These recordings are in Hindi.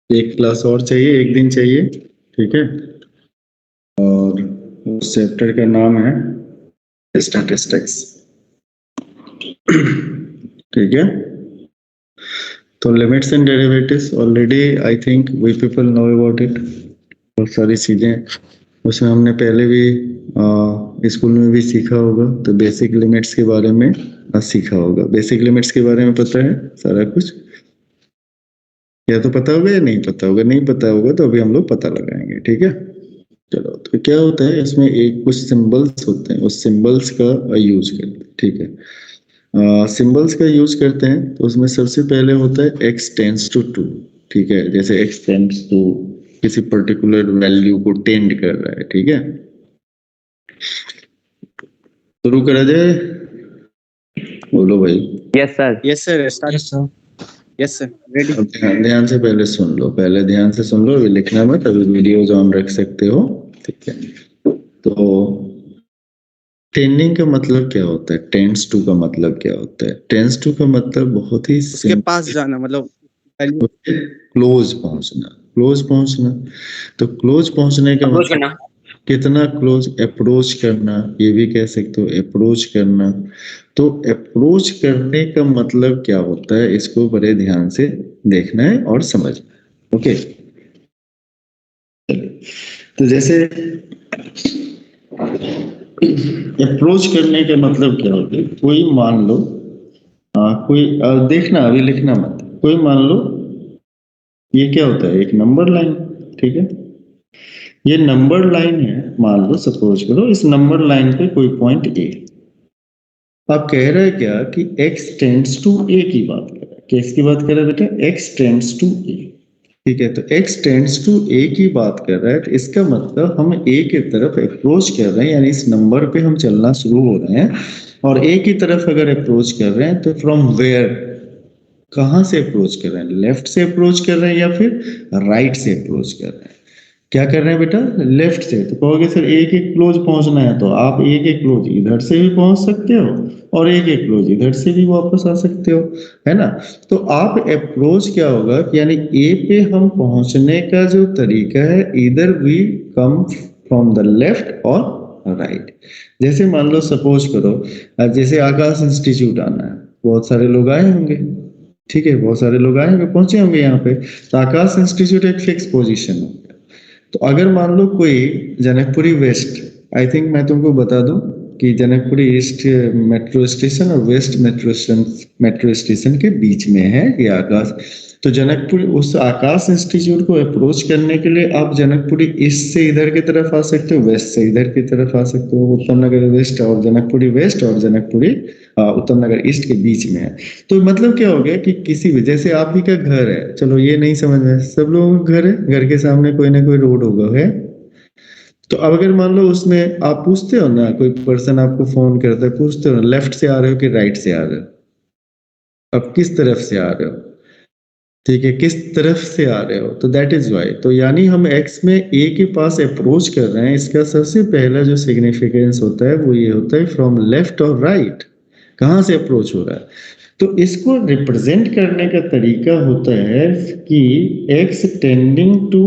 एक क्लास और चाहिए, एक दिन चाहिए, ठीक है। और उस चैप्टर का नाम है स्टैटिस्टिक्स, ठीक है। तो limits and derivatives already I think we people know about it. बहुत सारी चीजें उसमें हमने पहले भी स्कूल में भी सीखा होगा। तो बेसिक लिमिट्स के बारे में सीखा होगा। बेसिक लिमिट्स के बारे में पता है सारा कुछ, या तो पता होगा या नहीं पता होगा। नहीं पता होगा तो अभी हम लोग पता लगाएंगे, ठीक है। चलो, तो क्या होता है इसमें, एक कुछ सिंबल्स होते हैं, उस सिंबल्स का यूज करते हैं, ठीक है। सिंबल्स का यूज करते हैं तो उसमें सबसे पहले होता है x टेंड्स टू 2, ठीक है। जैसे x टेंड्स टू किसी पर्टिकुलर वैल्यू को टेंड कर रहा है, ठीक है। शुरू करा जाए, बोलो भाई। Yes sir. Yes sir, start. Yes sir, ready. ध्यान से पहले सुन लो, पहले ध्यान से सुन लो, अभी लिखना मत, अभी वीडियोज ऑन रख सकते हो, ठीक है। तो टेंडिंग का मतलब क्या होता है, टेंड्स टू का मतलब क्या होता है। टेंड्स टू का मतलब बहुत ही उसके पास जाना, मतलब क्लोज पहुंचना, क्लोज पहुंचना। तो क्लोज पहुंचने का अप्रोच मतलब करना। कितना क्लोज, अप्रोच करना, ये भी कह सकते हो, अप्रोच करना। तो अप्रोच करने का मतलब क्या होता है, इसको बड़े ध्यान से देखना है और समझना है, ओके। तो जैसे अप्रोच करने का मतलब क्या होता है, कोई मान लो कोई देखना, अभी लिखना मत, कोई मान लो ये क्या होता है, एक नंबर लाइन, ठीक है। ये नंबर लाइन है, मान लो सपोज करो इस नंबर लाइन पे कोई पॉइंट ए। आप कह रहे हैं क्या कि x टेंड्स टू a की बात कर रहे हैं, किसकी बात कर रहे हैं बेटा, x टेंड्स टू a, ठीक है। तो x टेंड्स टू a की बात कर रहा है, तो इसका मतलब हम a की तरफ अप्रोच कर रहे हैं, यानी इस नंबर पे हम चलना शुरू हो रहे हैं। और a की तरफ अगर अप्रोच कर रहे हैं तो फ्रॉम वेयर, कहां से अप्रोच कर रहे हैं, लेफ्ट से अप्रोच कर रहे हैं या फिर राइट से अप्रोच कर रहे हैं। क्या कर रहे हैं बेटा, लेफ्ट से। तो कहोगे सर ए के क्लोज पहुंचना है, तो आप ए के क्लोज इधर से भी पहुंच सकते हो और ए के क्लोज इधर से भी वापस आ सकते हो, है ना। तो आप अप्रोच क्या होगा, यानी ए पे हम पहुंचने का जो तरीका है, इधर we come from the left और राइट। जैसे मान लो सपोज करो, जैसे आकाश इंस्टीट्यूट आना है, बहुत सारे लोग आए होंगे, ठीक है, बहुत सारे लोग आए होंगे, पहुंचे होंगे यहाँ पे। तो आकाश इंस्टीट्यूट एक फिक्स पोजीशन है। तो अगर मान लो कोई जनकपुरी वेस्ट, आई थिंक मैं तुमको बता दूं कि जनकपुरी ईस्ट मेट्रो स्टेशन और वेस्ट मेट्रो स्टेशन के बीच में है ये आकाश। तो जनकपुरी, उस आकाश इंस्टीट्यूट को अप्रोच करने के लिए आप जनकपुरी ईस्ट से इधर की तरफ आ सकते हो, वेस्ट से इधर की तरफ आ सकते हो। उत्तम नगर वेस्ट और जनकपुरी वेस्ट और जनकपुरी उत्तम नगर ईस्ट के बीच में है। तो मतलब क्या हो गया कि किसी भी, जैसे आप ही का घर है, चलो ये नहीं समझ में, सब लोगों का घर है, घर के सामने कोई ना कोई रोड होगा, है। तो अब अगर मान लो उसमें आप पूछते हो ना, कोई पर्सन आपको फोन करता है, पूछते हो ना लेफ्ट से आ रहे हो कि राइट से आ रहे हो, अब किस तरफ से आ रहे हो, ठीक है, किस तरफ से आ रहे हो। तो दैट इज वाई, तो यानी हम एक्स में ए के पास अप्रोच कर रहे हैं, इसका सबसे पहला जो सिग्निफिकेंस होता है वो ये होता है फ्रॉम लेफ्ट और राइट, कहां से अप्रोच हो रहा है। तो इसको रिप्रेजेंट करने का तरीका होता है कि x tending to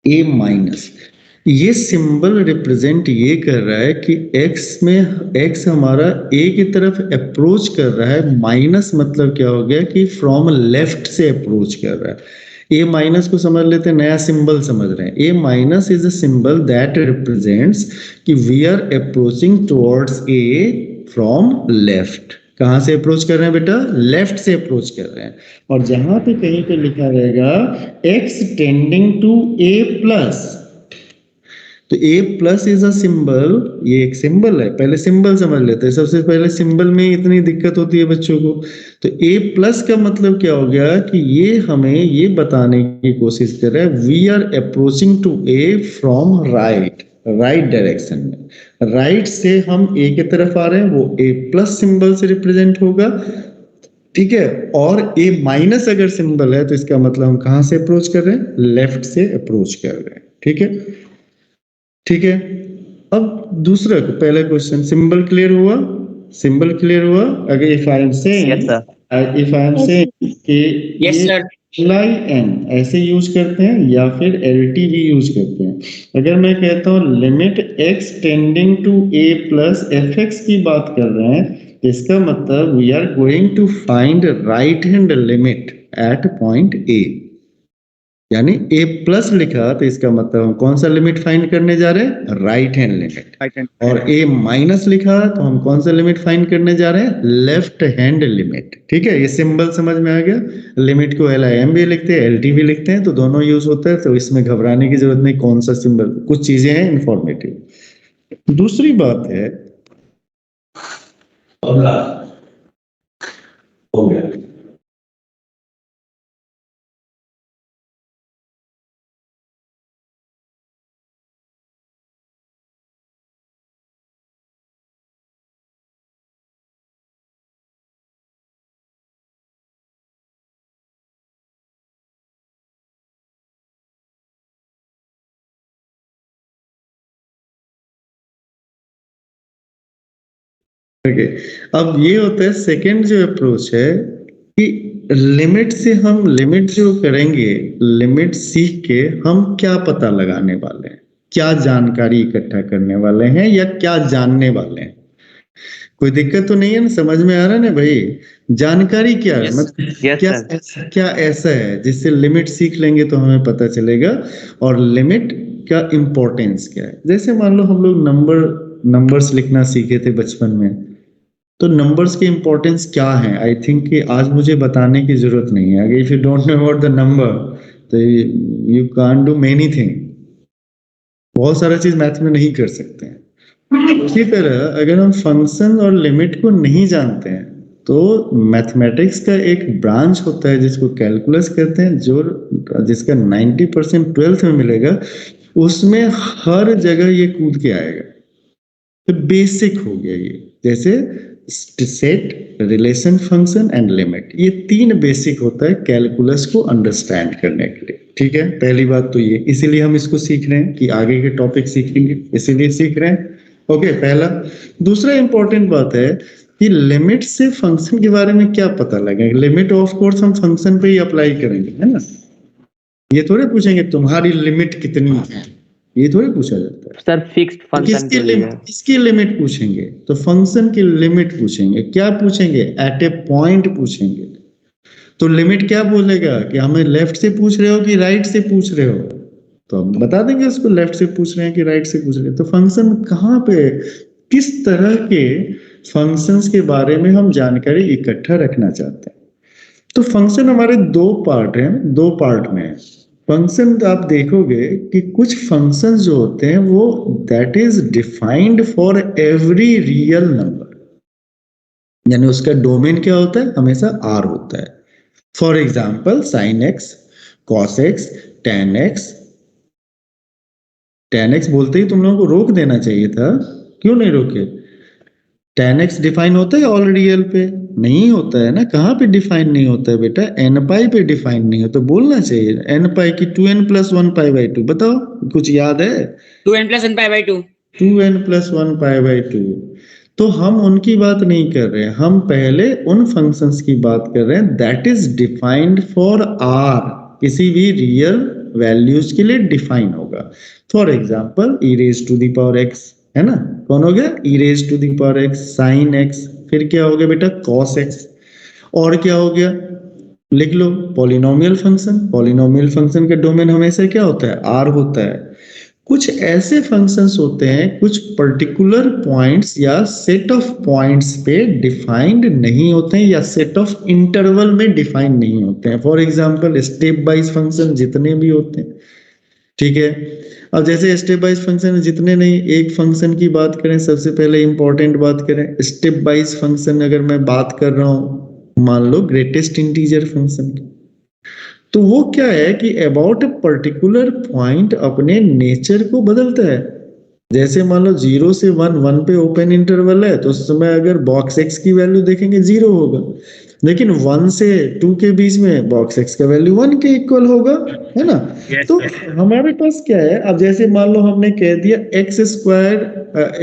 a minus. ये सिंबल रिप्रेजेंट ये कर रहा है कि x हमारा a की तरफ अप्रोच कर रहा है, माइनस मतलब क्या हो गया कि फ्रॉम लेफ्ट से अप्रोच कर रहा है। a माइनस को समझ लेते हैं, नया सिंबल समझ रहे हैं। a minus is a symbol that represents कि we are approaching towards a from left. कहां से अप्रोच कर रहे हैं बेटा, लेफ्ट से अप्रोच कर रहे हैं। और जहां पे कहीं पे लिखा रहेगा x tending to a plus, तो a plus is a symbol, ये एक सिंबल है, पहले सिंबल समझ लेते हैं। सबसे पहले सिंबल में इतनी दिक्कत होती है बच्चों को। तो a प्लस का मतलब क्या हो गया कि ये हमें ये बताने की कोशिश कर रहा है we are approaching to a from right, right direction में। राइट से हम a की तरफ आ रहे हैं, वो a प्लस सिंबल से रिप्रेजेंट होगा, ठीक है। और a माइनस अगर सिंबल है तो इसका मतलब हम कहां से अप्रोच कर रहे हैं, लेफ्ट से अप्रोच कर रहे हैं, ठीक है, ठीक है। अब दूसरा, पहला क्वेश्चन सिंबल क्लियर हुआ, सिंबल क्लियर हुआ। अगर if I am saying, yes sir. If I am saying कि यस ये सर। LIN ऐसे यूज करते हैं या फिर LT भी यूज करते हैं। अगर मैं कहता हूँ limit x tending to a plus fx की बात कर रहे हैं, इसका मतलब we are going to find right hand limit at point a। यानी a प्लस लिखा तो इसका मतलब हम कौन सा लिमिट फाइंड करने जा रहे हैं? Right hand limit. Right hand. और a माइनस लिखा तो हम कौन सा लिमिट फाइंड करने जा रहे हैं? Left hand limit. ठीक है, ये सिंबल समझ में आ गया। लिमिट को LIM भी लिखते हैं, LT भी लिखते हैं, तो दोनों यूज होता है, तो इसमें घबराने की जरूरत नहीं कौन सा सिंबल। कुछ चीजें हैं इंफॉर्मेटिव। दूसरी बात है, हो गया ओके। अब ये होता है सेकंड जो अप्रोच है कि लिमिट से हम लिमिट जो करेंगे, लिमिट सीख के हम क्या पता लगाने वाले हैं, क्या जानकारी इकट्ठा करने वाले हैं या क्या जानने वाले हैं। कोई दिक्कत तो नहीं है ना? समझ में आ रहा है ना भाई? जानकारी क्या है? मतलब क्या ऐसा है जिससे लिमिट सीख लेंगे तो हमें पता चलेगा और लिमिट का इंपॉर्टेंस क्या है। जैसे मान लो हम लोग नंबर्स लिखना सीखे थे बचपन में, तो नंबर्स की इंपॉर्टेंस क्या है? आई थिंक कि आज मुझे बताने की जरूरत नहीं है। अगर if you don't know about the number तो you can't do many thing. बहुत सारा चीज मैथ में नहीं कर सकते हैं। उसी तरह अगर हम फंक्शन और लिमिट को नहीं जानते हैं तो मैथमेटिक्स का एक ब्रांच होता है जिसको कैलकुलस कहते हैं, जो जिसका 90% 12th में मिलेगा, उसमें हर जगह ये कूद के आएगा। तो बेसिक हो गया ये। जैसे set, relation, function and limit, ये तीन बेसिक होता है कैलकुलस को अंडरस्टैंड करने के लिए। ठीक है, पहली बात तो ये, इसीलिए हम इसको सीख रहे हैं कि आगे के टॉपिक सीखेंगे, इसीलिए सीख रहे हैं। ओके, पहला। दूसरा इंपॉर्टेंट बात है कि लिमिट से फंक्शन के बारे में क्या पता लगेगा। लिमिट ऑफ कोर्स हम फंक्शन पे ही अप्लाई करेंगे, है ना? ये थोड़े पूछेंगे तुम्हारी लिमिट कितनी है, ये थोड़े पूछा जाता है सर। फिक्स्ड फंक्शन के लिए किसकी लिमिट पूछेंगे? तो फंक्शन की लिमिट पूछेंगे। क्या पूछेंगे? एट ए पॉइंट पूछेंगे। तो लिमिट क्या बोलेगा कि हमें लेफ्ट से पूछ रहे हो कि राइट से पूछ रहे हो, तो हम बता देंगे उसको लेफ्ट से पूछ रहे हैं कि राइट से पूछ रहे हैं। तो फंक्शन कहाँ पे, किस तरह के फंक्शंस के बारे में हम जानकारी इकट्ठा रखना चाहते हैं। तो फंक्शन हमारे दो पार्ट हैं, दो पार्ट में है फंक्शन। आप देखोगे कि कुछ फंक्शंस जो होते हैं वो that is defined for every real number, यानी उसका डोमेन क्या होता है? हमेशा R होता है। For example sine x, cos x, ten x. Ten x बोलते ही तुम लोगों को रोक देना चाहिए था, क्यों नहीं रोके? टेन एक्स डिफाइन होता है ऑल रियल पे? नहीं होता है ना। कहाँ पे डिफाइन नहीं होता है बेटा? एन पाई पे डिफाइन नहीं हो तो बोलना चाहिए एन पाई की 2n + 1 पाई बाई 2। बताओ, कुछ याद है? 2n + 1 pi by 2। 2n + 1 pi by 2। तो हम उनकी बात नहीं कर रहे हैं, हम पहले उन फंक्शंस की बात कर रहे हैं that is defined for R, किसी भी रियल वैल्यूज के लिए डिफाइन होगा। फॉर एग्जाम्पल e⁻x, है ना? कौन हो गया? e⁻x, sin x, फिर क्या हो गया बेटा? cos x। और क्या हो गया? लिख लो, पॉलिनोमियल फंक्शन। पॉलिनोमियल फंक्शन का डोमेन हमेशा क्या होता है? R होता है। कुछ ऐसे फंक्शंस होते हैं कुछ पर्टिकुलर पॉइंट्स या सेट ऑफ पॉइंट्स पे डिफाइंड नहीं होते हैं या सेट ऑफ इंटरवल में डिफाइंड नहीं होते हैं। For example step wise function जितने भी होते हैं, ठीक है। अब जैसे स्टेप वाइज फंक्शन जितने नहीं, एक फंक्शन की बात करें, सबसे पहले इंपॉर्टेंट बात करें स्टेप वाइज फंक्शन। अगर मैं बात कर रहा हूं मान लो ग्रेटेस्ट इंटीजर फंक्शन की, तो वो क्या है कि अबाउट ए पर्टिकुलर पॉइंट अपने नेचर को बदलता है। जैसे मान लो 0 से 1, 1 पे ओपन इंटरवल है तो उस समय अगर बॉक्स x की वैल्यू देखेंगे 0 होगा, लेकिन 1 से 2 के बीच में बॉक्स x का वैल्यू 1 के इक्वल होगा, है ना? तो हमारे पास क्या है, अब जैसे मान लो हमने कह दिया x²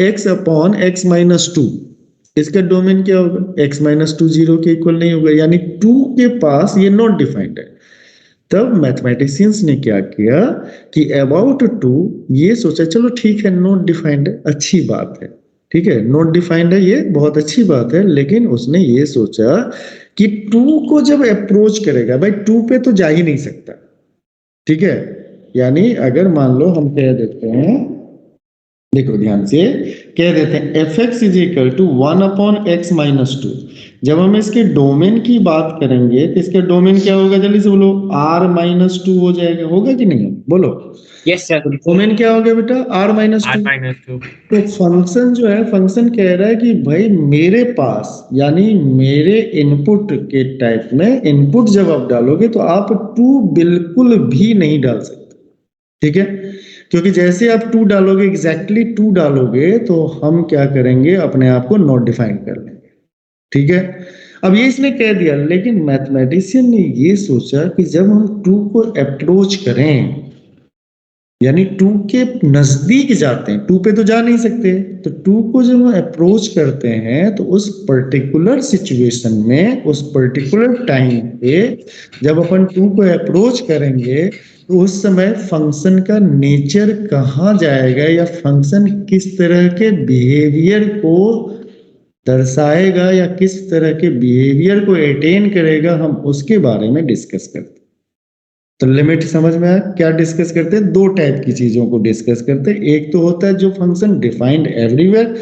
x/x - 2, इसका डोमेन क्या होगा? x - 2 0 के इक्वल नहीं होगा, यानी 2 के पास ये नॉट डिफाइंड है। तब मैथमेटिशियंस ने क्या किया कि अबाउट टू ये सोचा, चलो ठीक है नॉट डिफाइंड है, अच्छी बात है, ठीक है नॉट डिफाइंड है, ये बहुत अच्छी बात है, लेकिन उसने ये सोचा कि टू को जब अप्रोच करेगा, भाई टू पे तो जा ही नहीं सकता, ठीक है। यानी अगर मान लो हम कह देते हैं, देखो ध्यान से, कह देते हैं f x is equal to 1/x-2। जब हम इसके डोमेन की बात करेंगे तो इसके डोमेन क्या होगा, जल्दी से बोलो, r-2 हो जाएगा, होगा कि नहीं, बोलो। Yes, sir. तो डोमेन क्या हो गया बेटा, r-2। तो फंक्शन जो है, फंक्शन कह रहा है कि भाई मेरे पास, यानी मेरे इनपुट के टाइप में इनपुट जब आप डालोगे तो आप 2 बिल्कुल भी नहीं डाल सकते, ठीक है। क्योंकि जैसे आप 2 डालोगे, एग्जैक्टली 2 डालोगे, तो हम क्या करेंगे, अपने आप को नॉट डिफाइन कर लेंगे, ठीक है। अब ये इसने कह दिया, लेकिन मैथमेटिशियन ने ये सोचा कि जब हम 2 को अप्रोच करें, यानी 2 के नजदीक जाते हैं, 2 पे तो जा नहीं सकते, तो 2 को जब हम अप्रोच करते हैं तो उस पर्टिकुलर सिचुएशन में, उस पर्टिकुलर टाइम पे जब अपन 2 को अप्रोच करेंगे तो उस समय फंक्शन का नेचर कहाँ जाएगा, या फंक्शन किस तरह के बिहेवियर को दर्शाएगा, या किस तरह के बिहेवियर को अटेन करेगा, हम उसके बारे में डिस्कस करते हैं। तो लिमिट समझ में आया, क्या डिस्कस करते हैं, 2 टाइप की चीजों को डिस्कस करते हैं। एक तो होता है जो फंक्शन डिफाइंड एवरीवेयर,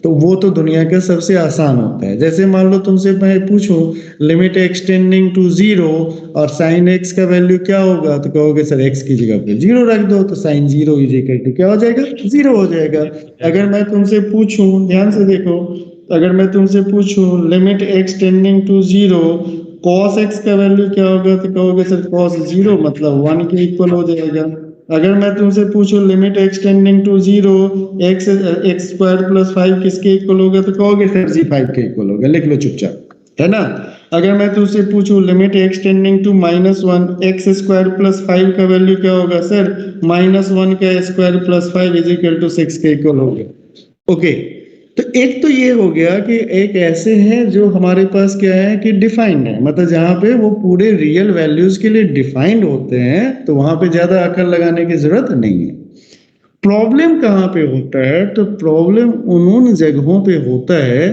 तो वो तो दुनिया का सबसे आसान होता है। जैसे मान लो तुमसे मैं पूछूं लिमिट एक्सटेंडिंग टू 0 और साइन एक्स का वैल्यू क्या होगा, तो कहोगे सर एक्स की जगह पे 0 रख दो, तो साइन 0 इज इक्वल टू क्या हो जाएगा, 0 हो जाएगा। अगर मैं तुमसे पूछूं, ध्यान से देखो, अगर मैं तुमसे पूछूं limit extending to 0 cos x का वैल्यू क्या होगा, तो कहोगे सर cos 0 मतलब 1 के इक्वल हो जाएगा। अगर मैं तुमसे पूछूं limit extending to 0 x square plus 5 किसके इक्वल होगा, तो कहोगे सर जी 5 के इक्वल होगा, लिख लो चुपचाप, है ना। अगर मैं तुमसे पूछूं limit extending to -1 x square plus 5 का वैल्यू क्या होगा, सर -1 का square plus 5 is equal to 6 के इक्वल होगा। ओके, तो एक तो ये हो गया कि एक ऐसे हैं जो हमारे पास क्या है कि डिफाइंड है, मतलब जहां पे वो पूरे रियल वैल्यूज के लिए डिफाइंड होते हैं, तो वहां पे ज्यादा अकल लगाने की जरूरत नहीं है। प्रॉब्लम कहाँ पे होता है, तो प्रॉब्लम उन जगहों पे होता है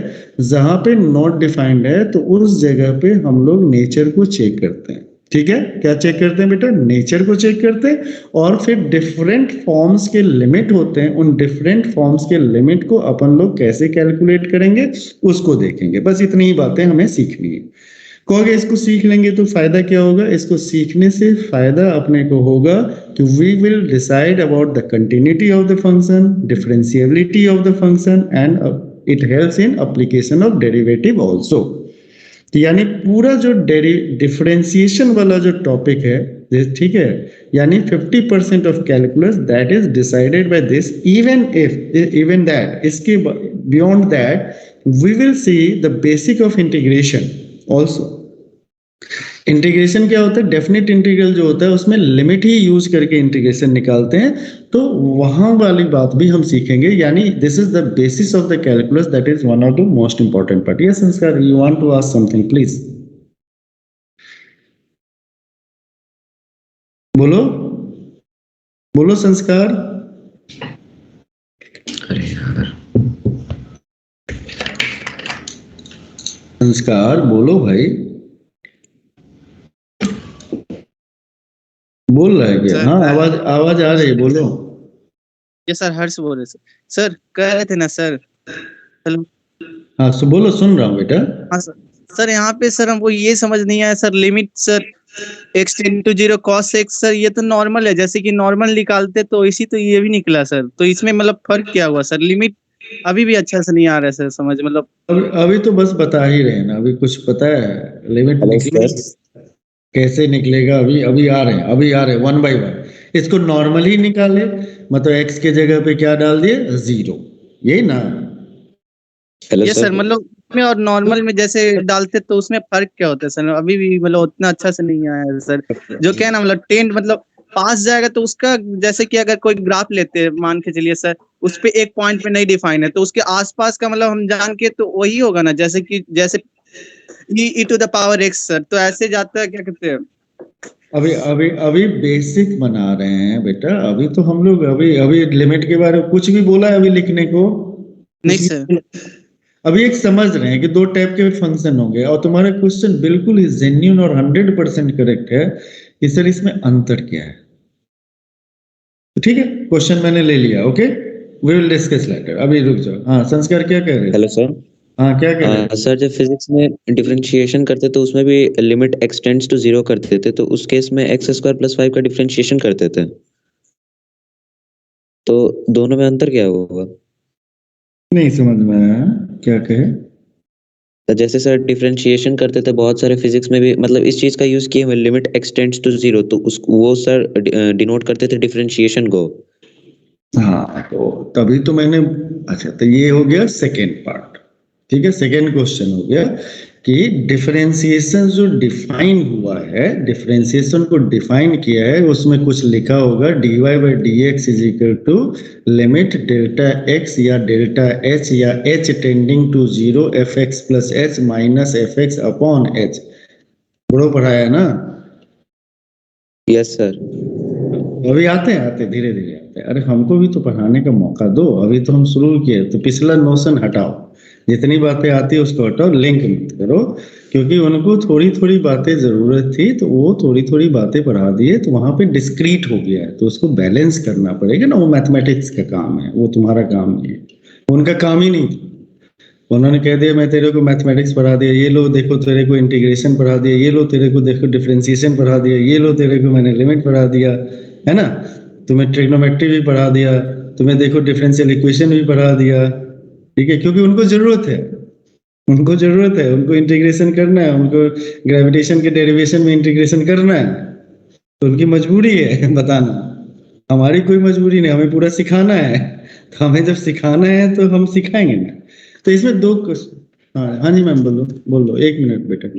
जहां पे नॉट डिफाइंड है, तो उस जगह पे हम लोग नेचर को चेक करते हैं, ठीक है। क्या चेक करते हैं बेटा, नेचर को चेक करते हैं, और फिर डिफरेंट फॉर्म्स के लिमिट होते हैं, उन डिफरेंट फॉर्म्स के लिमिट को अपन लोग कैसे कैलकुलेट करेंगे उसको देखेंगे। बस इतनी ही बातें हमें सीखनी है। कहोगे इसको सीख लेंगे तो फायदा क्या होगा, इसको सीखने से फायदा अपने को होगा कि we will decide about the continuity of the function, differentiability of the function, and it helps in application of derivative also. तो यानी पूरा जो डिफरेंशिएशन वाला जो टॉपिक है, ठीक है, यानी 50% of calculus that is decided by this, even that, इसके beyond that we will see the basic of integration also. Integration क्या होता है, डेफिनेट इंटीग्रल जो होता है उसमें लिमिट ही यूज करके इंटीग्रेशन निकालते हैं, तो वहां वाली बात भी हम सीखेंगे। यानी this is the basis of the calculus, that is one of the most important part. Yes Sanskar, you want to ask something please, बोलो बोलो संस्कार। संस्कार बोलो भाई, बोल रहा है क्या, हाँ आवाज आवाज आ रही है, बोलो। ये सर हर्ष बोल रहे सर कह रहे थे ना सर, हेलो। हाँ सो बोलो, सुन रहा हूँ बेटा। हाँ सर यहाँ पे सर हमको ये समझ नहीं आया sir, limit sir x tend to 0 cos x, sir ये तो नॉर्मल है, जैसे कि नॉर्मल निकालते तो इसी, तो ये भी निकला सर, तो इसमें मतलब फर्क क्या हुआ सर, लिमिट अभी भी अच्छा से नहीं आ रहा है सर समझ, मतलब अभी तो बस बता ही रहे हैं ना, अभी कुछ पता है लिमिट कैसे निकलेगा, अभी अभी आ रहे हैं, अभी आ रहे हैं 1 by 1। इसको नॉर्मल ही निकाले, मतलब x के जगह पे क्या डाल दिए, 0, यही ना। ये सर मतलब में और नॉर्मल में जैसे डालते तो उसमें फर्क क्या होता है सर, अभी भी मतलब उतना अच्छा से नहीं आया है सर। जो क्या है ना, मतलब टेंट मतलब पास जाएगा तो उसका, जैसे कि अगर कोई ग्राफ लेते हैं मान के चलिए सर, उस पे एक पॉइंट पे नहीं डिफाइन है, तो उसके आसपास का मतलब हम जान के तो वही होगा ना, जैसे कि जैसे e to the power x sir, तो ऐसे जाता है क्या कहते हैं अभी अभी अभी बेसिक बना रहे हैं बेटा। अभी तो हम लोग अभी अभी लिमिट के बारे में कुछ भी बोला है अभी लिखने को? नहीं कुछ सर। भी अभी एक समझ रहे हैं कि दो टाइप के फंक्शन होंगे, और तुम्हारा क्वेश्चन बिल्कुल ही जेन्युइन और 100% करेक्ट है कि सर इसमें अंतर क्या है। तो ठीक है, क्वेश्चन मैंने ले लिया। Okay, we will discuss later. अभी रुक जाओ। हाँ संस्कार, क्या कह रहे थे? Hello sir. हाँ क्या कह रहे थे? सर जब फिजिक्स में डिफरेंशिएशन करते तो उसमें भी लिमिट एक्सटेंड्स टू 0 करते थे, तो उस केस में x स्क्वायर प्लस 5 का डिफरेंशिएशन करते थे, तो दोनों में अंतर क्या होगा? नहीं समझ में आया, क्या कहे? तो जैसे सर डिफरेंशिएशन करते थे बहुत सारे फिजिक्स में भी, मतलब इस चीज का यूज किए हुए लिमिट एक्सटेंड्स टू 0, तो उस वो सर डिनोट करते थे डिफरेंशिएशन को। हाँ तो तभी तो मैंने, अच्छा तो ये हो गया सेकेंड पार्ट। ठीक है, सेकेंड क्वेश्चन हो गया कि डिफरेंशिएशन जो डिफाइन हुआ है, डिफरेंशिएशन को डिफाइन किया है, उसमें कुछ लिखा होगा dy by d x is equal to limit delta x या डेल्टा h या h tending to 0 f x plus h minus f x upon h. बड़ो पढ़ाया ना? Yes sir. अभी आते हैं धीरे धीरे आते हैं। अरे हमको भी तो पढ़ाने का मौका दो, अभी तो हम शुरू किए। तो पिछला नोशन हटाओ, जितनी बातें आती है उसको हटाओ, लिंक मत करो, क्योंकि उनको थोड़ी थोड़ी बातें जरूरत थी तो वो थोड़ी थोड़ी बातें पढ़ा दिए, तो वहां पे डिस्क्रीट हो गया है, तो उसको बैलेंस करना पड़ेगा ना। वो मैथमेटिक्स का काम है, वो तुम्हारा काम नहीं है, उनका काम ही नहीं था। उन्होंने कह दिया मैं तेरे को मैथमेटिक्स पढ़ा दिया, ये लो देखो तेरे को इंटीग्रेशन पढ़ा दिया, ये लो तेरे को देखो डिफरेंशिएशन पढ़ा दिया, ये लो तेरे को मैंने लिमिट पढ़ा दिया, है ना? तुम्हें ट्रिग्नोमेट्री भी पढ़ा दिया, तुम्हें देखो डिफरेंशियल इक्वेशन भी पढ़ा दिया। ठीक है, क्योंकि उनको जरूरत है, उनको जरूरत है, उनको इंटीग्रेशन करना है, उनको ग्रेविटेशन के डेरिवेशन में इंटीग्रेशन करना है, तो उनकी मजबूरी है बताना। हमारी कोई मजबूरी नहीं, हमें पूरा सिखाना है। तो हमें जब सिखाना है तो हम सिखाएंगे ना। तो इसमें दो क्वेश्चन। हाँ हाँ जी मैम, बोलो बोलो, 1 मिनट बेटा।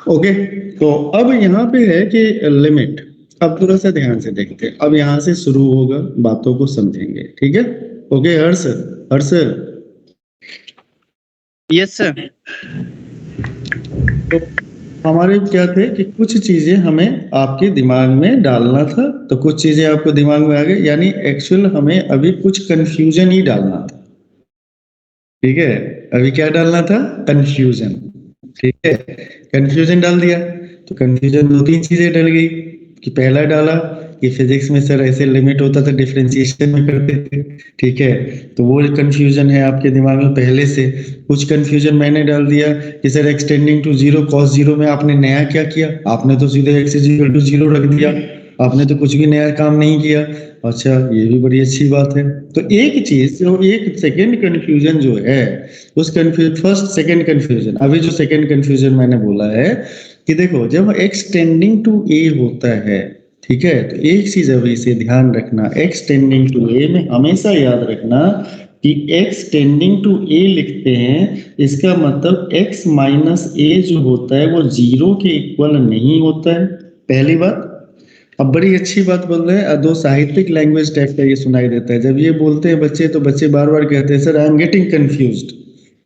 ओके, तो अब यहाँ पे है कि लिमिट। अब थोड़ा सा ध्यान से देखते हैं, अब यहाँ से शुरू होगा, बातों को समझेंगे। ठीक है, ओके हर्ष, हर्ष यस सर। तो हमारे क्या थे कि कुछ चीजें हमें आपके दिमाग में डालना था, तो कुछ चीजें आपको दिमाग में आ गई, यानी एक्चुअल हमें अभी कुछ कंफ्यूजन ही डालना था। ठीक है, अभी क्या डालना था? कंफ्यूजन। ठीक है, कंफ्यूजन डाल दिया, तो कंफ्यूजन 2-3 चीजें डल गई। कि पहला डाला कि फिजिक्स में सर ऐसे लिमिट होता था, डिफरेंशिएशन में करते थे। ठीक है, तो वो कंफ्यूजन है आपके दिमाग में पहले से। कुछ कंफ्यूजन मैंने डाल दिया कि सर एक्सटेंडिंग टू 0 cos 0 में आपने नया क्या किया? आपने तो सीधे x इज इक्वल टू 0 रख दिया, आपने तो कुछ भी नया काम नहीं किया। अच्छा, ये भी बड़ी अच्छी बात है। तो एक चीज जो, एक सेकेंड कंफ्यूजन जो है, उस फर्स्ट सेकेंड कंफ्यूजन, अभी जो सेकेंड कंफ्यूजन मैंने बोला है कि देखो जब x टेंडिंग टू a होता है, ठीक है, तो एक चीज अभी से ध्यान रखना, x टेंडिंग टू a में हमेशा याद रखना कि x टेंडिंग टू a लिखते हैं, इसका मतलब x माइनस a जो होता है वो 0 के इक्वल नहीं होता है। पहली बात। अब बड़ी अच्छी बात बोल रहे हैं, दो साहित्यिक लैंग्वेज टाइप का ये सुनाई देता है जब ये बोलते हैं बच्चे, तो बच्चे बार बार कहते हैं sir I am getting confused.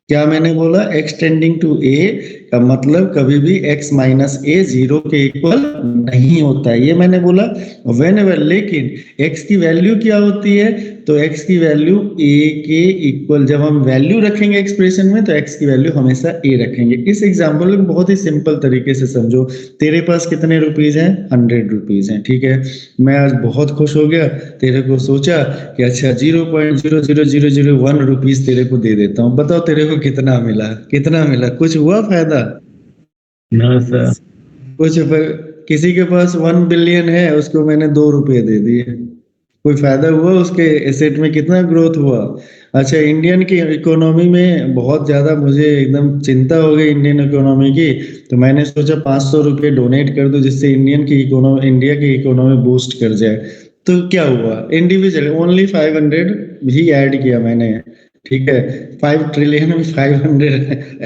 क्या मैंने बोला? एक्सटेंडिंग टू ए का मतलब कभी भी x माइनस ए 0 के इक्वल नहीं होता है, ये मैंने बोला। व्हेनेवर, लेकिन x की वैल्यू क्या होती है, तो x की वैल्यू a के इक्वल, जब हम वैल्यू रखेंगे एक्सप्रेशन में तो x की वैल्यू हमेशा a रखेंगे। इस एग्जांपल को बहुत ही सिंपल तरीके से समझो। तेरे पास कितने रुपीज हैं? 100 रुपीज हैं, ठीक है। मैं आज बहुत खुश हो गया, तेरे को सोचा कि अच्छा 0.00001 रुपीज तेरे को दे देता हूँ। बताओ तेरे को कितना मिला? कितना मिला? कुछ हुआ फायदा? ना सर। कुछ किसी के पास 1 बिलियन है, उसको मैंने 2 रुपये दे दिए, कोई फायदा हुआ? उसके एसेट में कितना ग्रोथ हुआ? अच्छा, इंडियन की इकोनॉमी में बहुत ज्यादा मुझे एकदम चिंता हो गई इंडियन इकोनॉमी की, तो मैंने सोचा 500 रुपये डोनेट कर दूं जिससे इंडिया की इकोनॉमी बूस्ट कर जाए। तो क्या हुआ? इंडिविजुअल ओनली 500 भी ऐड किया मैंने, ठीक है। 5 ट्रिलियन में 500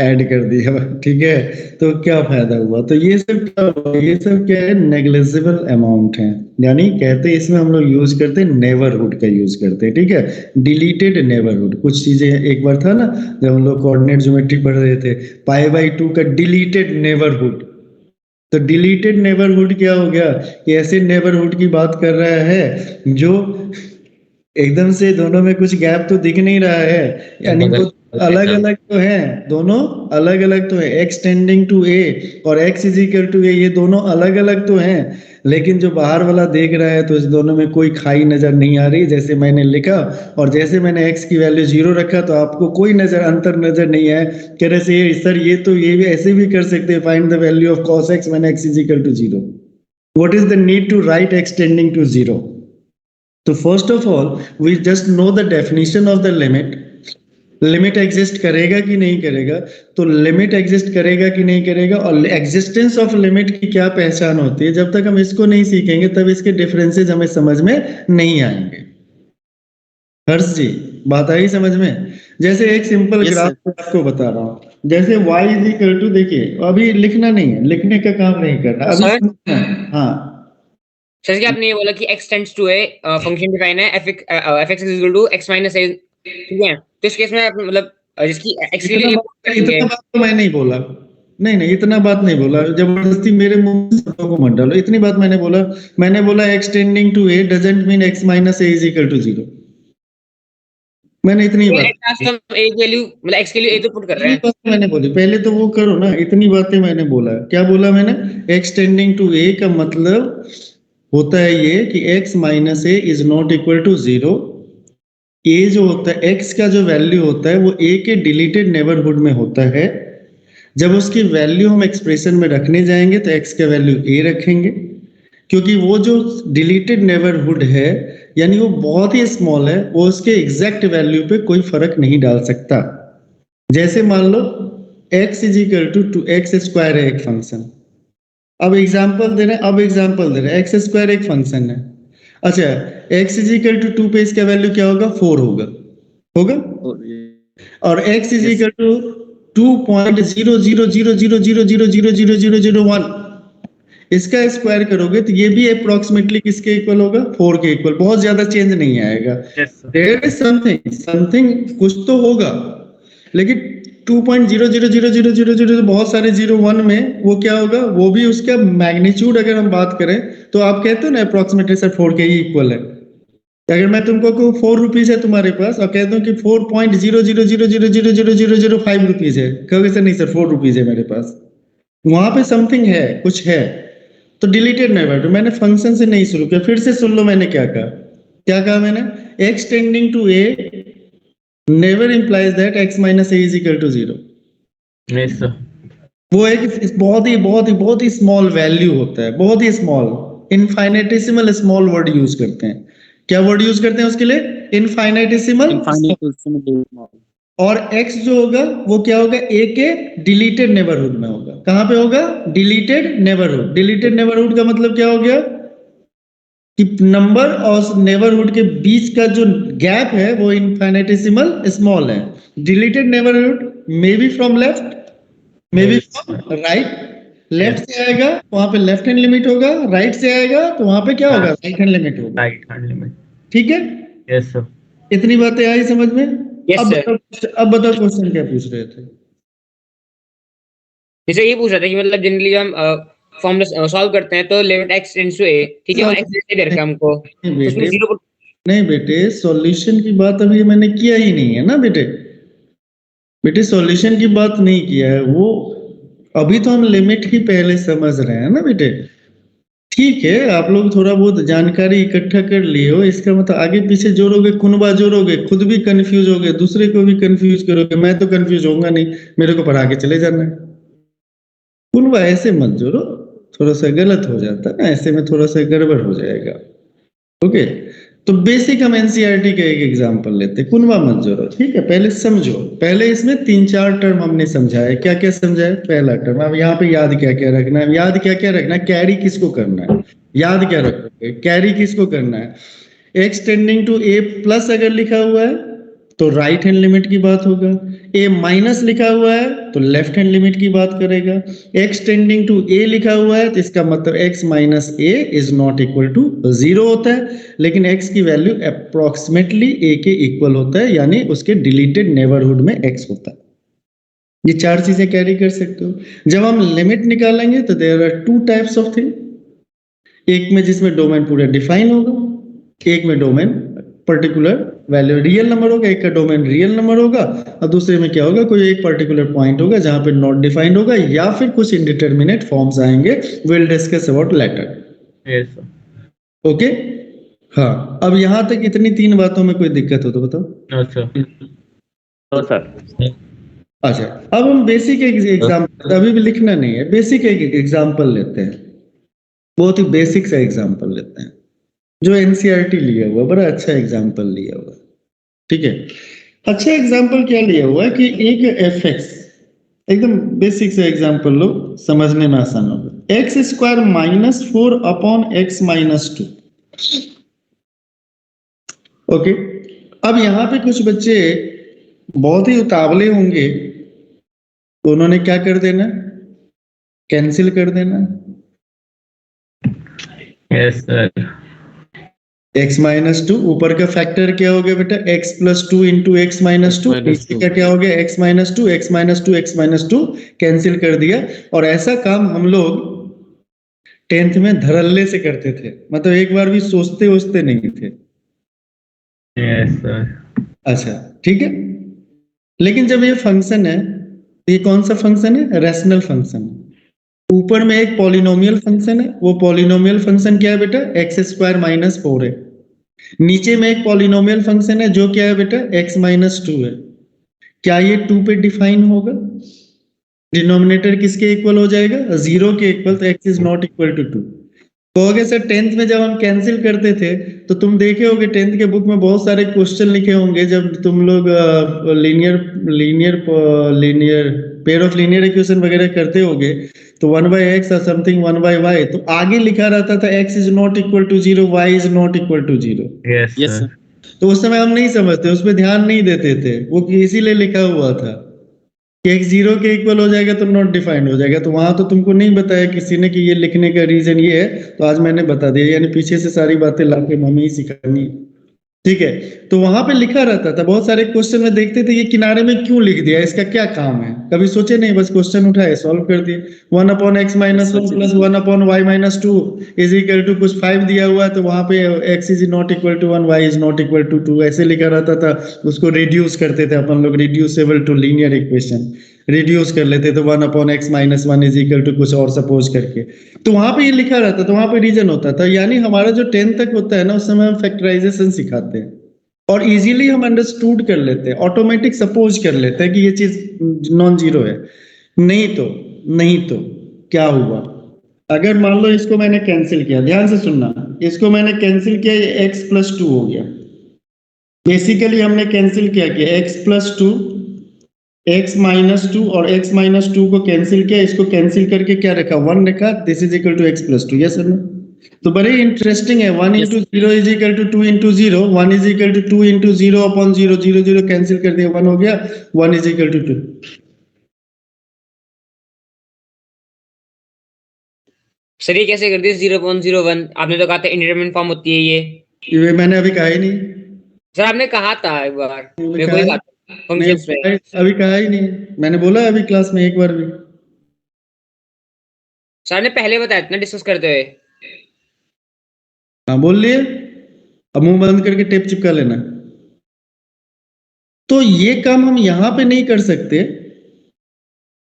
ऐड कर दिया, ठीक है। तो क्या फायदा हुआ? तो ये सब क्या हुआ? ये सब क्या है? नेग्लिजिबल अमाउंट है, यानी कहते हैं इसमें हम लोग यूज करते हैं नेबरहुड का यूज करते हैं, ठीक है। डिलीटेड नेबरहुड, कुछ चीजें एक बार था ना जब हम लोग कोऑर्डिनेट ज्योमेट्री पढ़ रहे थे, π/2 का डिलीटेड नेबरहुड। तो डिलीटेड नेबरहुड क्या हो गया कि ऐसे नेबरहुड की बात कर रहा है जो एकदम से दोनों में कुछ गैप तो दिख नहीं रहा है, यानी वो अलग अलग तो है, दोनों अलग अलग तो है। x टेंडिंग टू a और x is equal to a, ये दोनों अलग अलग तो हैं, लेकिन जो बाहर वाला देख रहा है तो इस दोनों में कोई खाई नजर नहीं आ रही। जैसे मैंने लिखा और जैसे मैंने x की वैल्यू 0 रखा तो आपको कोई अंतर नजर नहीं है। कह रहे से सर ये तो ये भी ऐसे भी कर सकते हैं, find the value of cos x when x is equal to 0। What is the need to write x tending to 0? तो first of all we just know the definition of the limit. Limit exist करेगा कि नहीं करेगा, तो लिमिट एग्जिस्ट करेगा कि नहीं करेगा और एग्जिस्टेंस ऑफ लिमिट की क्या पहचान होती है, जब तक हम इसको नहीं सीखेंगे तब इसके डिफरेंसेस हमें समझ में नहीं आएंगे। हर्ष जी, बात आई समझ में? जैसे एक सिंपल ग्राफ आपको बता रहा हूँ, जैसे y इज इक्वल टू, देखिए अभी लिखना नहीं है, लिखने का काम नहीं करना अभी। हाँ सर जी, आपने ये बोला कि x tends to a, function define है f(x) is equal to x minus a, ठीक है। तो इस केस में आप मतलब जिसकी x के लिए इतना बात तो मैं नहीं बोला, नहीं इतना बात नहीं बोला, जबरदस्ती मेरे मुंह में शब्दों को मत डालो। इतनी बात मैंने बोला x tending to a doesn't mean x minus a is equal to 0। मैंने इतनी बात a वैल्यू मतलब x के लिए a तो पुट कर रहे हैं, मैंने बोली, पहले तो वो करो ना। इतनी बातें मैंने बोला, क्या बोला मैंने? x टेंडिंग टू a का मतलब होता है ये कि x minus a is not equal to 0। a जो होता है, x का जो वैल्यू होता है वो a के डिलीटेड नेबरहुड में होता है। जब उसकी वैल्यू हम एक्सप्रेशन में रखने जाएंगे तो x का वैल्यू a रखेंगे, क्योंकि वो जो डिलीटेड नेबरहुड है यानी वो बहुत ही स्मॉल है, वो उसके एग्जैक्ट वैल्यू पे कोई फर्क नहीं डाल सकता। जैसे मान लो x is equal to x square है एक फंक्शन। अब एग्जांपल दे रहे हैं एक्स स्क्वायर एक फंक्शन है। अच्छा, x इज इक्वल टू 2 पे इसका वैल्यू क्या होगा? 4 होगा। और x इज इक्वल टू 2.00000000001 इसका स्क्वायर करोगे तो ये भी अप्रोक्सीमेटली किसके इक्वल होगा? 4 के इक्वल। बहुत ज्यादा चेंज नहीं आएगा। देयर इज समथिंग कुछ तो होगा, लेकिन 2.0000000 बहुत सारे 01 में वो क्या होगा? वो भी उसका मैग्नीट्यूड अगर हम बात करें तो आप कहते हो ना अप्रोक्सीमेटली सर 4 के ही इक्वल है। अगर मैं तुमको कहूँ 4 रुपीज है तुम्हारे पास और कहता हूँ कि 4.000000005 रुपीज है, कहोगे सर नहीं सर 4 रुपीज है मेरे पास। वहां पे समथिंग है, कुछ है। तो डिलीटेड नेबरहुड मैंने फंक्शन से नहीं शुरू किया, फिर से सुन लो मैंने क्या कहा मैंने? x tending to a never implies that x minus a is equal to 0। Yes sir. वो एक बहुत ही स्मॉल वैल्यू होता है, बहुत ही स्मॉल, इनफाइनेटिसिमल स्मॉल वर्ड यूज करते हैं। क्या वर्ड यूज करते हैं उसके लिए? इनफाइनेटिसिमल। और x जो होगा वो क्या होगा? a के डिलीटेड नेबरहुड में होगा। कहां पे होगा? Deleted neighbourhood. डिलीटेड नेबरहुड का मतलब क्या हो गया कि नंबर और नेबरहुड के बीच का जो गैप है वो इनफाइनेटिसिमल स्मॉल है। Deleted neighbourhood may be from left, may be from right. Left से आएगा वहां पे लेफ्ट हैंड लिमिट होगा, राइट से आएगा तो वहां पे क्या होगा? राइट हैंड लिमिट होगा। Right hand limit. ठीक है, यस सर। इतनी बातें आई समझ में? Yes, अब बताओ क्वेश्चन क्या पूछ रहे थे? जैसे ये पूछ रहा था कि मतलब जनरली हम फॉर्मूला सॉल्व करते हैं तो limit x tends to a, ठीक है, और x दे रखा है हमको, तो उसमें बेटे 0 नहीं बेटे, सॉल्यूशन की बात अभी मैंने किया ही नहीं है ना बेटे। बेटे सॉल्यूशन की बात नहीं किया है वो, अभी तो हम लिमिट ही पहले समझ रहे हैं ना बेटे। ठीक है, आप लोग थोड़ा बहुत जानकारी इकट्ठा कर लिए हो, इसका मतलब आगे पीछे जोड़ोगे, कुनबा जोड़ोगे, खुद भी कंफ्यूज होगे, दूसरे को भी कंफ्यूज करोगे। मैं तो कंफ्यूज होऊंगा नहीं, मेरे को पढ़ा के चले जाना है। कुनबा ऐसे मत जोड़ो, थोड़ा सा गलत हो जाता है ना, ऐसे में थोड़ा सा गड़बड़ हो जाएगा। ओके, तो बेसिक हम एनसीईआरटी का एक एग्जांपल लेते हैं, कुनबा मत जोड़ो, ठीक है। पहले समझो, पहले इसमें 3-4 टर्म हमने समझाया। क्या क्या समझाया? पहला टर्म, अब यहाँ पे याद क्या क्या रखना है? याद क्या क्या रखना है? कैरी किसको करना है? याद क्या रखोगे? कैरी किसको करना है? X tending to a plus अगर लिखा हुआ है तो राइट हैंड लिमिट की बात होगा, ए माइनस लिखा हुआ है तो लेफ्ट हैंड लिमिट की बात करेगा, एक्स टेंडिंग टू ए लिखा हुआ है तो इसका मतलब x minus a is not equal to 0 होता है, लेकिन एक्स की वैल्यू अप्रोक्सीमेटली ए के इक्वल होता है, यानी उसके डिलीटेड नेबरहुड में एक्स होता है। ये 4 चीजें कैरी कर सकते हो। जब हम लिमिट निकालेंगे तो there are 2 types of thing, एक में जिसमें डोमेन पूरा डिफाइन होगा, एक में domain particular value real number होगा, एक का डोमेन रियल नंबर होगा, और दूसरे में क्या होगा, कोई एक पर्टिकुलर पॉइंट होगा जहां पे नॉट डिफाइंड होगा, या फिर कुछ इंडिटरमिनेट फॉर्म्स आएंगे। Will discuss about later. Yes sir. Okay, हाँ, अब यहां तक इतनी 3 बातों में कोई दिक्कत हो तो बताओ। No sir. No sir. अच्छा, अब हम बेसिक एग्जाम्पल, अभी भी लिखना नहीं है, बेसिक एक एग्जाम्पल लेते हैं, बहुत ही बेसिक सा एग्जाम्पल लेते हैं जो एनसीईआरटी लिया हुआ, बड़ा अच्छा एग्जाम्पल लिया हुआ, ठीक है। अच्छा एग्जाम्पल क्या लिया हुआ है कि एक एफ एक्स, एकदम बेसिक से एग्जाम्पल लो, समझने में आसान होगा। X square minus 4 upon x minus 2। Okay, अब यहाँ पे कुछ बच्चे बहुत ही उतावले होंगे तो उन्होंने क्या कर देना, कैंसिल कर देना। Yes sir. x माइनस 2 ऊपर का फैक्टर क्या हो गया बेटा, x plus 2 into x minus 2, नीचे का क्या हो गया, x minus 2, x minus 2, x minus 2, cancel कर दिया। और ऐसा काम हम लोग 10th में धड़ल्ले से करते थे, मतलब एक बार भी सोचते वोचते नहीं थे। Yes sir. अच्छा ठीक है, लेकिन जब ये फंक्शन है, ये कौन सा फंक्शन है, रैशनल फंक्शन। ऊपर में एक पॉलिनोमियल फंक्शन है, वो पॉलिनोमियल फंक्शन क्या है बेटा, एक्स स्क्वायर माइनस 4 है। नीचे में एक पॉलिनोमियल फंक्शन है जो क्या है बेटा, x माइनस 2 है। क्या ये 2 पे डिफाइन होगा? डिनोमिनेटर किसके इक्वल हो जाएगा, 0 के इक्वल, तो x is not equal to 2। कहोगे सर 10th में जब हम कैंसिल करते थे तो तुम देखे होगे 10th के बुक में बहुत सारे क्वेश्चन लिखे होंगे, जब तुम लोग linear pair of linear equation वगैरह करते होगे तो 1/x और समथिंग 1/y, तो आगे लिखा रहता था x is not equal to 0, y is not equal to 0। Yes sir. तो उस समय हम नहीं समझते, उस पर ध्यान नहीं देते थे, वो इसीलिए लिखा हुआ था कि x 0 के इक्वल हो जाएगा तो नॉट डिफाइंड हो जाएगा। तो वहां तो तुमको नहीं बताया किसी ने कि ये लिखने का रीजन ये है, तो आज मैंने बता दिया, यानी पीछे से सारी बातें लाके हमें ही सिखानी है, ठीक है। तो वहां पे लिखा रहता था, बहुत सारे क्वेश्चन में देखते थे ये किनारे में क्यों लिख दिया, इसका क्या काम है, कभी सोचे नहीं, बस क्वेश्चन उठाए सॉल्व कर दिए। 1 upon x minus 1 plus 1 upon y minus 2 is equal to कुछ 5 दिया हुआ है, तो वहां पे x is not equal to 1, y is not equal to 2 ऐसे लिखा रहता था। उसको रिड्यूस करते थे अपन लोग, reducible to linear equation, reduce कर लेते थे 1 upon x minus 1 is equal to कुछ और सपोज करके, तो वहां पे ये लिखा रहता था, वहां पे रीजन होता था। यानी हमारा जो 10 तक होता है ना, उस समय हम फैक्टराइजेशन सिखाते हैं और इजीली हम अंडरस्टूड कर लेते हैं, ऑटोमेटिक सपोज कर लेते हैं कि ये चीज नॉन जीरो है। नहीं तो क्या हुआ, अगर मान लो इसको मैंने कैंसिल किया, ध्यान से सुनना, इसको मैंने कैंसिल किया, ये x प्लस 2 हो गया। बेसिकली हमने कैंसिल किया कि x प्लस 2, x माइनस 2 और x माइनस 2 को कैंसिल किया, इसको कैंसिल करके क्या रखा, 1 रखा, this is equal to x plus 2। Yes sir, तो बड़े इंटरेस्टिंग है, 1 into 0 is equal to 2 into 0, 1 is equal to 2 into 0 upon 0, 0 0 cancel कर दिया, 1 हो गया, 1 इज इक्वल टू 2। सर ये कैसे कर दिया 0.01? आपने तो कहा था इंडिटरमिनेट फॉर्म होती है ये मैंने अभी कहा ही नहीं सर, आपने कहा था एक बार, मेरे को कहा ही कहा था फंक्शंस में। अभी कहा ही नहीं, मैंने बोला अभी क्लास में एक बार भी। सर ने पहले बताया था ना डिस्कस करते हुए। हाँ बोल लिए, अब मुंह बंद करके टेप चिपका लेना। तो ये काम हम यहां पे नहीं कर सकते,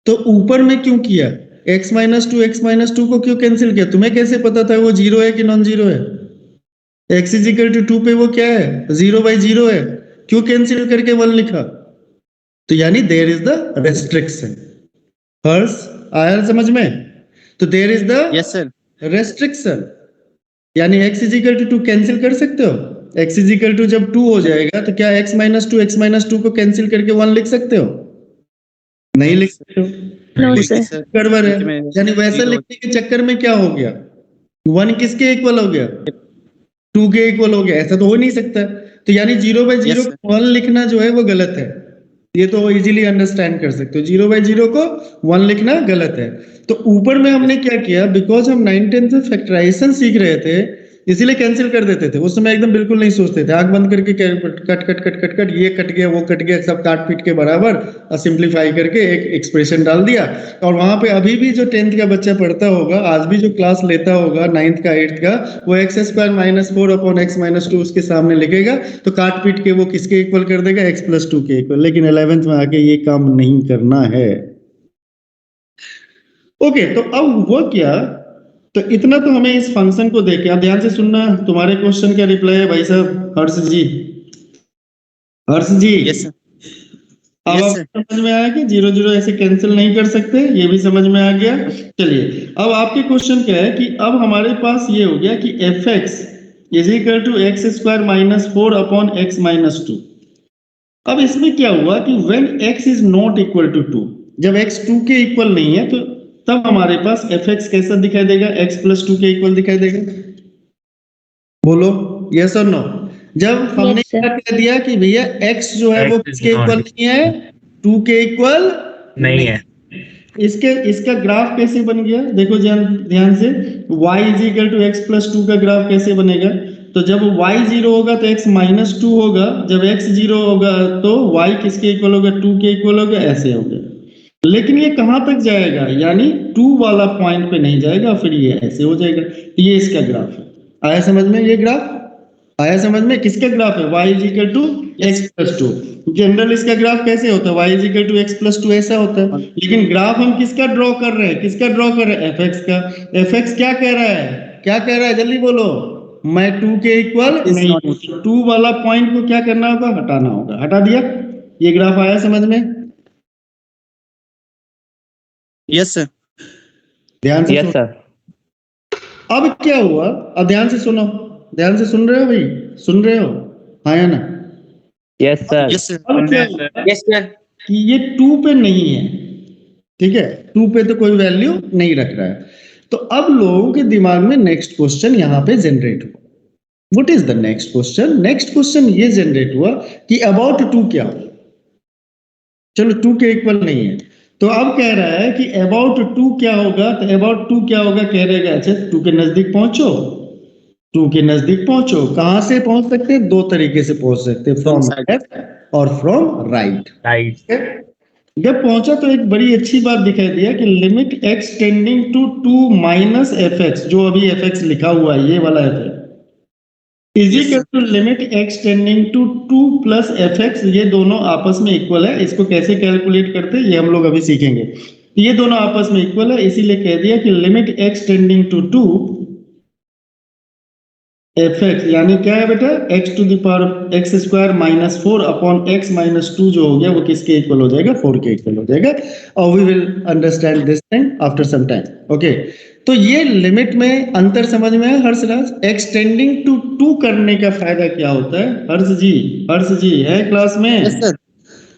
तो ऊपर में क्यों किया? x माइनस टू को क्यों कैंसिल किया? तुम्हें कैसे पता था वो जीरो है कि नॉन जीरो है? x इज इक्वल टू 2 पे वो क्या है? 0/0 है, क्यों कैंसिल करके 1 लिखा? तो यानी there is the restriction. Harsh आया समझ में? तो there is the yes sir. Restriction, यानी x is equal to 2 cancel कर सकते हो। x इज इक्वल टू जब 2 हो जाएगा तो क्या x माइनस टू को कैंसिल करके 1 लिख सकते हो? नहीं लिख सकते हो। नो कुछ सर। गड़बड़ है, यानी वैसा लिखने के चक्कर में क्या हो गया? 1 किसके इक्वल हो गया? 2 के इक्वल हो गया। ऐसा तो हो नहीं सकता। तो यानी 0/0 को 1 लिखना जो है वो गलत है। ये तो इजीली अंडरस्टैंड कर सकते हो, 0/0 को 1 लिखना गलत है। तो ऊपर में हमने क्या किया, बिकॉज हम 9th 10th में फैक्टराइजेशन सीख रहे थे, इसीलिए कैंसिल कर देते थे। उस समय एकदम बिल्कुल नहीं सोचते थे, आंख बंद करके cut cut cut cut cut, ये कट गया वो कट गया, सब काट पीट के बराबर और सिंप्लीफाई करके एक एक्सप्रेशन डाल दिया। और वहां पे अभी भी जो 10th का बच्चा पढ़ता होगा, आज भी जो क्लास लेता होगा 9th का 8th का, वो x² - 4 अपॉन x - 2 उसके सामने लिखेगा, तो काट पीट के वो किसके इक्वल कर देगा? x + 2 के इक्वल। लेकिन 11th में आके ये काम नहीं करना है। ओके, तो अब हुआ क्या? तो इतना तो हमें इस फंक्शन को देख के, अब ध्यान से सुनना, तुम्हारे क्वेश्चन का रिप्लाई है भाई साहब। हर्ष जी, हर्ष जी, यस सर। अब Yes, आपको समझ में आया कि 0 0 ऐसे कैंसिल नहीं कर सकते, ये भी समझ में आ गया। चलिए, अब आपके क्वेश्चन क्या है कि अब हमारे पास ये हो गया कि fx is equal to x² - 4 upon x - 2। अब इसमें क्या हुआ कि when x is not equal to 2, जब x 2 के इक्वल नहीं है, तो तब हमारे पास fx कैसा दिखाई देगा? x + 2 के इक्वल दिखाई देगा। बोलो यस और नो। जब हमने Yes, sir. क्या कह दिया कि भैया x जो है वो X is किसके not इक्वल नहीं है? 2 के इक्वल नहीं है। इसका ग्राफ कैसे बन गया? देखो ध्यान से, y is equal to x + 2 का ग्राफ कैसे बनेगा? तो जब y 0 होगा तो x - 2 होगा, जब x 0 होगा तो y किसके इक्वल होगा? 2 के इक्वल होगा, ऐसे होगा। लेकिन ये कहां तक जाएगा? यानी 2 वाला पॉइंट पे नहीं जाएगा, फिर ये ऐसे हो जाएगा। ये इसका ग्राफ है। आया समझ में? ये ग्राफ आया समझ में? किसका ग्राफ है? y is equal to x + 2। General इसका ग्राफ कैसे होता है? y is equal to x + 2 ऐसा होता है। लेकिन ग्राफ हम किसका ड्रॉ कर रहे हैं? किसका ड्रॉ कर रहे हैं? fx का। fx क्या कह रहा है? क्या कह रहा है? जल्दी बोलो। मैं 2 के इक्वल नहीं हूं। 2 वाला पॉइंट को क्या करना होगा? हटाना होगा। हटा दिया। ये ग्राफ आया समझ में? Yes sir. ध्यान से यस सुनो। सर। अब क्या हुआ? अब ध्यान से सुनो, ध्यान से सुन रहे हो भाई? सुन रहे हो? हाँ या ना? Yes sir. Yes sir. अब क्या हुआ यस सर। कि ये 2 पे नहीं है, ठीक है? 2 पे तो कोई वैल्यू नहीं रख रहा है। तो अब लोगों के दिमाग में नेक्स्ट क्वेश्चन यहां पे जनरेट हुआ। What is the next question? Next question ये जनरेट हुआ कि अबाउट 2 क्या हो? चलो 2 के इक्वल नहीं है, तो अब कह रहा है कि अबाउट 2 क्या होगा? तो अबाउट 2 क्या होगा? कह रहेगा अच्छा 2 के नजदीक पहुंचो, 2 के नजदीक पहुंचो। कहां से पहुंच सकते हैं? 2 तरीके से पहुंच सकते हैं, फ्रॉम लेफ्ट और फ्रॉम राइट। राइट। जब पहुंचा तो एक बड़ी अच्छी बात दिखाई दिया कि limit x tending to 2 minus fx, जो अभी fx लिखा हुआ है, ये वाला fx is equal to limit x tending to 2 plus fx। ये दोनों आपस में इक्वल है। इसको कैसे कैलकुलेट करते हैं ये हम लोग अभी सीखेंगे। ये दोनों आपस में इक्वल है, इसीलिए कह दिया कि limit x tending to 2 fx, यानी क्या है बेटा? x to the power x² - 4 upon x - 2 जो हो गया वो किसके इक्वल हो जाएगा? 4 के इक्वल हो जाएगा। और we will understand this thing after some time. Okay, तो ये लिमिट में अंतर समझ में है हर्षराज? एक्सटेंडिंग टू 2 करने का फायदा क्या होता है? हर्ष जी है क्लास में? Yes sir.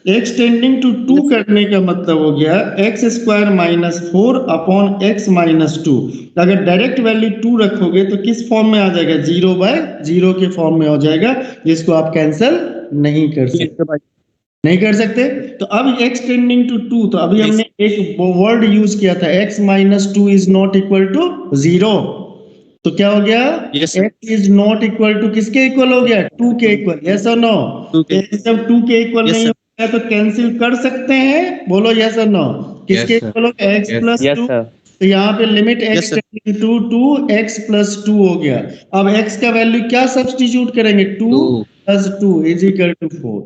एक्सटेंडिंग टू 2 करने का मतलब हो गया x² - 4 अपॉन x - 2। अगर डायरेक्ट वैल्यू 2 रखोगे तो किस फॉर्म में आ जाएगा? 0/0 के फॉर्म में हो जाएगा, जिसको आप कैंसिल नहीं कर सकते। नहीं कर सकते। तो अब एक्सटेंडिंग टू 2, तो अभी हमने एक वर्ड यूज किया था, x - 2 is not equal to 0। तो क्या हो गया? Yes, x is not equal to किसके इक्वल हो गया? 2 के इक्वल। यस और नो? 2 के। जब 2 के इक्वल Yes, नहीं sir. होगा तो कैंसिल कर सकते हैं। बोलो यस और नो? किसके Yes, sir. इक्वल होगा? x Yes. + Yes 2 sir. तो यहाँ पे limit Yes, x sir. Tending to x plus 2 हो गया। अब x का वैल्यू क्या सब्स्टिट्यूट करेंगे, 2 प्लस 2 इज इक्वल टू 4।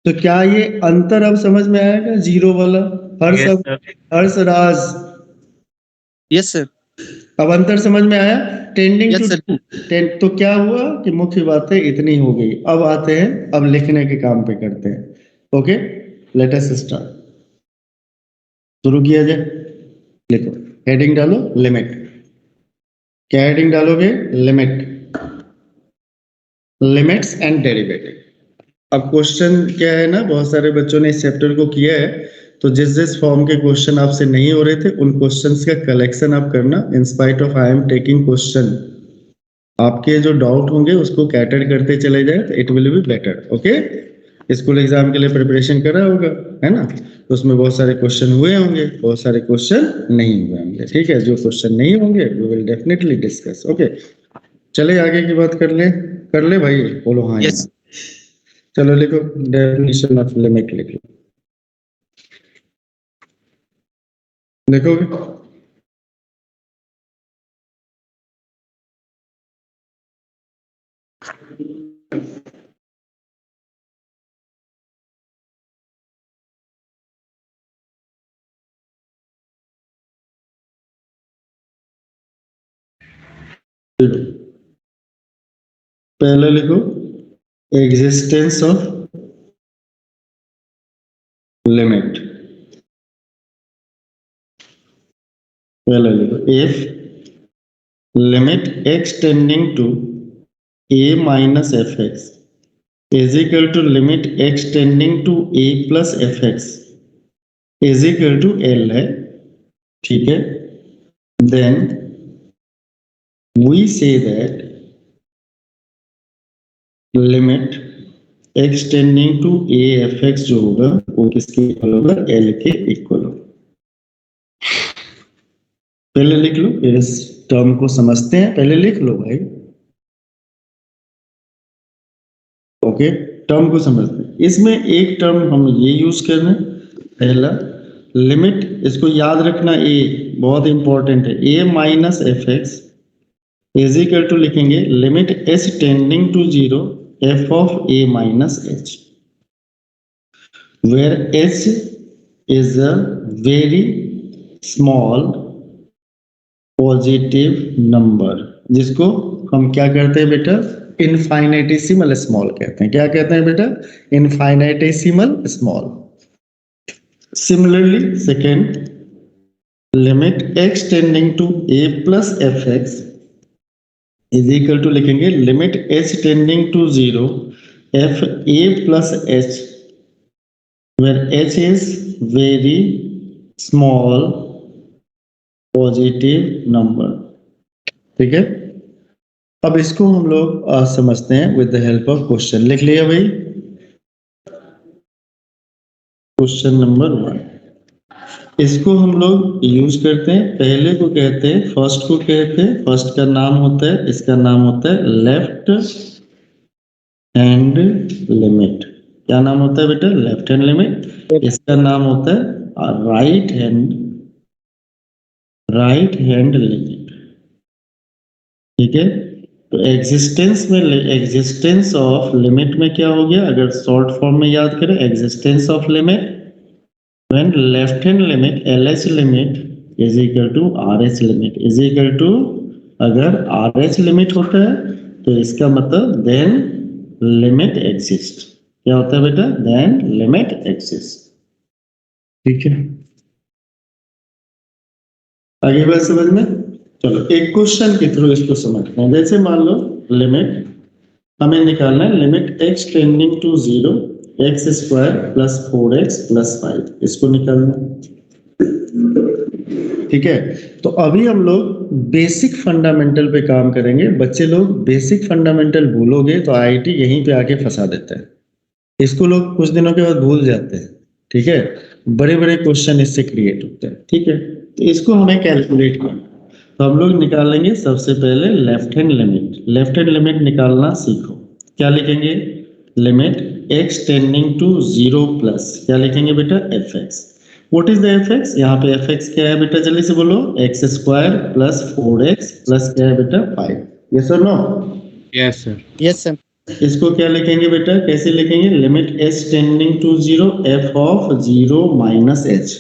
तो क्या ये अंतर अब समझ में आएगा जीरो वाला? Yes, sir. Harshraj, Yes, sir. अब अंतर समझ में आया? Tending Yes, to sir. 2 तो क्या हुआ कि मुख्य बातें इतनी हो गई। अब आते हैं, अब लिखने के काम पे करते हैं। Okay, let us start. शुरू किया जाए। लिखो, हेडिंग डालो लिमिट। क्या हेडिंग डालोगे? Limit, limits and derivative. अब क्वेश्चन क्या है ना, बहुत सारे बच्चों ने इस चैप्टर को किया है, तो जिस जिस फॉर्म के क्वेश्चन आपसे नहीं हो रहे थे उन क्वेश्चंस का कलेक्शन आप करना। In spite of I am taking question, आपके जो डाउट होंगे उसको कैटर करते चले जाए तो it will be better. Okay, school exam के लिए प्रिपरेशन करा होगा, है ना? तो उसमें बहुत सारे क्वेश्चन हुए होंगे, बहुत सारे क्वेश्चन नहीं हुए होंगे। ठीक है, जो क्वेश्चन नहीं होंगे we will definitely discuss. Okay, चले आगे की बात कर ले भाई, बोलो हाँ। Yes. चलो लिखो, डेफिनेशन ऑफ लिमिट लिख लो। लिखोगे? पहले लिखो एग्जिस्टेंस ऑफ लिमिट। पहले लिखो if limit x tending to a minus f x is equal to limit x tending to a plus f x is equal to l है, ठीक है, then we say that limit x tending to a f x जो होगा वो किसके इक्वल होगा? l के इक्वल होगा। पहले लिख लो, इस टर्म को समझते हैं, पहले लिख लो भाई। ओके, टर्म को समझते हैं। इसमें एक टर्म हम ये यूज कर रहे हैं, पहला लिमिट, इसको याद रखना, ए बहुत इंपॉर्टेंट है, a minus f x is equal to लिखेंगे limit s tending to 0 f of a minus h, where h is a very small positive number, जिसको हम क्या कहते हैं बेटा? इनफाइनेटिसिमल स्मॉल कहते हैं। क्या कहते हैं बेटा? Infinitesimal small. Similarly second, limit x tending to a plus f x is equal to लिखेंगे limit h tending to 0 f a plus h, where h is very small positive number. ठीक है, अब इसको हम लोग समझते हैं with the help of question. लिख लिया भाई? क्वेश्चन नंबर 1, इसको हम लोग यूज करते हैं, पहले को कहते हैं, फर्स्ट को कहते हैं, फर्स्ट का नाम होता है, इसका नाम होता है लेफ्ट हैंड लिमिट। क्या नाम होता है बेटा? Left hand limit. इसका नाम होता है राइट हैंड लिमिट। ठीक है, तो एग्जिस्टेंस ऑफ लिमिट में क्या हो गया? अगर शॉर्ट फॉर्म में याद करें, existence of limit when left hand limit LH limit is equal to RH limit is equal to, अगर RH लिमिट होता है तो इसका मतलब देन लिमिट एग्जिस्ट। क्या होता है बेटा? Then limit exist. ठीक है, आगे बात समझ में? चलो एक क्वेश्चन के थ्रू इसको समझते हैं। जैसे मान लो लिमिट हमें निकालना है, limit x tending to 0 x square plus 4x plus 5, इसको निकालना। ठीक है, तो अभी हम लोग बेसिक फंडामेंटल पे काम करेंगे। बच्चे लोग बेसिक फंडामेंटल भूलोगे तो आईआईटी यहीं पे आके फंसा देता है, इसको लोग कुछ दिनों के बाद भूल जाते हैं। ठीक है, बड़े बड़े क्वेश्चन इससे क्रिएट होते हैं। ठीक है, तो इसको हमें कैलकुलेट करना, तो हम लोग निकालेंगे सबसे पहले left hand limit. Left hand limit निकालना सीखो। क्या लिखेंगे? Limit x tending to 0 plus, क्या लिखेंगे बेटा? F x. What is the f x? यहाँ पे एफ एक्स क्या है बेटा, जल्दी से बोलो। X square plus 4x plus क्या है बेटा 5। यस और no? Yes, sir. Yes sir. इसको क्या लिखेंगे बेटा, कैसे लिखेंगे? Limit h tending to 0 f of 0 minus h.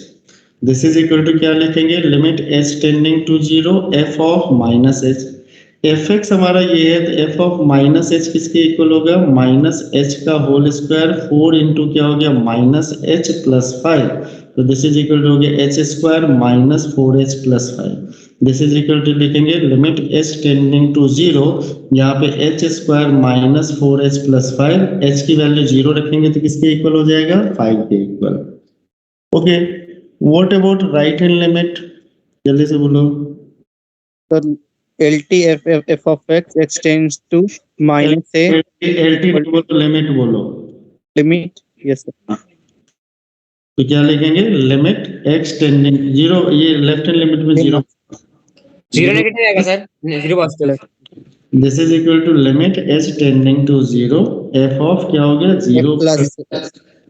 This is equal to क्या लिखेंगे? Limit h tending to 0 f of minus h. F x हमारा ये है, तो एफ ऑफ माइनस एच किसके इक्वल होगा? माइनस एच का होल स्क्वायर 4 इंटू क्या हो गया? Minus h plus 5। तो दिस इज इक्वल टू हो गया h square minus 4h plus 5। This is equal to लिखेंगे लिमिट एच टेंडिंग टू 0, यहाँ पे h square minus 4h plus 5, h की वैल्यू 0 रखेंगे तो किसके इक्वल हो जाएगा? 5 के इक्वल। Okay, what about right hand limit? जल्दी से बोलो। Sir LT f of x extends to minus a LT बोलो, लिमिट बोलो। limit। Yes sir. तो क्या लिखेंगे? लिमिट एक्स टेंडिंग 0, ये लेफ्ट हैंड लिमिट में 0, 0 नेगेटिव आएगा sir, 0 positive. This is equal to limit h tending to 0 f of क्या हो गया? 0 प्लस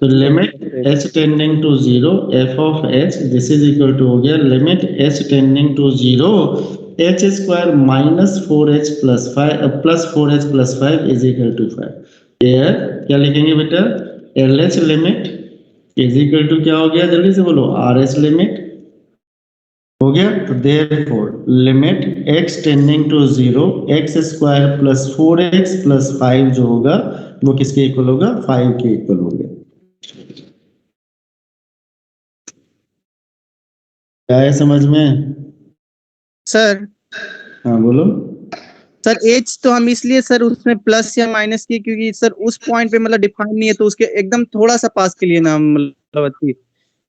तो limit h tending to 0 f of h, this is equal to हो गया limit h tending to 0 h square minus 4h plus 5 plus 4h plus 5 is equal to 5। ये क्या लिखेंगे बेटा? L h limit is equal to क्या हो गया? जल्दी से बोलो। आर एच लिमिट हो गया। तो therefore limit x tending to 0 x square plus 4x plus 5 जो होगा वो किसके इक्वल होगा? 5 के इक्वल हो गया। क्या है समझ में? सर। हाँ बोलो। सर एज तो हम इसलिए सर उसमें प्लस या माइनस की, क्योंकि सर उस पॉइंट पे मतलब डिफाइन नहीं है, तो उसके एकदम थोड़ा सा पास के लिए ना हम मतलब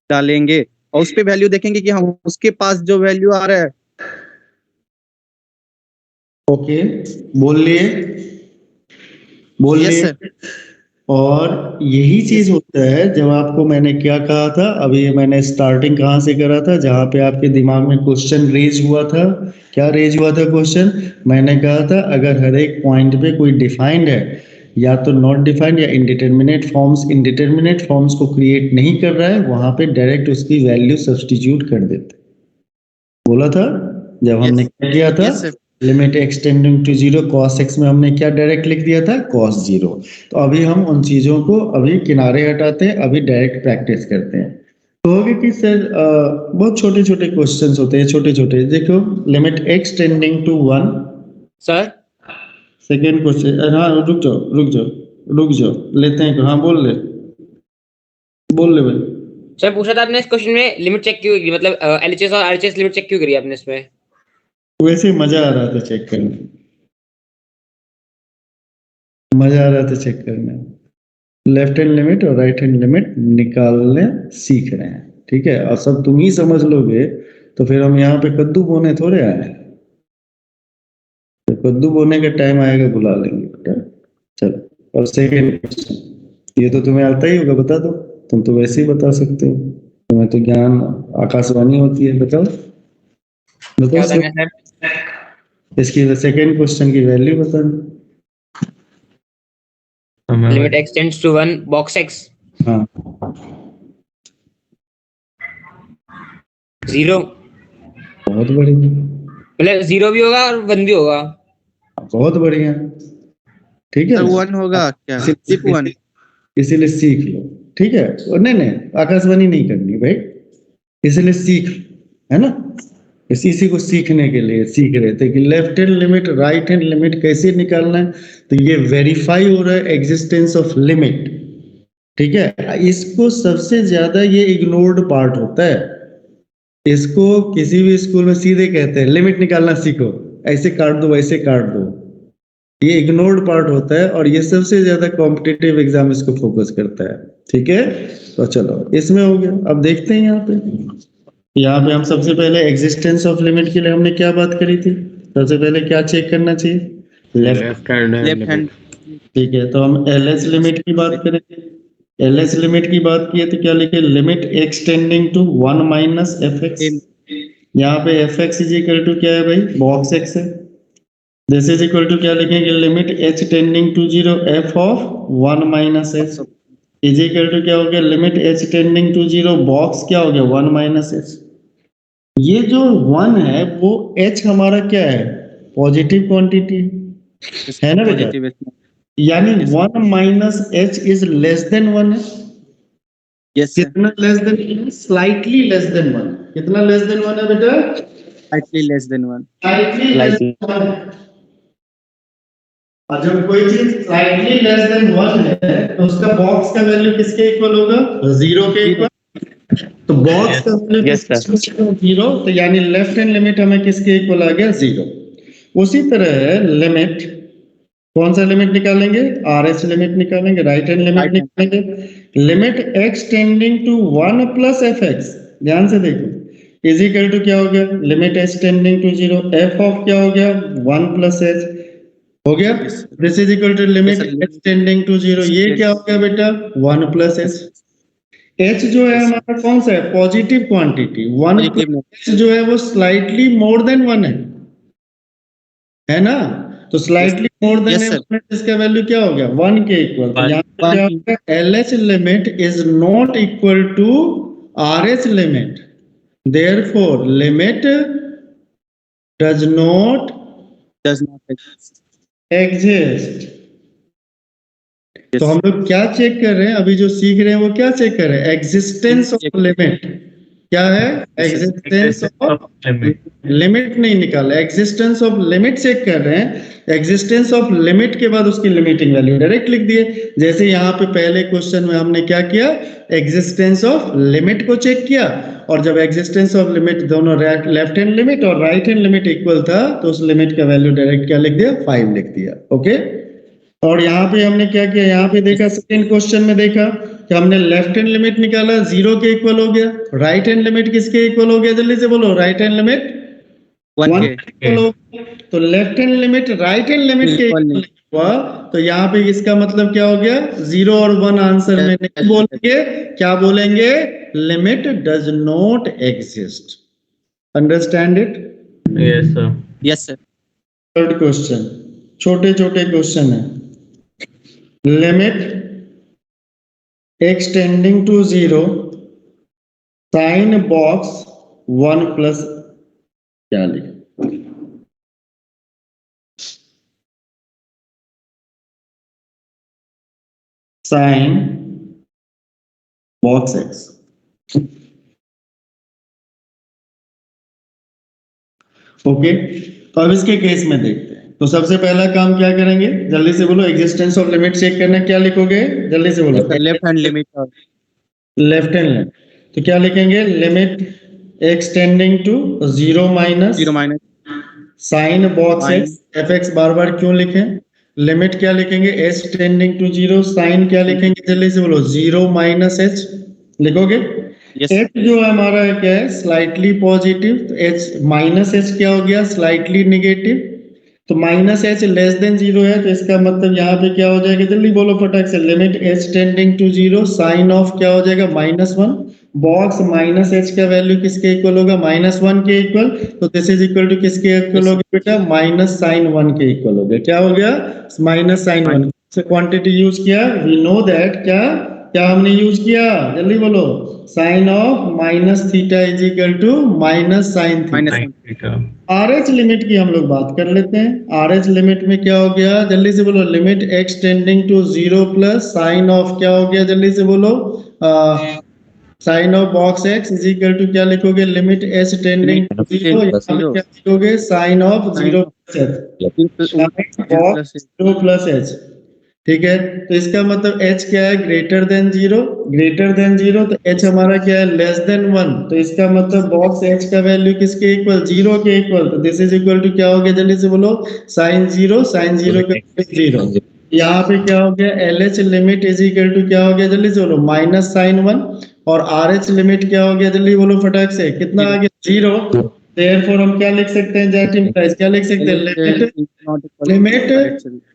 डालेंगे और उस पे वैल्यू देखेंगे कि हम उसके पास जो वैल्यू आ रहा है। ओके, बोल लिए, बोल यस लिए। सर। और यही चीज होता है जब आपको मैंने क्या कहा था, अभी मैंने स्टार्टिंग कहाँ से करा था, जहां पे आपके दिमाग में क्वेश्चन रेज हुआ था। क्या रेज हुआ था क्वेश्चन? मैंने कहा था अगर हर एक पॉइंट पे कोई डिफाइंड है, या तो नॉट डिफाइंड या इंडिटरमिनेट फॉर्म्स को क्रिएट नहीं कर रहा है, वहां पे डायरेक्ट उसकी वैल्यू सब्स्टिट्यूट कर देते। बोला था जब हमने क्या किया था? Yes sir. Limit x tending to 0 cos x में हमने क्या डायरेक्ट लिख दिया था? cos 0। तो अभी हम उन चीजों को अभी किनारे हटाते हैं, अभी डायरेक्ट प्रैक्टिस करते हैं। तो होगा कि सर बहुत छोटे छोटे क्वेश्चंस होते हैं, छोटे छोटे। देखो limit x tending to 1। Sir second question. हाँ रुक जाओ लेते हैं। हाँ बोल ले भाई। सर पूछा था आपने इस क्वेश्चन में लिमिट चेक क्यों की, मतलब एलएचएस और आरएचएस लिमिट चेक क्यों करी आपने इसमें? वैसे मजा आ रहा था चेक करने, लेफ्ट हैंड लिमिट और राइट हैंड लिमिट निकालने सीख रहे हैं। ठीक है, और सब तुम ही समझ लोगे तो फिर हम यहाँ पे कद्दू बोने थोड़े आए हैं। तो कद्दू बोने का टाइम आएगा बुला लेंगे बेटा। चलो, और सेकेंड क्वेश्चन, ये तो तुम्हें आता ही होगा, बता दो। तुम तो वैसे ही बता सकते हो, तुम्हें तो ज्ञान आकाशवाणी होती है। बताओ क्या बताना है सर? इसकी सेकेंड क्वेश्चन की वैल्यू बताओ। Limit x tends to 1 box x हाँ 0, बहुत बढ़िया, मतलब 0 भी होगा और 1 भी होगा। बहुत बढ़िया। ठीक है, सर 1 होगा क्या? सिर्फ 1? इसीलिए सीख लो। ठीक है, और नहीं आकाशवाणी नहीं करनी भाई, इसलिए सीख लो, है ना। इसी को सीखने के लिए सीख रहे थे कि left hand limit right hand limit कैसे निकालना है। तो ये वेरीफाई हो रहा है एग्जिस्टेंस ऑफ लिमिट। ठीक है, इसको सबसे ज्यादा ये इग्नोर्ड पार्ट होता है। इसको किसी भी स्कूल में सीधे कहते हैं लिमिट निकालना सीखो, ऐसे काट दो वैसे काट दो। ये इग्नोर्ड पार्ट होता है और ये सबसे ज्यादा कॉम्पिटिटिव एग्जाम इसको फोकस करता है। ठीक है, तो चलो इसमें हो गया। अब देखते हैं यहाँ पे हम सबसे पहले एग्जिस्टेंस ऑफ लिमिट के लिए हमने क्या बात करी थी? सबसे पहले क्या चेक करना चाहिए? Left hand. ठीक है, तो हम एलएच लिमिट की बात करेंगे। एलएच लिमिट की बात किए तो क्या लिखे? Limit x tending to 1 minus f x. यहाँ पे f x is equal to क्या है भाई? बॉक्स एक्स है। दिस इज इक्वल टू क्या लिखेंगे? Limit h tending to 0 f of 1 minus h. Is equal to क्या हो गया, limit h tending to 0, box क्या हो गया 1 माइनस h। ये जो 1 है वो h हमारा क्या है, पॉजिटिव क्वांटिटी है ना बेटा, पॉजिटिव यानी 1 minus h is less than 1 है। यस सर, कितना less than, slightly less than 1। कितना लेस देन 1 है बेटा, slightly less than 1। Slightly less than 1। और जब कोई चीज स्लाइटली लेस देन 1 है तो उसका बॉक्स का वैल्यू किसके इक्वल होगा, 0 के इक्वल। तो बॉक्स का वैल्यू Yes, sir. 0, तो यानी लेफ्ट हैंड लिमिट हमें किसके इक्वल आ गया, 0। उसी तरह है लिमिट, कौन सा लिमिट निकालेंगे, आरएच लिमिट निकालेंगे, right hand limit Right hand. निकालेंगे। Limit x tending to 1 plus f x, ध्यान से देखो, इज इक्वल टू क्या हो गया, limit h tending to 0, f of क्या हो गया 1 प्लस एच हो गया। Yes, sir. This is equal to limit Yes, sir. h tending to 0, ये क्या हो गया बेटा 1 प्लस एच। h जो है Yes, sir. हमारा कौन सा है, पॉजिटिव क्वांटिटी, 1 Positive में। h जो है वो स्लाइटली मोर देन 1 है ना, तो slightly more than Yes, sir. इसका वैल्यू क्या हो गया 1 के इक्वल। तो One. यहाँ पे क्या होगा, LH limit is not equal to RH limit, therefore limit does not Does not exist. Exist. Yes. तो हम लोग क्या चेक कर रहे हैं, अभी जो सीख रहे हैं वो क्या चेक कर रहे हैं, एग्जिस्टेंस ऑफ लिमिट। क्या है, एग्जिस्टेंस ऑफ लिमिट नहीं निकाला, एग्जिस्टेंस ऑफ लिमिट चेक कर रहे हैं। एग्जिस्टेंस ऑफ लिमिट के बाद उसकी लिमिटिंग वैल्यू डायरेक्ट लिख दिए। जैसे यहाँ पे पहले क्वेश्चन में हमने क्या किया, एग्जिस्टेंस ऑफ लिमिट को चेक किया, और जब एग्जिस्टेंस ऑफ लिमिट दोनों लेफ्ट हैंड लिमिट और राइट हैंड लिमिट इक्वल था तो उस लिमिट का वैल्यू डायरेक्ट क्या लिख दिया, 5 लिख दिया। ओके, और यहाँ पे हमने क्या किया, यहाँ पे देखा सेकंड क्वेश्चन में देखा कि हमने लेफ्ट हैंड लिमिट निकाला 0 के इक्वल हो गया, राइट हैंड लिमिट किसके इक्वल हो गया, जल्दी से बोलो, राइट हैंड लिमिट 1 1 के इक्वल हो गया। तो left hand limit right hand limit के Equal इक्वल नहीं। हुआ, तो यहाँ पे इसका मतलब क्या हो गया, 0 और 1 आंसर में नहीं बोलेंगे, क्या बोलेंगे, limit does not exist. Understand it. Yes, sir. Yes, sir. Third question, छोटे छोटे क्वेश्चन है। Limit x tending to 0, sine box 1 plus क्या लिखे, साइन बॉक्स x। ओके, तो अब इसके केस में देखते हैं। तो सबसे पहला काम क्या करेंगे, जल्दी से बोलो, एग्जिस्टेंस ऑफ लिमिट चेक करना, क्या लिखोगे, जल्दी से बोलो, लेफ्ट हैंड लिमिट और लेफ्ट हैंड लिमिट। तो क्या लिखेंगे, limit x tending to 0 minus 0 minus sine box Sin. x, f x बार बार क्यों लिखें, लिमिट क्या लिखेंगे, h टेंडिंग टू 0, साइन क्या लिखेंगे, जल्दी से बोलो, 0 माइनस h लिखोगे। Yes. h जो हमारा है क्या है, स्लाइटली पॉजिटिव, तो h माइनस h क्या हो गया, स्लाइटली नेगेटिव। तो माइनस h लेस देन 0 है, तो इसका मतलब यहाँ पे क्या हो जाएगा, जल्दी बोलो फटाक से, limit h tending to 0, sine of क्या हो जाएगा -1, बॉक्स माइनस h का वैल्यू किसके इक्वल होगा, -1 के इक्वल। तो दिस इज इक्वल टू किसके इक्वल हो गया बेटा, माइनस साइन 1 के इक्वल हो गया। क्या हो गया, माइनस साइन 1 से क्वांटिटी यूज किया, वी नो दैट, क्या क्या हमने यूज किया, जल्दी बोलो, sine of minus theta is equal to minus sine theta. Minus RH limit की हम लोग बात कर लेते हैं। आरएच लिमिट में क्या हो गया, जल्दी से बोलो, limit x tending to 0 plus sine of क्या हो गया, जल्दी से बोलो, sine of box x is equal to क्या लिखोगे, लिमिट s टेंडिंग टू 0, यहाँ पे क्या लिखोगे, साइन ऑफ 0 प्लस h, ठीक है। तो इसका मतलब h क्या है, ग्रेटर देन 0, ग्रेटर देन 0, तो h हमारा क्या है, लेस देन 1, तो इसका मतलब बॉक्स h का वैल्यू किसके इक्वल, 0 के इक्वल। तो दिस इज इक्वल टू क्या हो गया, जल्दी से बोलो, साइन 0, साइन 0 का 0। यहाँ पे क्या हो गया, LH limit is equal to क्या हो गया, जल्दी से बोलो, माइनस साइन 1, और RH लिमिट क्या हो गया, जल्दी बोलो फटाक से, कितना आ गया, 0। देयरफॉर हम क्या लिख सकते हैं, दैट इंप्लाइज, क्या लिख सकते हैं, लिमिट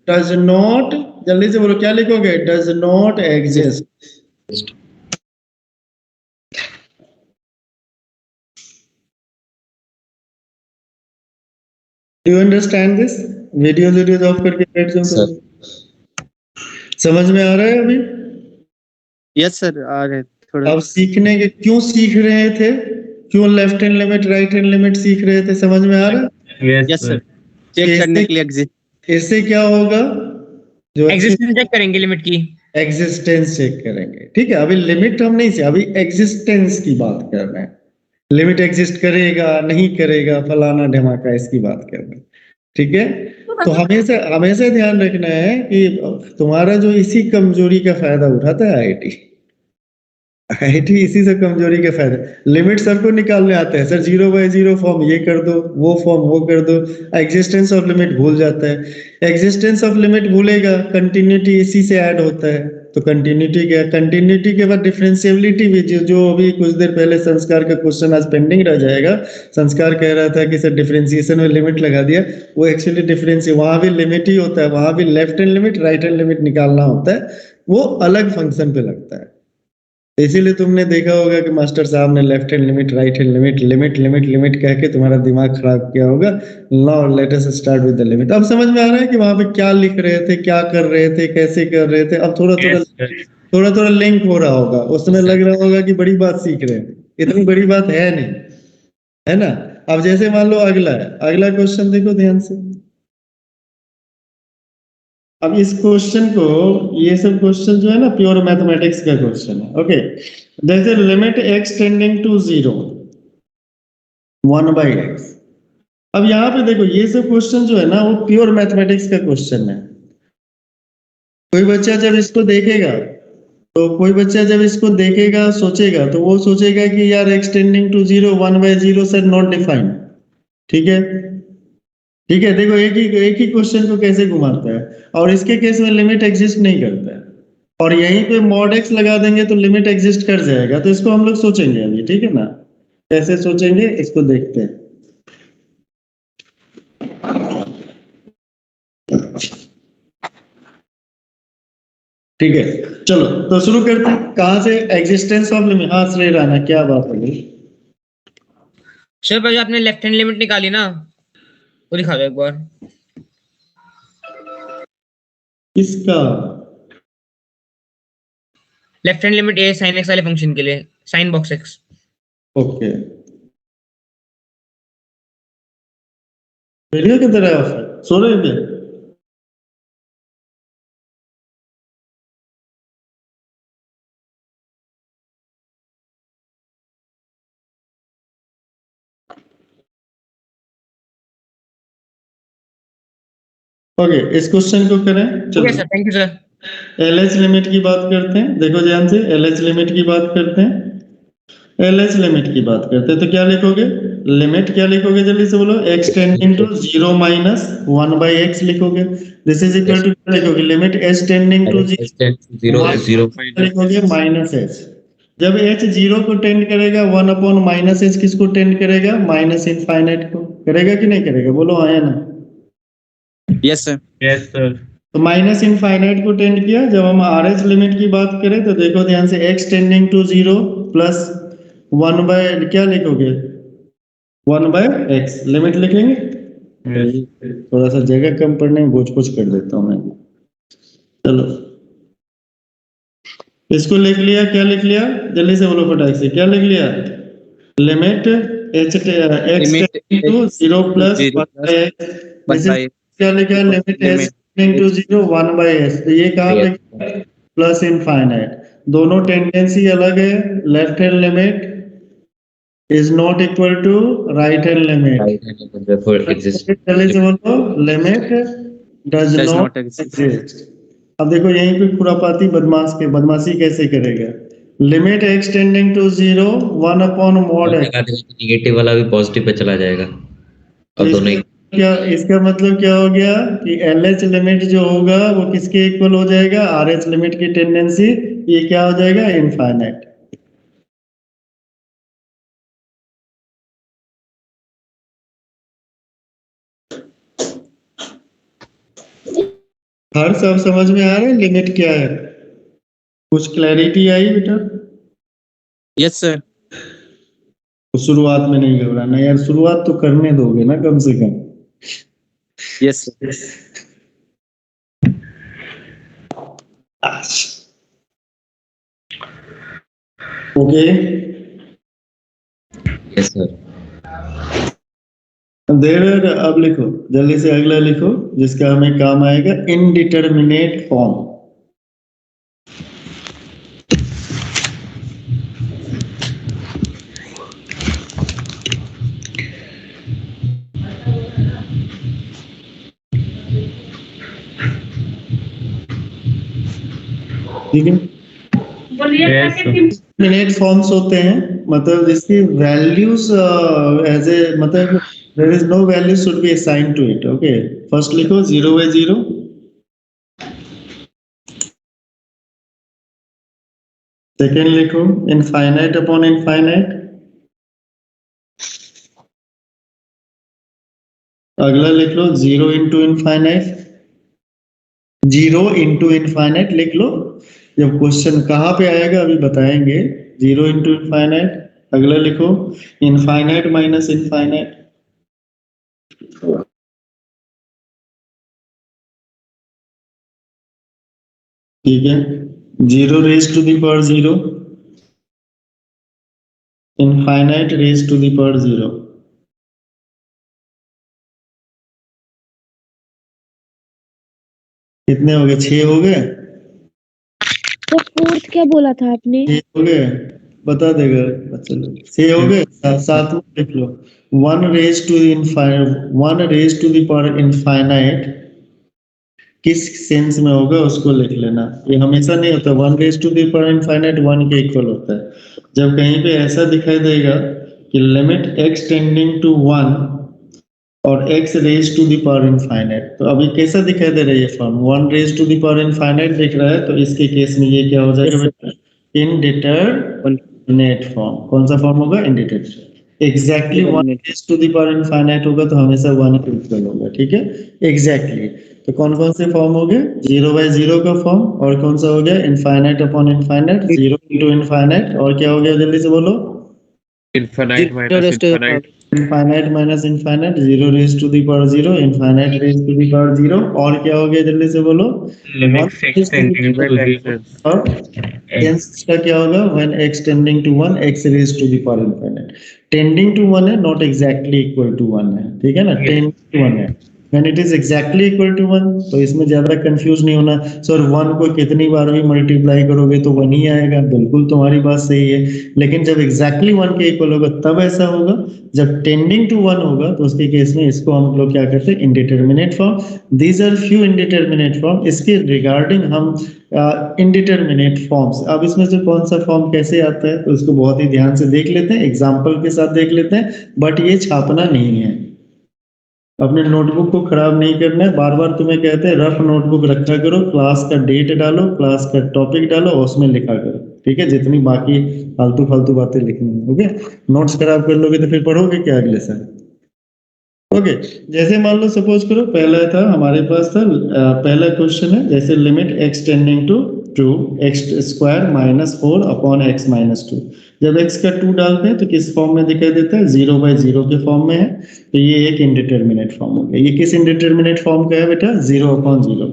डज नॉट, जल्दी से बोलो, क्या लिखोगे, does not exist. Do you understand this, videos of करके बैठ जाओ। समझ में आ रहा है अभी। यस सर आ रहे थोड़ा। अब सीखने के क्यों सीख रहे थे, क्यों left hand limit right hand limit सीख रहे थे, समझ में आ रहा है? Yes, yes sir. Sir check करने के लिए एग्जिट। इससे क्या होगा, जो एग्जिस्टेंस चेक करेंगे लिमिट की। एग्जिस्टेंस चेक करेंगे, ठीक है। अभी लिमिट हम नहीं से, अभी एग्जिस्टेंस की बात कर रहे हैं। लिमिट एग्जिस्ट करेगा नहीं करेगा फलाना ढमाका, इसकी बात कर रहे हैं, ठीक है। तो हमेशा हमेशा ध्यान रखना है कि तुम्हारा जो इसी कमजोरी का फायदा उठाता है आईआईटी इसी से कमजोरी के फायदे। लिमिट सबको निकालने आते हैं सर, 0/0 फॉर्म ये कर दो, वो फॉर्म वो कर दो, एग्जिस्टेंस ऑफ लिमिट भूल जाता है। एग्जिस्टेंस ऑफ लिमिट भूलेगा, कंटिन्यूटी इसी से ऐड होता है। तो कंटिन्यूटी क्या, कंटिन्यूटी के बाद डिफरेंशिएबिलिटी भी, जो अभी कुछ देर पहले संस्कार का क्वेश्चन आज पेंडिंग रह जाएगा। संस्कार कह रहा था कि सर डिफरेंशिएशन में लिमिट लगा दिया, वो एक्चुअली डिफरेंस वहां भी लिमिट ही होता है, वहां भी left hand limit right hand limit निकालना होता है, वो अलग फंक्शन पे लगता है। इसीलिए तुमने देखा होगा कि मास्टर साहब ने left hand limit right hand limit limit limit limit कह के तुम्हारा दिमाग खराब किया होगा। Now let us start with the limit. अब समझ में आ रहा है कि वहां पे क्या लिख रहे थे, क्या कर रहे थे, कैसे कर रहे थे। अब थोड़ा थोड़ा लिंक हो रहा होगा, उस समय लग रहा होगा कि बड़ी बात सीख रहे हैं, इतनी बड़ी बात है नहीं, है ना। अब जैसे मान लो अगला है, अगला क्वेश्चन देखो ध्यान से। अब इस क्वेश्चन को, ये सब क्वेश्चन जो है ना प्योर मैथमेटिक्स का क्वेश्चन है, ओके। जैसे limit x tending to 0 1/x। अब यहाँ पे देखो ये सब क्वेश्चन जो है ना वो प्योर मैथमेटिक्स का क्वेश्चन है। कोई बच्चा जब इसको देखेगा, तो कोई बच्चा जब इसको देखेगा सोचेगा, तो वो सोचेगा कि यार x tending to 0 1/0 set not defined, ठीक है। ठीक है, देखो एक ही क्वेश्चन को कैसे घुमाता है। और इसके केस में लिमिट एग्जिस्ट नहीं करता है, और यहीं पे मॉड एक्स लगा देंगे तो लिमिट एग्जिस्ट कर जाएगा। तो इसको हम लोग सोचेंगे अभी, ठीक है ना, कैसे सोचेंगे इसको देखते हैं। ठीक है, चलो तो शुरू करते हैं। कहां से, एग्जिस्टेंस ऑफ लिमिट। हाँ श्री राणा क्या बात है? सर पहले आपने लेफ्ट हैंड लिमिट निकाली ना, वो दिखा दो एक बार। इसका left hand limit a sin x वाले फंक्शन के लिए, sine box x। Okay, video किधर है? ऑफ सो रहे थे? ओके, इस क्वेश्चन को करें। Okay sir, thank you sir. LH limit की बात करते हैं, देखो ध्यान से, एलएच लिमिट की बात करते हैं। एलएच लिमिट की बात करते हैं तो क्या लिखोगे, लिमिट क्या लिखोगे जल्दी से बोलो, x टेंडिंग टू 0 - 1/x लिखोगे। दिस इज इक्वल टू क्या लिखोगे, लिमिट h टेंडिंग टू 0 लिखोगे -h। जब h 0 को टेंड करेगा, 1/-h किसको टेंड करेगा, माइनस इनफाइनाइट को। करेगा कि नहीं करेगा, बोलो हाँ या ना। Yes sir. Yes, sir. तो माइनस इनफाइनाइट को टेंड किया। जब हम RH लिमिट की बात करें तो देखो ध्यान से, x टेंडिंग टू 0 प्लस 1/ क्या लिखोगे, 1/x लिमिट लिख लेंगे। Yes. थोड़ा सा जगह कम पड़ने में गोच पोच कर देता हूँ मैं। चलो इसको लिख लिया, क्या लिख लिया जल्दी से बोलो फटाक से, क्या लिख लिया, limit x to 0 plus 1/x। क्या लिखा, लिमिट h टू 0 1/s। तो ये कहाँ पे प्लस इनफाइनाइट, दोनों टेंडेंसी अलग है। Left hand limit is not equal to right hand limit. therefore exist. जल्दी से बोलो, limit does not exist. अब देखो यहीं पे खुरापाती बदमाशी कैसे करेगा। Limit x tending to 0 1/mod x। Negative वाला भी पॉजिटिव पे चला जाएगा। अब दोनों क्या इसका मतलब क्या हो गया कि LH लिमिट जो होगा वो किसके इक्वल हो जाएगा, RH लिमिट की टेंडेंसी, ये क्या हो जाएगा, इनफाइनाइट। हर सब समझ में आ रहा है लिमिट क्या है, कुछ क्लैरिटी आई बेटा? Yes sir. तो शुरुआत में नहीं घबराना यार, शुरुआत तो करने दोगे ना कम से कम। Yes sir. Okay, yes sir. देर अब लिखो, जल्दी से अगला लिखो जिसका हमें काम आएगा, इनडिटरमिनेट फॉर्म। ठीक है, Yes, sir. मिनट फॉर्म्स होते हैं, मतलब जिसकी वैल्यूज एज ए, मतलब there is no value should be assign to it. Okay, first लिखो 0/0, सेकेंड लिखो इनफाइनाइट अपॉन इनफाइनाइट, अगला लिख लो 0 इंटू इनफाइनाइट, 0 इंटू इनफाइनाइट लिख लो। जब क्वेश्चन कहाँ पे आएगा अभी बताएंगे। 0 इंटू इनफाइनाइट, अगला लिखो इनफाइनाइट माइनस इनफाइनाइट, ठीक है, 0 raise to the power 0, infinite raise to the power 0। कितने हो गए? 6 हो गए? तो फोर्थ क्या बोला था आपने? 6 हो गए, बता देगा बच्चा लोग। 6 हो गए, साथ में लिख लो 1 raise to infinite, 1 raise to the power infinite किस सेंस में होगा उसको लिख लेना। ये हमेशा नहीं होता 1 raise to the power infinite 1 के इक्वल होता है। जब कहीं पे ऐसा दिखाई देगा कि लिमिट x टेंडिंग टू 1 और x raise to the power infinite, तो अभी कैसा दिखाई दे रहा है ये form? 1 raise to the power infinite दिख रहा है, तो इसके केस में ये क्या हो जाएगा बेटा? Indeterminate form. कौन सा फॉर्म होगा? Indeterminate. Exactly 1 raise to the power infinite होगा तो हमेशा 1 के इक्वल होगा, ठीक है, एग्जैक्टली। तो कौन कौन से फॉर्म हो गए? 0/0 का फॉर्म, और कौन सा हो गया? Infinite upon infinite, 0 into infinite, और क्या हो गया जल्दी से बोलो? Infinite minus infinite. Infinite minus infinite, 0 raise to the power 0, infinite raise to the power 0, और क्या हो गया जल्दी से बोलो? Limit x tending to 0. और टेंस का क्या होगा? When x tending to 1, x raise to the power infinite. Tending to 1 है, नॉट एग्जैक्टली इक्वल टू 1 है, ठीक है ना, टेंडिंग टू 1 है। When it is exactly equal to 1, तो इसमें ज्यादा कंफ्यूज नहीं होना। सर 1 को कितनी बार भी मल्टीप्लाई करोगे तो 1 ही आएगा, बिल्कुल तुम्हारी बात सही है, लेकिन जब एग्जैक्टली 1 के इक्वल होगा तब ऐसा होगा। जब टेंडिंग टू 1 होगा तो उसके केस में इसको हम लोग क्या करते हैं? Indeterminate form. These are few indeterminate form. इसके रिगार्डिंग हम इनडिटरमिनेट फॉर्म्स, अब इसमें से कौन सा फॉर्म कैसे आता है तो उसको बहुत ही ध्यान से देख लेते हैं, एग्जाम्पल के साथ देख लेते हैं, बट ये छापना नहीं है, अपने नोटबुक को खराब नहीं करना है। बार बार तुम्हें कहते हैं रफ नोटबुक रखा करो, क्लास का डेट डालो, क्लास का टॉपिक डालो, उसमें लिखा करो, ठीक है, जितनी बाकी फालतू फालतू बातें लिखनी है। ओके, नोट्स खराब कर लोगे तो फिर पढ़ोगे क्या अगले साल? ओके, जैसे मान लो सपोज करो पहला था हमारे पास था, पहला क्वेश्चन है जैसे limit x tending to 2 x square minus 4 upon x minus 2। जब x का 2 डालते हैं तो किस फॉर्म में दिखाई देता है? 0/0 के फॉर्म में है, तो ये एक इनडिटरमिनेट फॉर्म हो गया। ये किस इनडिटरमिनेट फॉर्म का है बेटा? 0/0।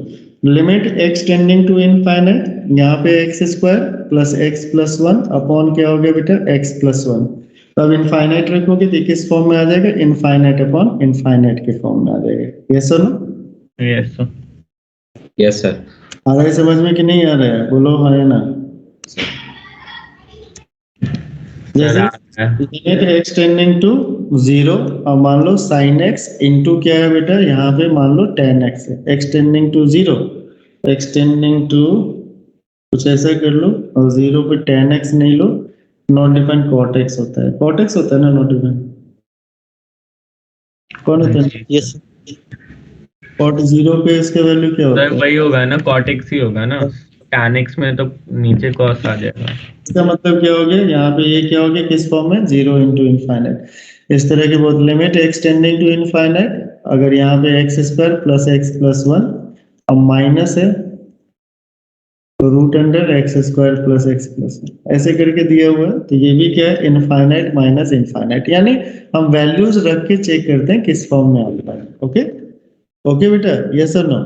Limit x tending to infinite, यहाँ पे x square plus x plus 1 upon क्या हो गया बेटा? x plus 1। तब इनफाइनाइट रखोगे तो किस फॉर्म में आ जाएगा? इनफाइनाइट अपॉन इनफाइनाइट के फॉर्म में आ जाएगा। Yes sir? Yes, sir. Yes sir. आ रहा है समझ में कि नहीं आ रहा है? बोलो हाँ या ना। जैसे लिमिट x टेंडिंग टू 0, और मान लो sin x इंटू क्या है बेटा? यहाँ पे मान लो tan x है। x tending to 0, x tending to कुछ ऐसा कर लो, और 0 पे tan x नहीं लो, नॉट डिपेंड cot x होता है, cot x होता है ना नॉट डिपेंड? कौन होता है? यस cot 0 पे इसका वैल्यू क्या होता सर है? वही होगा ना, cot x ही होगा ना, tan x में तो नीचे cos आ जाएगा। इसका मतलब क्या हो गया? यहाँ पे ये क्या हो गया? किस फॉर्म में? 0 इंटू इनफाइनाइट। इस तरह के बहुत limit x tending to infinite, अगर यहाँ पे x square plus x plus 1 अब माइनस है तो root under x square plus x plus 1 ऐसे करके दिया हुआ है, तो ये भी क्या है? इनफाइनाइट माइनस इनफाइनाइट, यानी हम वैल्यूज रख के चेक करते हैं किस फॉर्म में आता है। ओके ओके बेटा, यस और नो?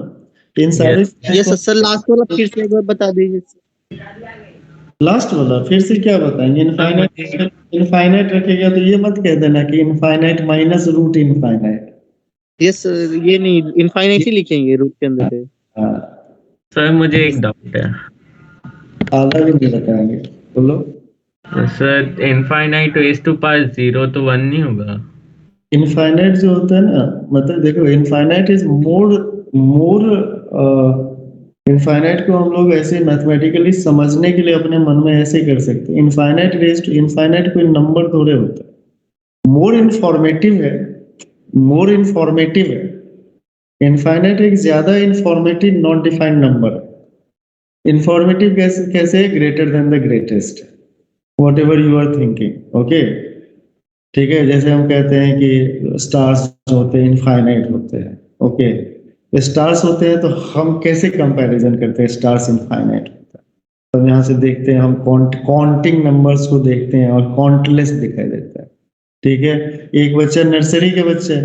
इन सारे यस सर, लास्ट वाला फिर से एक बार बता दीजिए। लास्ट वाला फिर से क्या बताएंगे? इनफाइनाइट, इनफाइनाइट रखेगा तो ये मत कह देना कि infinite minus root infinite. Yes sir, ये नहीं, इनफाइनाइट ही लिखेंगे रूट के अंदर से। हाँ, सर मुझे एक डाउट है आधा भी नहीं बताएंगे, बोलो। Sir, infinite raise to power 0 तो 1 नहीं होगा? इनफाइनाइट जो होता है ना, मतलब देखो इनफाइनाइट इज मोर इनफाइनाइट को हम लोग ऐसे मैथमेटिकली समझने के लिए अपने मन में ऐसे कर सकते हैं। इनफाइनाइट रेज टू इनफाइनाइट कोई नंबर थोड़े होता है, मोर इंफॉर्मेटिव है, मोर इंफॉर्मेटिव है। इनफाइनाइट एक ज्यादा इंफॉर्मेटिव नॉट डिफाइंड नंबर है। इंफॉर्मेटिव कैसे कैसे है? Greater than the greatest, whatever you are thinking. Okay, ठीक है। जैसे हम कहते हैं कि स्टार्स होते हैं इनफाइनाइट होते हैं। ओके, स्टार्स होते हैं तो हम कैसे कंपैरिजन करते हैं? स्टार्स इनफाइनाइट होता है तो हम यहाँ से देखते हैं, हम काउंटिंग नंबर्स को देखते हैं और काउंटलेस दिखाई देता है। ठीक है, एक बच्चा नर्सरी के बच्चे,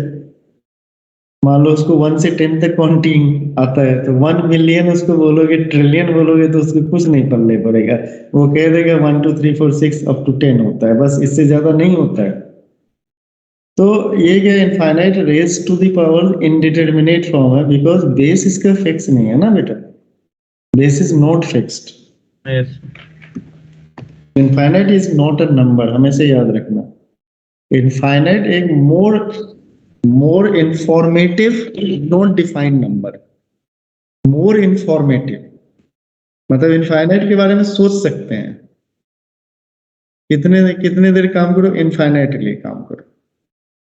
मान लो उसको 1 से 10 तक काउंटिंग आता है, तो 1 मिलियन उसको बोलोगे, ट्रिलियन बोलोगे तो उसको कुछ नहीं पल्ले पड़ेगा। वो कह देगा 1 2 3 4 6 अप टू 10 होता है, बस इससे ज्यादा नहीं होता है। तो ये क्या infinite raise to the power indeterminate form है, बिकॉज बेस इसका फिक्स नहीं है ना बेटा, base is not fixed. Yes. Infinite is not a number, हमेशा याद रखना। इनफाइनाइट एक more informative not defined number, more informative मतलब इनफाइनाइट के बारे में सोच सकते हैं। कितने देर काम करो, इनफाइनाइटली काम करो।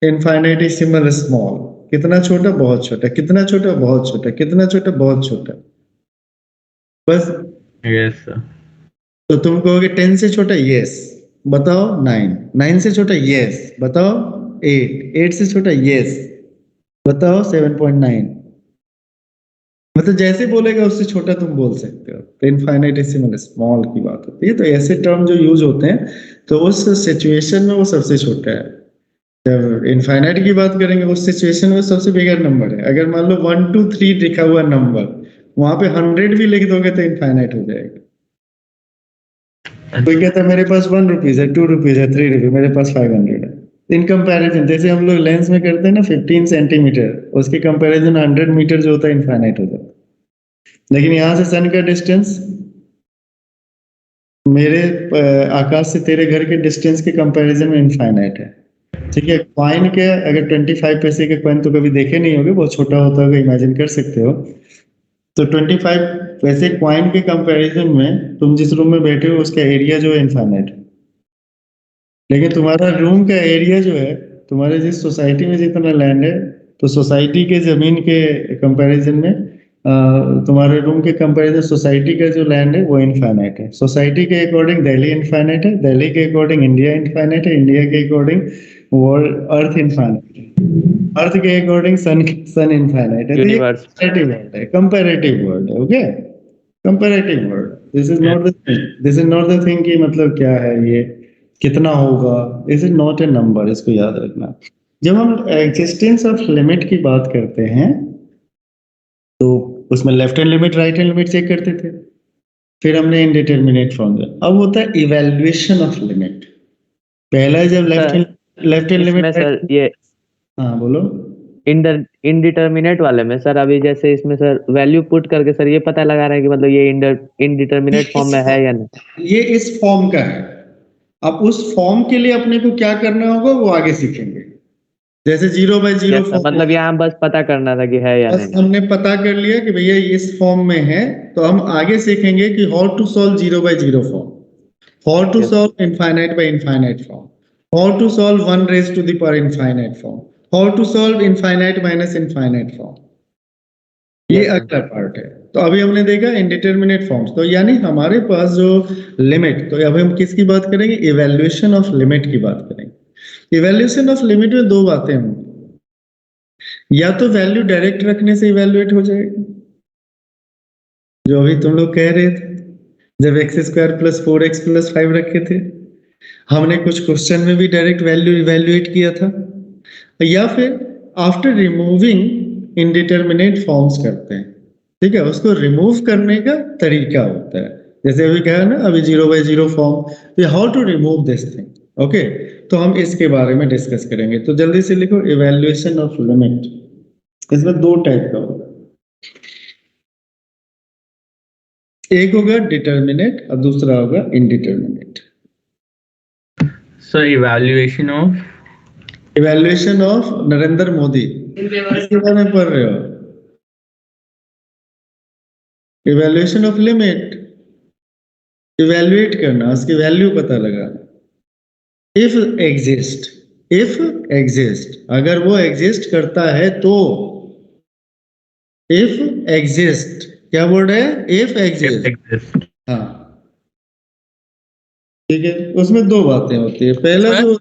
इनफाइनाइट इज सिंबल स्मॉल, कितना छोटा, बहुत छोटा, कितना छोटा, बहुत छोटा, कितना छोटा, बहुत छोटा, बस। Yes sir. तो तुम कहोगे 10 से छोटा, यस बताओ 9, 9 से छोटा, यस बताओ 8, 8 से छोटा, यस बताओ 7.9। मतलब जैसे बोलेगा उससे छोटा तुम बोल सकते हो। तो इनफाइनाइट इज सिंबल स्मॉल की बात होती है। तो ऐसे टर्म जो यूज होते हैं तो उस सिचुएशन में वो सबसे छोटा है। जब इनफाइनाइट की बात करेंगे उस सिचुएशन में सबसे बिगर नंबर है। अगर मान लो 1 2 3 लिखा हुआ नंबर, वहां पे 100 भी लिख दोगे तो इनफाइनाइट हो जाएगा। कोई कहता है मेरे पास 1 रुपीज है, 2 रुपीज है, 3 रुपीज, मेरे पास 500 है। इन कंपैरिजन जैसे हम लोग लेंस में करते हैं ना 15 सेंटीमीटर, उसके कंपैरिजन 100 मीटर जो होता है इनफाइनाइट हो जाता है। लेकिन यहाँ से सन का डिस्टेंस मेरे आकाश से तेरे घर के डिस्टेंस के कंपैरिजन में इनफाइनाइट है। ठीक है, कॉइन के अगर 25 पैसे के कॉइन तो कभी देखे नहीं होगे, बहुत छोटा होता होगा, इमेजिन कर सकते हो। तो 25 पैसे कॉइन के कंपैरिजन में तुम जिस रूम में बैठे हो उसका एरिया जो है इनफाइनाइट है। लेकिन तुम्हारा रूम का एरिया जो है, तुम्हारे जिस सोसाइटी में जितना लैंड है, तो सोसाइटी के जमीन के कंपैरिजन में तुम्हारे रूम के कंपैरिजन सोसाइटी का जो लैंड है वो इनफाइनाइट है। सोसाइटी के अकॉर्डिंग दिल्ली इनफाइनाइट है, दिल्ली के अकॉर्डिंग इंडिया इनफाइनाइट है, इंडिया के अकॉर्डिंग वर्ल्ड अर्थ इनफाइनाइट है, अर्थ के अकॉर्डिंग सन इनफाइनाइट है। तो ये कंपैरेटिव वर्ड है, कंपैरेटिव वर्ड है। Okay, comparative word, this is not the thing कि मतलब क्या है ये कितना होगा, this is not a number, इसको याद रखना। जब हम एक्जिस्टेंस ऑफ लिमिट की बात करते हैं तो उसमें left hand limit right hand limit check करते थे, फिर हमने इनडिटरमिनेट फॉर्म दिया। अब होता है इवैल्यूएशन ऑफ लिमिट। पहला जब लेफ्ट हैंड लिमिट सर ये हाँ बोलो। इनडिटरमिनेट वाले में सर अभी जैसे इसमें सर वैल्यू पुट करके सर ये पता लगा रहे हैं कि मतलब ये इनडिटरमिनेट फॉर्म में है या नहीं। ये इस फॉर्म का है। अब उस फॉर्म के लिए अपने को क्या करना होगा वो आगे सीखेंगे। जैसे 0/0 फॉर्म, मतलब यहाँ बस पता करना था कि है या नहीं। हमने पता कर लिया कि भैया इस फॉर्म में है, तो हम आगे सीखेंगे कि how to solve 0/0 form, how to solve infinite by infinite form, how to solve 1 raised to the power infinite form, how to solve infinite minus infinite form. ये अगला पार्ट है। तो अभी हमने देखा इनडिटरमिनेट फॉर्म्स, तो यानी हमारे पास जो लिमिट, तो अभी हम किसकी बात करेंगे? इवैल्यूएशन ऑफ लिमिट की बात करेंगे। इवैल्यूएशन ऑफ लिमिट में दो बातें होंगी, या तो वैल्यू डायरेक्ट रखने से इवैल्यूएट हो जाएगा, जो अभी तुम लोग कह रहे थे जब x² + 4x + 5 रखे थे, हमने कुछ क्वेश्चन में भी डायरेक्ट वैल्यू इवैल्यूएट किया था। या फिर आफ्टर रिमूविंग इनडिटरमिनेट फॉर्म्स करते हैं। ठीक है, उसको रिमूव करने का तरीका होता है, जैसे अभी कहा ना अभी 0/0 फॉर्म, तो how to remove this thing, okay. तो हम इसके बारे में डिस्कस करेंगे। तो जल्दी से लिखो इवैल्यूएशन ऑफ लिमिट। इसमें दो टाइप का होगा, एक होगा डिटर्मिनेट और दूसरा होगा indeterminate. So evaluation of Narendra Modi इसके बारे में पढ़ रहे हो? इवैल्यूएशन ऑफ लिमिट, इवैल्यूएट करना, उसकी वैल्यू पता लगाना। इफ एग्जिस्ट, अगर वो एग्जिस्ट करता है तो, इफ एग्जिस्ट, क्या बोल रहे हैं? इफ एग्जिस्ट, हाँ ठीक है। उसमें दो बातें होती है, पहला जो,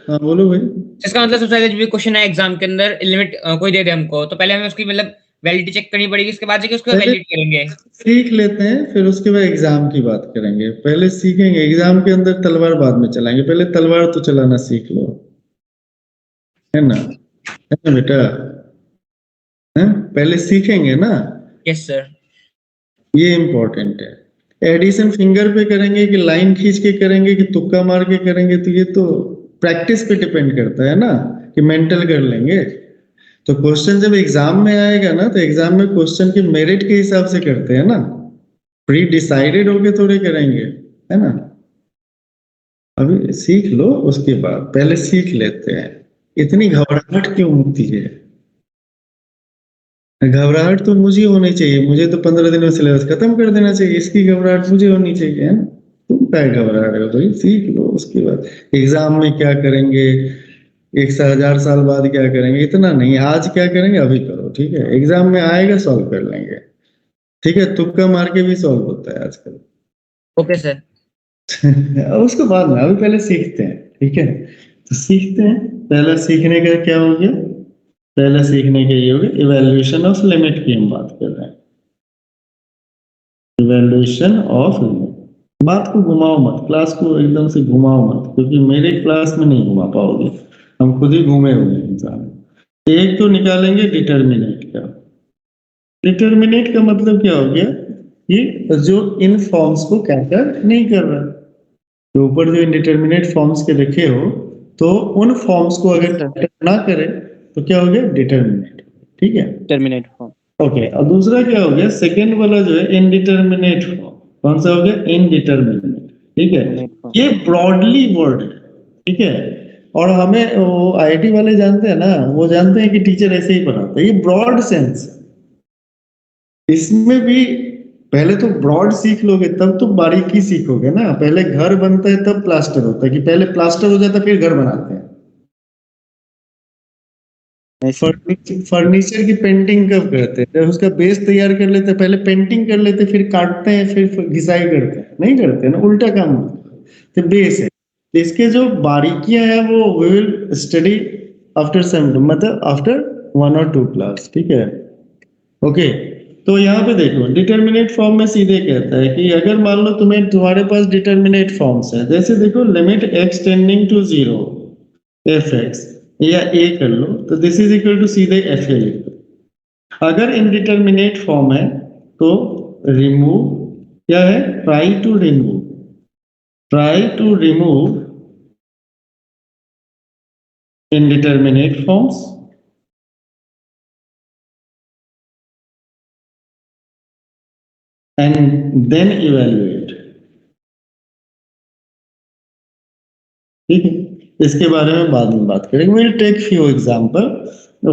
हाँ बोलो भाई। इसका मतलब सबसे पहले जो भी क्वेश्चन है एग्जाम के अंदर, लिमिट कोई दे दे हमको, तो पहले हमें उसकी मतलब वैलिडिटी चेक करनी पड़ेगी, उसके बाद जाके उसको पहले वैलिडेट करेंगे। सीख लेते हैं, फिर उसके बाद एग्जाम की बात करेंगे। पहले सीखेंगे, एग्जाम के अंदर तलवार बाद में चलाएंगे, पहले तलवार तो चलाना सीख लो, है ना बेटा? पहले सीखेंगे ना। Yes sir. ये इम्पोर्टेंट है। एडिशन फिंगर पे करेंगे कि लाइन खींच के करेंगे कि तुक्का मार के करेंगे, तो ये तो प्रैक्टिस पे डिपेंड करता है ना, कि मेंटल कर लेंगे। तो क्वेश्चन जब एग्जाम में आएगा ना, तो एग्जाम में क्वेश्चन के मेरिट के हिसाब से करते हैं ना, प्री डिसाइडेड होके थोड़े करेंगे, है ना? अभी सीख लो, उसके बाद पहले सीख लेते हैं। इतनी घबराहट क्यों होती है? घबराहट तो मुझे होनी चाहिए, मुझे तो 15 दिन में सिलेबस खत्म कर देना चाहिए, इसकी घबराहट मुझे होनी चाहिए, है ना? तुम क्या घबरा रहे हो भाई? सीख लो, उसके बाद एग्जाम में क्या करेंगे, 1000 साल बाद क्या करेंगे, इतना नहीं। आज क्या करेंगे अभी करो, ठीक है? एग्जाम में आएगा सॉल्व कर लेंगे, ठीक है? तुक्का मार के भी सॉल्व होता है आजकल। Okay sir. उसको बाद में, अभी पहले सीखते हैं, ठीक है? तो सीखते हैं। पहला सीखने का क्या हो गया? पहला सीखने के ये हो गया इवैल्यूएशन ऑफ लिमिट की हम बात कर रहे हैं। इवैल्यूएशन ऑफ लिमिट, बात को घुमाओ मत, क्लास को एकदम से घुमाओ मत, क्योंकि मेरे क्लास में नहीं घुमा पाओगे, हम खुद ही घूमे हुए इंसान। एक तो निकालेंगे डिटर्मिनेट का। डिटर्मिनेट का मतलब क्या हो गया? ये जो इन फॉर्म्स को कैप्चर नहीं कर रहा, तो ऊपर जो इंडिटर्मिनेट फॉर्म्स के लिखे हो, तो उन फॉर्म्स को अगर कैप्चर ना करे तो क्या हो गया? डिटर्मिनेट, ठीक है? Terminate form. ओके, और दूसरा क्या हो गया? सेकेंड वाला जो है इनडिटर्मिनेट फॉर्म। कौन सा हो गया? इनडिटर्मिनेट, ठीक है? ये ब्रॉडली वर्ड है, ठीक है? और हमें वो आईटी वाले जानते हैं ना, वो जानते हैं कि टीचर ऐसे ही पढ़ाता है, ये ब्रॉड सेंस। इसमें भी पहले तो ब्रॉड सीख लोगे तब तो बारीकी सीखोगे ना। पहले घर बनता है तब प्लास्टर होता है, कि पहले प्लास्टर हो जाता है फिर घर बनाते हैं? फर्नीचर की पेंटिंग कब करते हैं? जब उसका बेस तैयार कर लेते हैं, पहले पेंटिंग कर लेते हैं, फिर काटते हैं, फिर घिसाई करते हैं, नहीं करते ना, उल्टा काम होता है। तो बेस है, तो इसके जो बारीकियां हैं वो we will study after some, मतलब आफ्टर 1 or 2 क्लास, ठीक है? ओके, तो यहाँ पे देखो डिटर्मिनेट फॉर्म में सीधे कहता है कि अगर मान लो तुम्हारे पास डिटर्मिनेट फॉर्म्स है, जैसे देखो limit x tending to 0 fx, या a कर लो, तो दिस इज इक्वल टू सीधे fa लिख दो। अगर इनडिटर्मिनेट फॉर्म है तो रिमूव, क्या है? Try to remove indeterminate forms and then evaluate, ठीक है? इसके बारे में बाद में बात करेंगे। we'll take few example.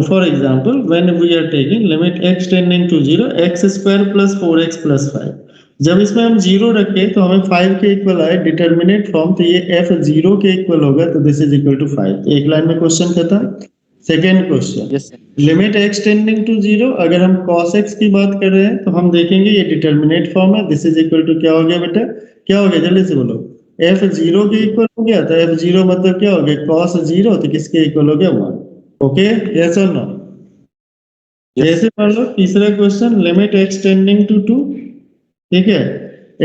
For example, when we are taking limit x tending to 0 x square plus 4x plus 5, जब इसमें हम 0 रखें तो हमें 5 के इक्वल आए डिटर्मिनेट फॉर्म, तो ये f 0 के इक्वल होगा, तो दिस इज इक्वल टू 5। एक लाइन में क्वेश्चन खत्म। Second question, limit x tending to 0, अगर हम cos x की बात कर रहे हैं तो हम देखेंगे ये डिटर्मिनेट फॉर्म है, दिस इज इक्वल टू क्या हो गया बेटा? क्या हो गया? जल्दी से बोलो। f 0 के इक्वल हो गया, तो f 0 मतलब क्या हो गया? cos 0, तो किसके इक्वल हो गया? 1। ओके, यस और नो? जैसे मान लो तीसरा question, limit x tending to 2, ठीक है?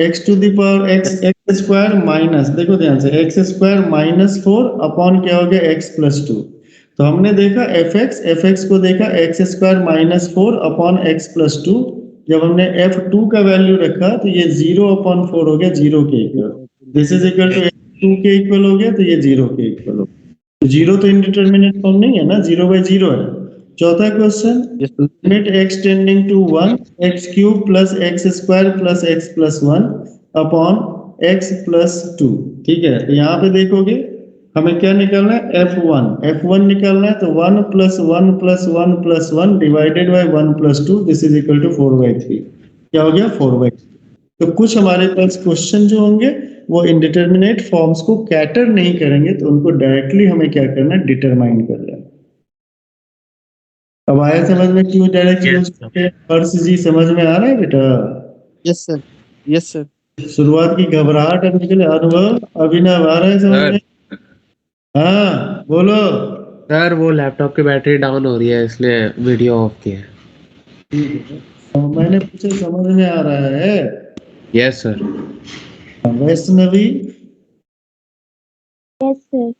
x to the power x square minus, देखो ध्यान से, x स्क्वायर माइनस 4 अपॉन क्या हो गया? x plus 2। तो हमने देखा fx को देखा x square minus 4 upon x plus 2, जब हमने F2 का वैल्यू रखा तो ये 0/4 हो गया 0 के इक्वल, this is equal to F2 के इक्वल हो गया तो ये 0 के इक्वल हो गया। 0 तो इंडिटरमिनेट फॉर्म नहीं है ना, 0/0 है। चौथा question, limit x tending to 1 x³ plus x² plus x plus 1 upon x plus 2, ठीक है। तो यहाँ पे देखोगे हमें क्या निकालना है, F1 निकालना है, तो 1 plus 1 plus 1 plus 1 divided by 1 plus 2, this is equal to 4/3। क्या हो गया, 4/3। तो कुछ हमारे पास क्वेश्चन जो होंगे वो इंडिटरमिनेट फॉर्म्स को कैटर नहीं करेंगे, तो उनको डायरेक्टली हमें क्या करना है, डिटरमाइन कर लेना। अब आया समझ में क्यों डायरेक्ट यूज करते हैं? हर्ष जी समझ में आ रहा है बेटा? Yes sir, yes sir. शुरुआत की घबराहट अभी के लिए अनुभव अभिनव आ रहा है समझ में? हाँ बोलो सर वो लैपटॉप की बैटरी डाउन हो रही है इसलिए वीडियो ऑफ किया है। मैंने पूछा समझ में आ रहा है? Yes sir. Vaishnavi, yes sir.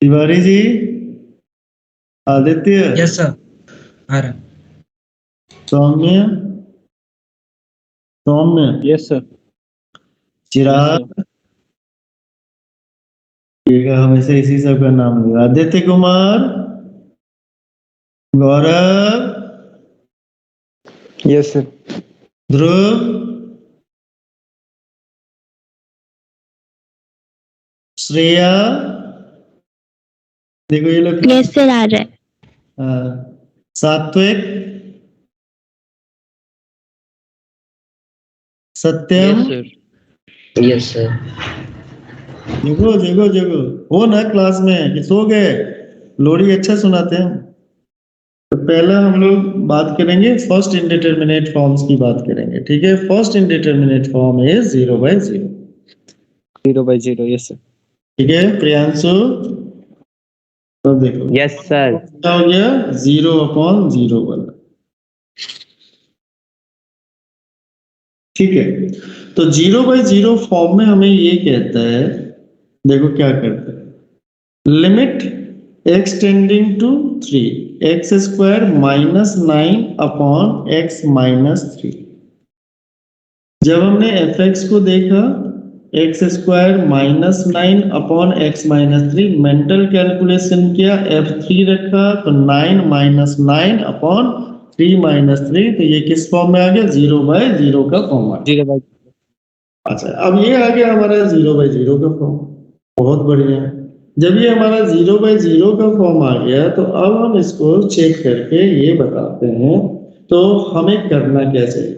Tiwari ji, Aditya, yes sir आ रहा। Saumya, yes sir. चिराग, ठीक है, हमेशा इसी सब का नाम लिया। आदित्य कुमार, गौरव, यस सर। ध्रुव, श्रेया, देखो ये लोग। यस सर आ रहा है। सात्विक, सत्यम, यस सर। जगो हो ना क्लास में कि सो गए? लोरी अच्छा सुनाते हैं। तो पहला हम लोग बात करेंगे फर्स्ट इंडिटरमिनेट फॉर्म्स की बात करेंगे, ठीक है। First indeterminate form is 0/0। 0/0, yes sir. ठीक है प्रियांशु, तो देखो यस सर। क्या हो गया, 0/0 ठीक है। तो 0/0 फॉर्म में हमें ये कहता है, देखो क्या करता है, limit x tending to 3 x² minus 9 upon x minus 3। जब हमने fx को देखा x² minus 9 upon x minus 3, mental calculation किया, f3 रखा तो 9 माइनस 9 अपॉन 3 माइनस 3, तो ये किस फॉर्म में आ गया, 0/0 का फॉर्म आ गया। 0/0। अच्छा, अब ये आ गया हमारा 0/0 का फॉर्म, बहुत बढ़िया। जब ये हमारा 0/0 का फॉर्म आ गया तो अब हम इसको चेक करके ये बताते हैं तो हमें करना क्या चाहिए।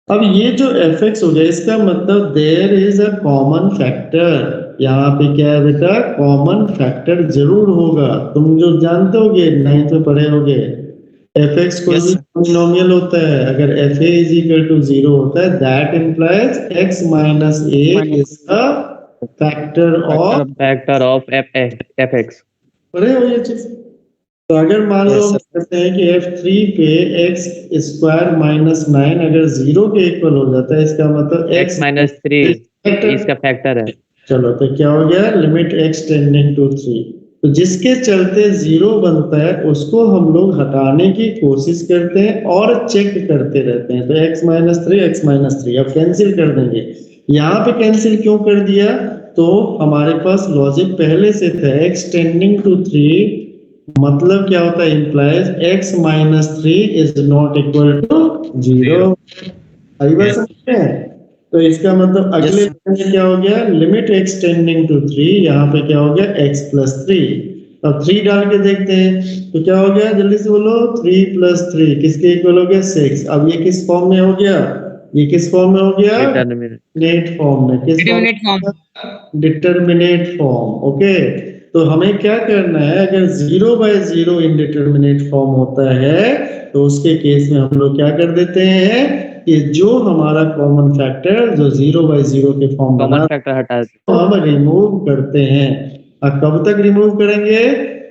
अब ये जो fx हो गया, इसका मतलब there is a common factor. यहाँ पे क्या है बेटा, कॉमन फैक्टर जरूर होगा। तुम जो जानते होगे 9th में पढ़े होगे, fx कोई भी पॉलिनोमियल होता है, अगर fa इज इक्वल टू 0 होता है, that implies x minus a is the factor of fx। पढ़े हो ये चीज? तो अगर मान लो हम कहते हैं कि f3 पे x² माइनस 9 अगर 0 के इक्वल हो जाता है, इसका मतलब x माइनस 3 इसका फैक्टर है। चलो तो क्या हो गया, लिमिट x टेंडिंग टू 3। तो जिसके चलते 0 बनता है उसको हम लोग हटाने की कोशिश करते हैं और चेक करते रहते हैं। तो x माइनस 3 अब कैंसिल कर देंगे। यहाँ पे कैंसिल क्यों कर दिया, तो हमारे पास लॉजिक पहले से था, x टेंडिंग टू 3 मतलब क्या होता है, implies x minus 3 is not equal to 0। आई बात समझ में? तो इसका मतलब अगले में क्या हो गया, लिमिट x टेंडिंग टू 3, यहाँ पे क्या हो गया, x प्लस 3। अब 3 डाल के देखते हैं तो क्या हो गया, जल्दी से बोलो, 3 प्लस 3 किसके इक्वल हो गया, 6। अब ये किस फॉर्म में हो गया, ये किस फॉर्म में हो गया, डिटरमिनेट फॉर्म में। किस डिटरमिनेट फॉर्म। ओके, तो हमें क्या करना है, अगर 0/0 इंडिटरमिनेट फॉर्म होता है तो उसके केस में हम लोग क्या कर देते हैं कि जो हमारा कॉमन फैक्टर जो 0/0 के फॉर्म बना फैक्टर हटा तो हम रिमूव करते हैं। और कब तक रिमूव करेंगे,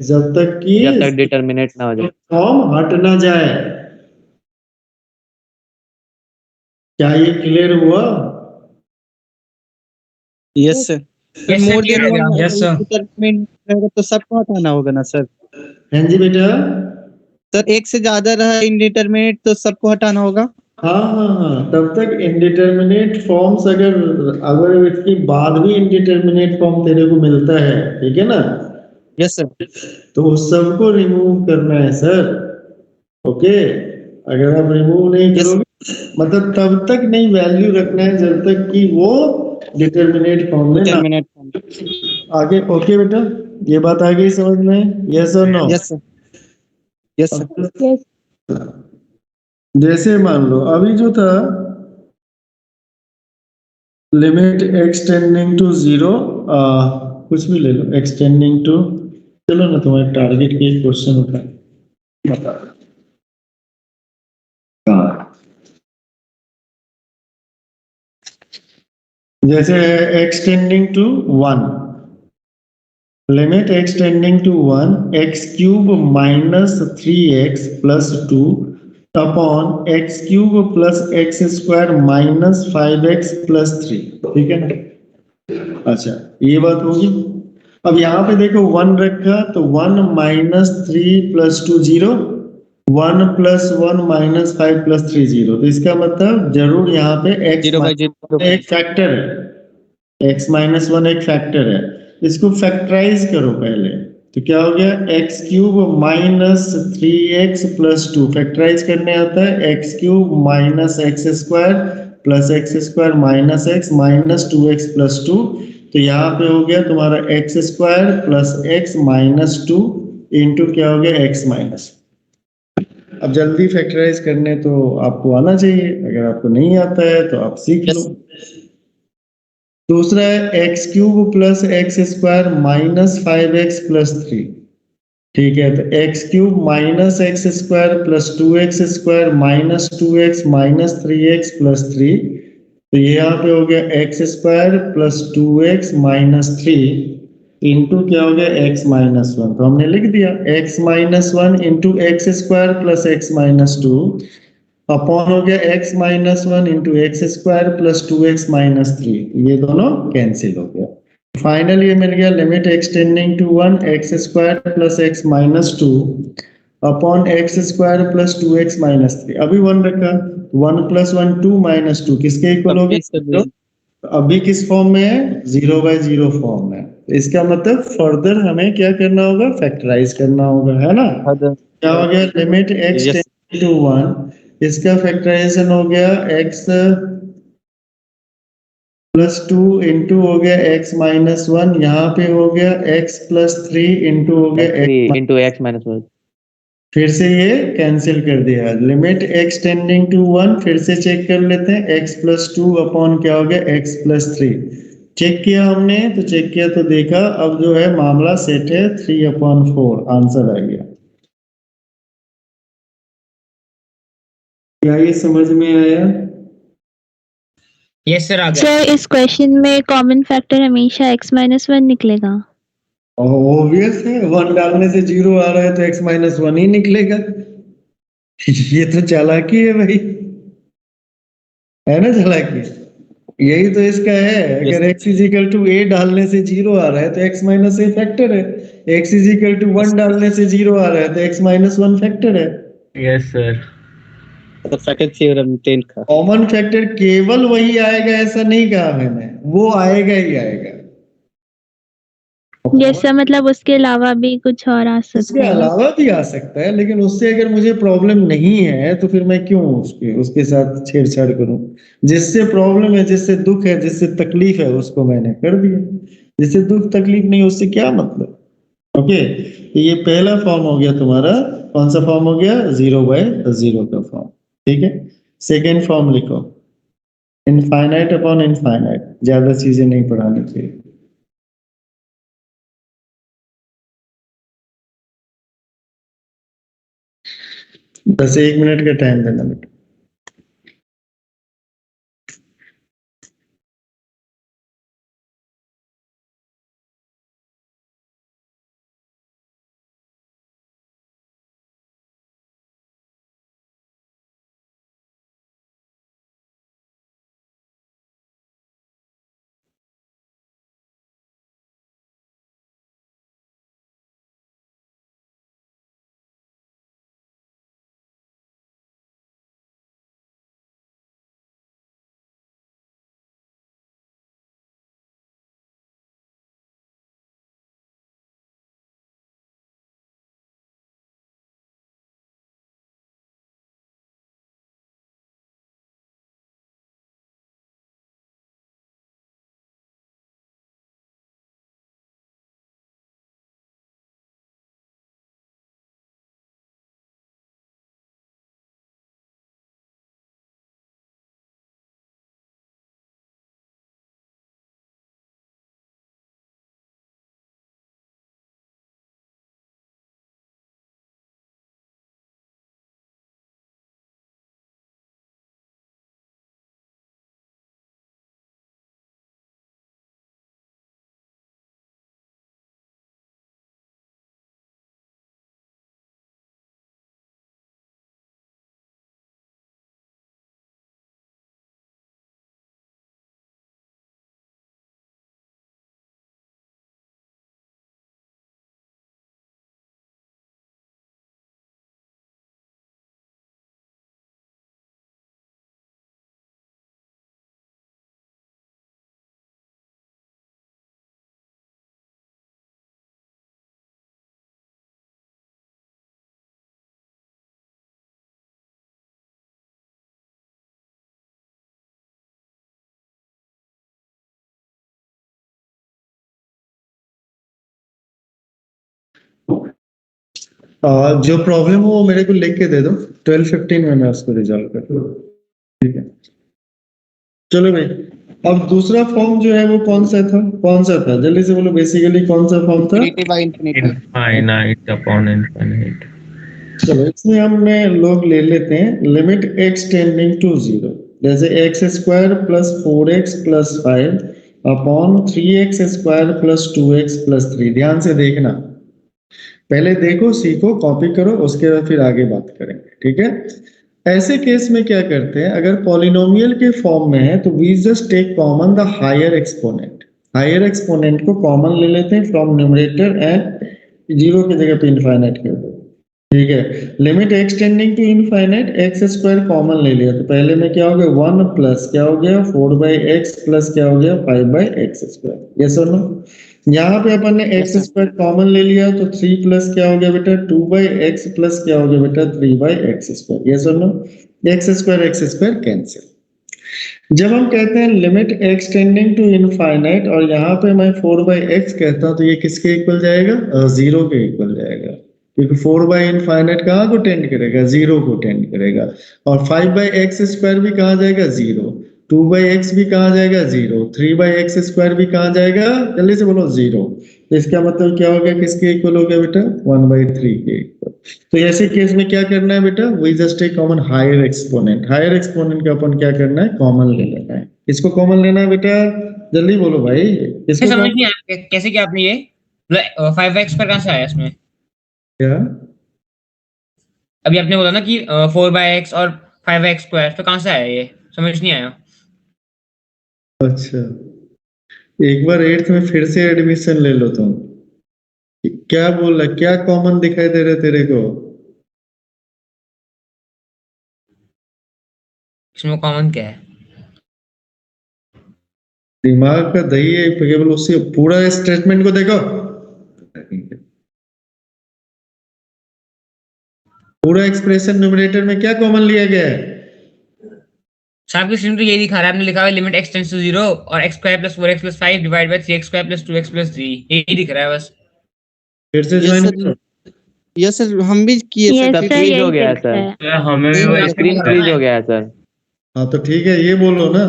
जब तक डिटरमिनेट ना हो जाए, फॉर्म हट ना जाए। क्या ये क्लियर हुआ? Yes sir. More than yes sir. तो सबको हटाना होगा ना सर? हाँ जी बेटा। सर एक से ज्यादा रहा इंडिटरमिनेट तो सबको हटाना होगा। हाँ, तब तक इंडिटरमिनेट फॉर्म्स अगर इसके बाद भी इंडिटरमिनेट फॉर्म तेरे को मिलता है, ठीक है ना, यस सर, तो उस सबको रिमूव करना है सर। ओके, अगर आप रिमूव नहीं यस करोगे मतलब तब तक नहीं वैल्यू रखना है जब तक कि वो डिटरमिनेट फॉर्म में ना डिटरमिनेट। आगे। ओके बेटा, ये बात आ गई समझ में? यस और no? Yes sir, yes sir, yes जैसे मान लो अभी जो था लिमिट एक्सटेंडिंग टू जीरो, कुछ भी ले लो, एक्सटेंडिंग टू, चलो ना तुम्हारे टारगेट के क्वेश्चन उठा बता। हाँ, जैसे x tending to one, limit extending to one, x cube minus 3x plus 2 upon x cube plus x square minus 5x plus 3, ठीक है। अच्छा, ये बात होगी। अब यहाँ पे देखो वन रखा तो 1 minus 3 plus 2 0, 1 plus 1 minus 5 plus 3 0, तो इसका मतलब जरूर यहाँ पे x 0/0 एक फैक्टर है, x माइनस 1 एक फैक्टर है। इसको फैक्टराइज करो पहले, तो क्या हो गया, x cube minus 3x plus 2, factorise करने आता है x cube minus x square plus x square minus x minus 2x plus 2, तो यहाँ पे हो गया तुम्हारा x square plus x minus 2 into क्या हो गया, एक्स माइनस। अब जल्दी फैक्टराइज करने तो आपको आना चाहिए, अगर आपको नहीं आता है तो आप सीख लो। दूसरा है x cube plus x square minus 5x plus 3, ठीक है, तो x cube minus x square plus 2x square minus 2x minus 3x plus 3, तो ये यहाँ पे हो गया x square plus 2x minus 3 into क्या हो गया, एक्स माइनस 1, तो हमने लिख दिया x minus 1 into x square plus x minus 2 upon हो गया x minus 1 into x square plus 2x minus 3, ये दोनों कैंसिल हो गया। फाइनली ये मिल गया limit extending to 1 x square plus x minus 2 upon x square plus 2x minus 3, अभी 1 रखा, 1 प्लस 1 2 माइनस 2 किसके इक्वल हो गया, अभी किस फॉर्म में है, 0/0 फॉर्म में। तो इसका मतलब फर्दर हमें क्या करना होगा, फैक्टराइज करना होगा, है ना। क्या हो गया, limit x Yes. Tending to 1, इसका फैक्टराइजेशन हो गया x प्लस 2 इंटू हो गया x माइनस 1, यहाँ पे हो गया x प्लस 3 इंटू हो गया 3 x, into x minus 1. फिर से ये कैंसिल कर दिया। लिमिट एक्स टेंडिंग टू 1, फिर से चेक कर लेते हैं, x प्लस 2 अपॉन क्या हो गया, x प्लस 3, चेक किया हमने, तो चेक किया तो देखा अब जो है मामला सेट है, 3/4 आंसर आ गया। क्या ये समझ में आया? यस सर, आ गया। सर इस क्वेश्चन में कॉमन फैक्टर हमेशा x माइनस 1 निकलेगा। ऑब्वियस है, 1 डालने से 0 आ रहा है तो x माइनस 1 ही निकलेगा। ये तो चालाकी है भाई, है ना चालाकी, यही तो इसका है। अगर x इजिकल टू a डालने से 0 आ रहा है तो x माइनस a फैक्टर है, x इजिकल टू 1 डालने से 0 आ रहा है तो x माइनस 1 फैक्टर है। Yes sir. फैक्टर थ्योरम 10 का। कॉमन फैक्टर केवल वही आएगा ऐसा नहीं कहा मैंने, वो आएगा ही आएगा। यस सर, मतलब उसके अलावा भी कुछ और आ उसके सकता है। अलावा भी आ सकता है, लेकिन उससे अगर मुझे प्रॉब्लम नहीं है तो फिर मैं क्यों उसके उसके साथ छेड़छाड़ करूं। जिससे प्रॉब्लम है, जिससे दुख है, जिससे तकलीफ है, उसको मैंने कर दिया। जिससे दुख तकलीफ नहीं, उससे क्या मतलब। ओके, तो ये पहला फॉर्म हो गया तुम्हारा, कौन सा फॉर्म हो गया, 0/0 का फॉर्म, ठीक है। सेकेंड फॉर्म लिखो, इनफाइनाइट अपॉन इनफाइनाइट, ज्यादा चीजें नहीं पढ़ानी चाहिए। बस 1 मिनट का टाइम देना बेटा। जो प्रॉब्लम हो वो मेरे को लिख के दे दो, 12:15 में मैं उसको रिजॉल्व कर दूँ। ठीक है, चलो भाई। अब दूसरा फॉर्म जो है वो कौन सा था जल्दी से बोलो। बेसिकली कौन सा फॉर्म था? Infinity by infinity. Infinite upon infinite. चलो इसमें हमने लोग ले लेते हैं लिमिट x टेंडिंग टू 0, जैसे x² + 4x + 5 upon 3x² + 2x + 3। ध्यान से देखना, पहले देखो, सीखो, कॉपी करो, उसके बाद फिर आगे बात करेंगे। ठीक है, ऐसे केस में क्या करते हैं, अगर पॉलिनोमियल के फॉर्म में है तो we just take common the higher exponent. Higher exponent को कॉमन ले लेते हैं फ्रॉम न्यूमरेटर एंड 0 की जगह पे इनफाइनाइट कर दो। ठीक है, limit x tending to infinite, x² common ले लिया तो पहले में क्या हो गया 1 प्लस क्या हो गया 4/x प्लस क्या हो गया 5/x²। यस और नो? यहाँ पे अपन ने x² कॉमन ले लिया तो 3 प्लस क्या हो गया बेटा 2/x प्लस क्या हो गया बेटा 3/x²। यस और नो? x² cancel. जब हम कहते हैं limit x tending to infinite और यहाँ पे मैं 4/x कहता हूँ तो ये किसके इक्वल जाएगा? 0 के इक्वल जाएगा, क्योंकि 4/इनफाइनाइट कहाँ को टेंड करेगा? 0 को टेंड करेगा। और 5/x² भी कहाँ जाएगा? 0। 2/x भी कहाँ जाएगा? 0। 3/x² भी कहाँ जाएगा? जल्दी से बोलो 0। तो इसका मतलब क्या हो गया, किसके इक्वल हो गया बेटा? 1/3 के इक्वल। तो ऐसे केस में क्या करना है बेटा? We just take common higher exponent. Higher exponent का अपन क्या करना है? कॉमन ले लेना है। इसको कॉमन लेना है बेटा, जल्दी बोलो भाई। इसको समझ नहीं आया कैसे किया आपने ये? 5x पर कहाँ से आया इसमें? क्या? अभी आपने बोला ना कि 4/x और 5x² तो कहाँ से आया ये? समझ नहीं आया। अच्छा, एक बार 8th में फिर से एडमिशन ले लो तुम। क्या बोल रहा, क्या कॉमन दिखाई दे रहा है तेरे को? इसमें कॉमन क्या है? दिमाग का दही है केवल, उससे पूरा स्टेटमेंट को देखो। पूरा एक्सप्रेशन न्यूमरेटर में क्या कॉमन लिया गया है? साहब की स्क्रीन तो ये दिखा रहा है, आपने लिखा हुआ है लिमिट x टेंड्स टू 0 और x² + 4x + 5 divide by 3x² + 2x + 3, यही दिख रहा है बस। फिर से यस ज्वाइन सर, करो। यस सर, हम भी किए यस सर। सर, फ्रीज हो यही गया है दिखता है। सर, हमें भी वही स्क्रीन फ्रीज हो गया है सर। हाँ तो ठीक है, ये बोलो ना।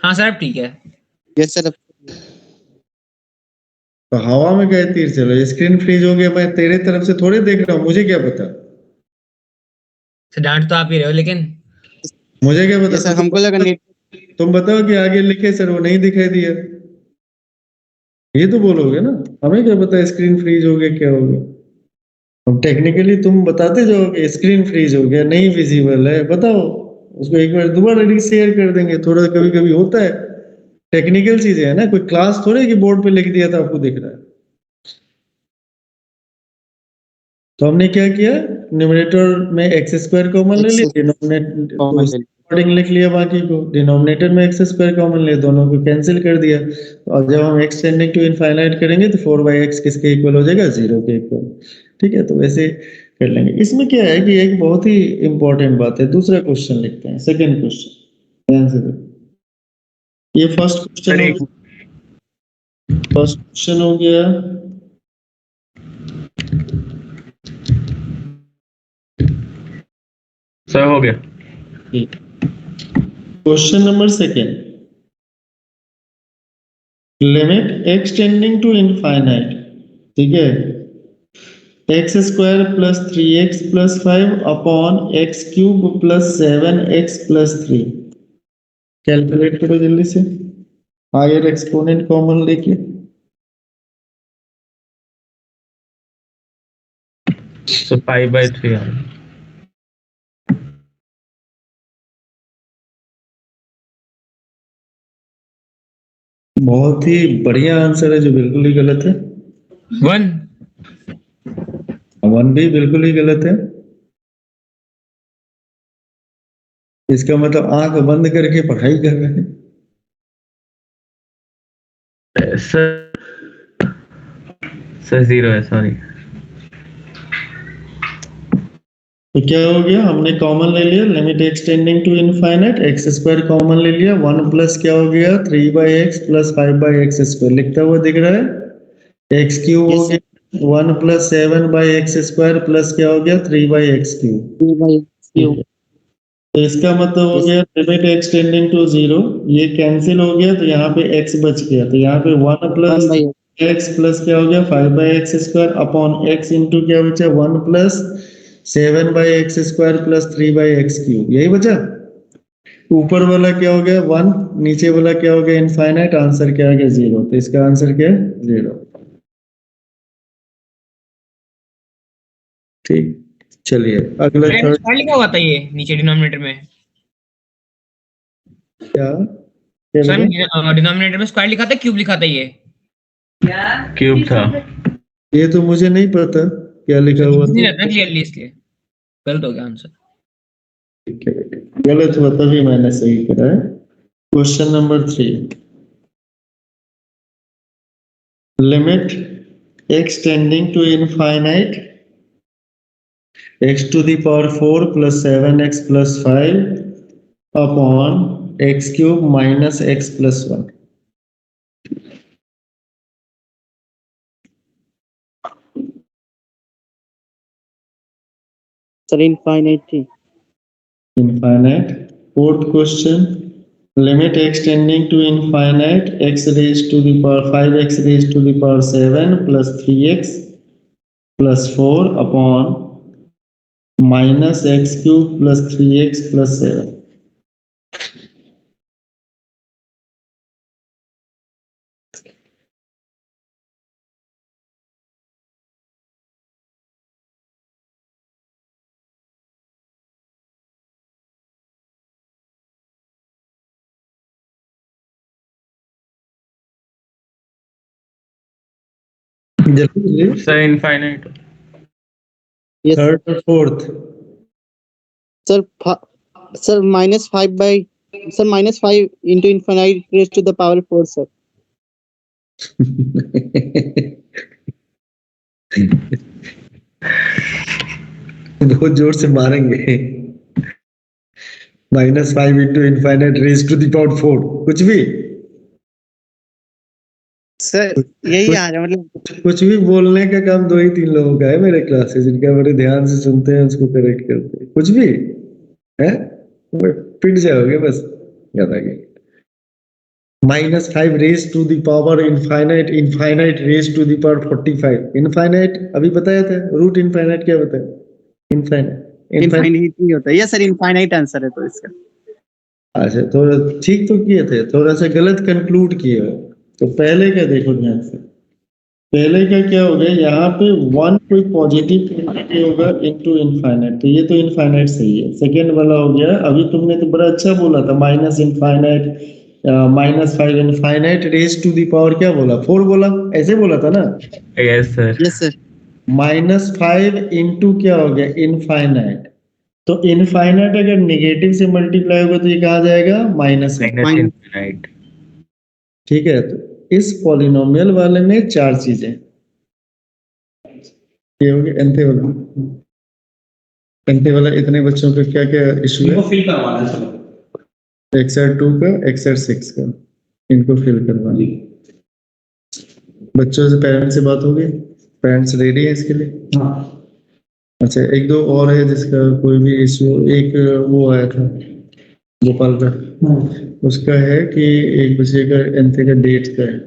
हाँ सर अब ठीक है। Yes sir. तो हवा में गए तीर चलो, स्क्रीन फ्रीज हो गया, मैं तेरे तरफ से थोड़े देख रहा हूँ, मुझे क्या पता? सर डांट तो आप ही रहे हो, लेकिन मुझे क्या पता? यस सर, हमको लगा नेट। तुम बताओ कि आगे लिखे सर वो नहीं दिखाई दिया, ये तो बोलोगे ना। हमें क्या पता स्क्रीन फ्रीज हो गया क्या हो गया? अब टेक्निकली तुम बताते जाओ कि स्क्रीन फ्रीज हो गया, नहीं विजिबल है, बताओ। उसको एक बार दोबारा शेयर कर देंगे, थोड़ा कभी कभी होता है, टेक्निकल चीजें है ना, कोई क्लास थोड़े कि बोर्ड पे लिख दिया था आपको दिख रहा है। तो हमने क्या किया, न्यूमरेटर में x² कॉमन ले लिया, डिनोमिनेटर तो उसके अकॉर्डिंग लिख लिया, बाकी को डिनोमिनेटर में x² कॉमन ले, दोनों को कैंसिल कर दिया। और जब हम x टेंडिंग टू इनफाइनाइट करेंगे तो 4/x किसके इक्वल हो जाएगा? 0 के इक्वल। ठीक है, तो वैसे कर लेंगे। इसमें क्या है कि एक बहुत ही इंपॉर्टेंट बात है। दूसरा क्वेश्चन लिखते हैं, सेकेंड क्वेश्चन, ध्यान से देखो। ये फर्स्ट क्वेश्चन हो गया। सर हो गया। Question number second, limit x tending to infinite, ठीक है, x² + 3x + 5 upon x³ + 7x + 3। Calculate करो जल्दी से, हायर एक्सपोनेंट कॉमन लेके। So 5/3 आ गया। बहुत ही बढ़िया आंसर है जो बिल्कुल ही गलत है। 1 1 भी बिल्कुल ही गलत है। इसका मतलब आंख बंद करके पढ़ाई कर रहे हैं। सर 0 है, सॉरी। तो क्या हो गया, हमने कॉमन ले लिया, limit extending to infinite, x square common ले लिया, 1 प्लस क्या हो गया 3/x प्लस 5/x स्क्वायर लिखता हुआ दिख रहा है, एक्स क्यूब हो Yes, गया 1 प्लस 7/x स्क्वायर प्लस क्या हो गया 3/x क्यूब। 3/x3 तो इसका मतलब हो Yes. गया लिमिट एक्सटेंडिंग टू 0, ये कैंसिल हो गया तो यहाँ पे x बच गया, तो यहाँ पे 1 प्लस 1/x x प्लस क्या हो गया 5/x square upon x into क्या बचा 1 plus 7/x square plus 3/x cube, यही बचा। ऊपर वाला क्या हो गया 1, नीचे वाला क्या हो गया इनफाइनाइट, आंसर क्या आ गया 0, तो इसका आंसर क्या है 0। ठीक, चलिए अगला थर्ड स्क्वायर लिखा हुआ था ये नीचे डिनोमिनेटर में, क्या सर डिनोमिनेटर में स्क्वायर लिखा था क्यूब लिखा था ये क्यूब था। ये तो मुझे नहीं पता क्या लिखा हुआ नहीं था। रहता क्लियरली, इसलिए गलत हो गया आंसर। ठीक है, गलत हुआ तभी मैंने सही करा है। Question number 3, limit extending to infinite x to the power 4 plus 7x plus 5 upon x cube minus x plus 1। Sir, infinity. Infinite। Fourth question, limit extending to infinite x raised to the power 5x raised to the power 7 plus 3x plus 4 upon minus x cube plus 3x plus 7। जल्दी सर इनफाइनाइट। Yes. थर्ड और fourth. Sir, sir, -5 into infinite raised to the power 4, sir. बहुत जोर से मारेंगे। -5 into infinite raise to the power 4, कुछ भी सर यही आ रहा है, मतलब कुछ भी बोलने का काम 2 ही 3 लोगों का है मेरे क्लासेस, जिनका बड़े ध्यान से सुनते हैं उसको करेक्ट करते हैं, कुछ भी है पिट जाओगे बस, याद आ गया। -5 raise to the power infinite, infinite raise to the power 45, infinite अभी बताया था, रूट इनफाइनाइट क्या बताया, इनफाइनाइट इनफाइनाइट ही होता है। यस सर, इनफाइनाइट आंसर है तो इसका। अच्छा, थोड़ा ठीक तो किए थे, थोड़ा सा गलत कंक्लूड किए हो। तो पहले का देखो ध्यान से, पहले का क्या हो गया, यहाँ पे 1 कोई पॉजिटिव क्वांटिटी होगा इनटू इनफाइनाइट, तो ये तो इनफाइनाइट सही है। सेकेंड वाला हो गया, अभी तुमने तो बड़ा अच्छा बोला था, minus infinite -5 infinite raise to the power क्या बोला 4 बोला, ऐसे बोला था ना। Yes sir. Yes sir. -5 into क्या हो गया इनफाइनाइट, तो इनफाइनाइट अगर नेगेटिव से मल्टीप्लाई होगा तो ये कहा जाएगा माइनस। इनफाइनाइट। ठीक है, तो इस पॉलिनोमियल वाले में 4 चीजें ये हो गया। एंथे वाला इतने बच्चों का क्या क्या इशू है, फिल करवाना है सर। एक्सर 2 का, एक्सर 6 का, इनको फिल करवाना। बच्चों से पेरेंट्स से बात हो गई, पेरेंट्स रेडी है इसके लिए। हाँ। अच्छा, एक दो और है जिसका कोई भी इशू, एक वो आया था गोपाल का, उसका है कि एक बच्चे का एंथे का डेट का है।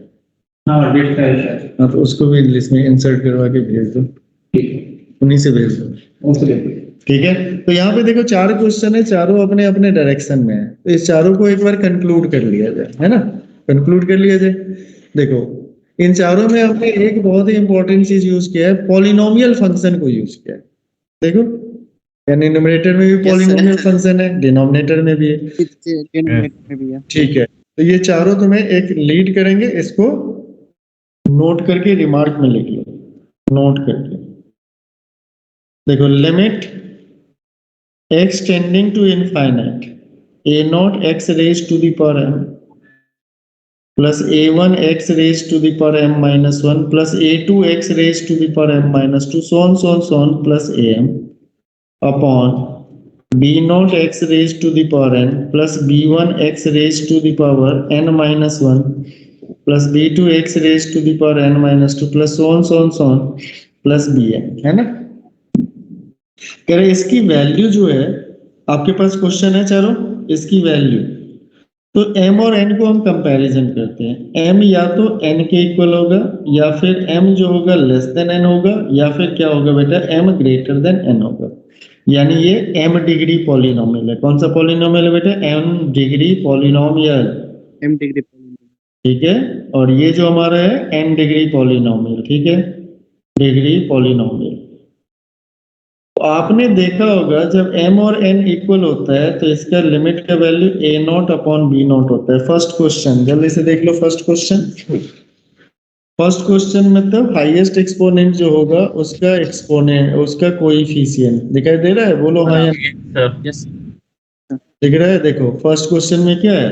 हाँ, डेट का है। हाँ, तो उसको भी इंग्लिश में इंसर्ट करवा के भेज दो, उन्हीं से भेज दो। ठीक है, तो यहाँ पे देखो 4 क्वेश्चन है, चारों अपने अपने डायरेक्शन में है, तो इस चारों को एक बार कंक्लूड कर लिया जाए, है ना, कंक्लूड कर लिया जाए। देखो इन चारों में हमने एक बहुत ही इंपॉर्टेंट चीज यूज किया है, पॉलिनोमियल फंक्शन को यूज किया है। देखो यानी न्यूमरेटर में भी पॉलिनोमियल फंक्शन है, डिनोमिनेटर में भी है। डिनोमिनेटर में भी है। ठीक है, तो ये चारों तुम्हें एक लीड करेंगे, इसको नोट करके रिमार्क में लिख लो, नोट करके। देखो limit x tending to infinite a0 x raise to the power m plus a1 x raise to the power m minus 1 plus a2 x raise to the power m minus 2 so on plus am upon b naught x raise to the power n plus b1 x raise to the power n minus 1 plus b2 x raise to the power n minus 2 plus so on plus bn, है ना। कह रहे इसकी वैल्यू जो है, आपके पास क्वेश्चन है चारों, इसकी वैल्यू, तो m और n को हम कंपैरिजन करते हैं। m या तो n के इक्वल होगा, या फिर m जो होगा लेस देन n होगा, या फिर क्या होगा बेटा, m ग्रेटर देन n होगा। यानी ये m डिग्री पॉलिनोमियल है। कौन सा पॉलिनोमियल है बेटा, m degree polynomial, m degree ठीक है। और ये जो हमारा है n डिग्री पॉलिनोमियल, ठीक है, डिग्री पॉलिनोमियल। तो आपने देखा होगा जब m और n इक्वल होता है तो इसका लिमिट का value a not upon b not होता है। फर्स्ट क्वेश्चन जल्दी से देख लो। फर्स्ट क्वेश्चन मतलब हाईएस्ट एक्सपोनेंट जो होगा उसका एक्सपोनेंट, उसका कोएफिशिएंट दिखाई दे रहा है, बोलो हाँ या यस दिख रहा है। देखो फर्स्ट क्वेश्चन में क्या है,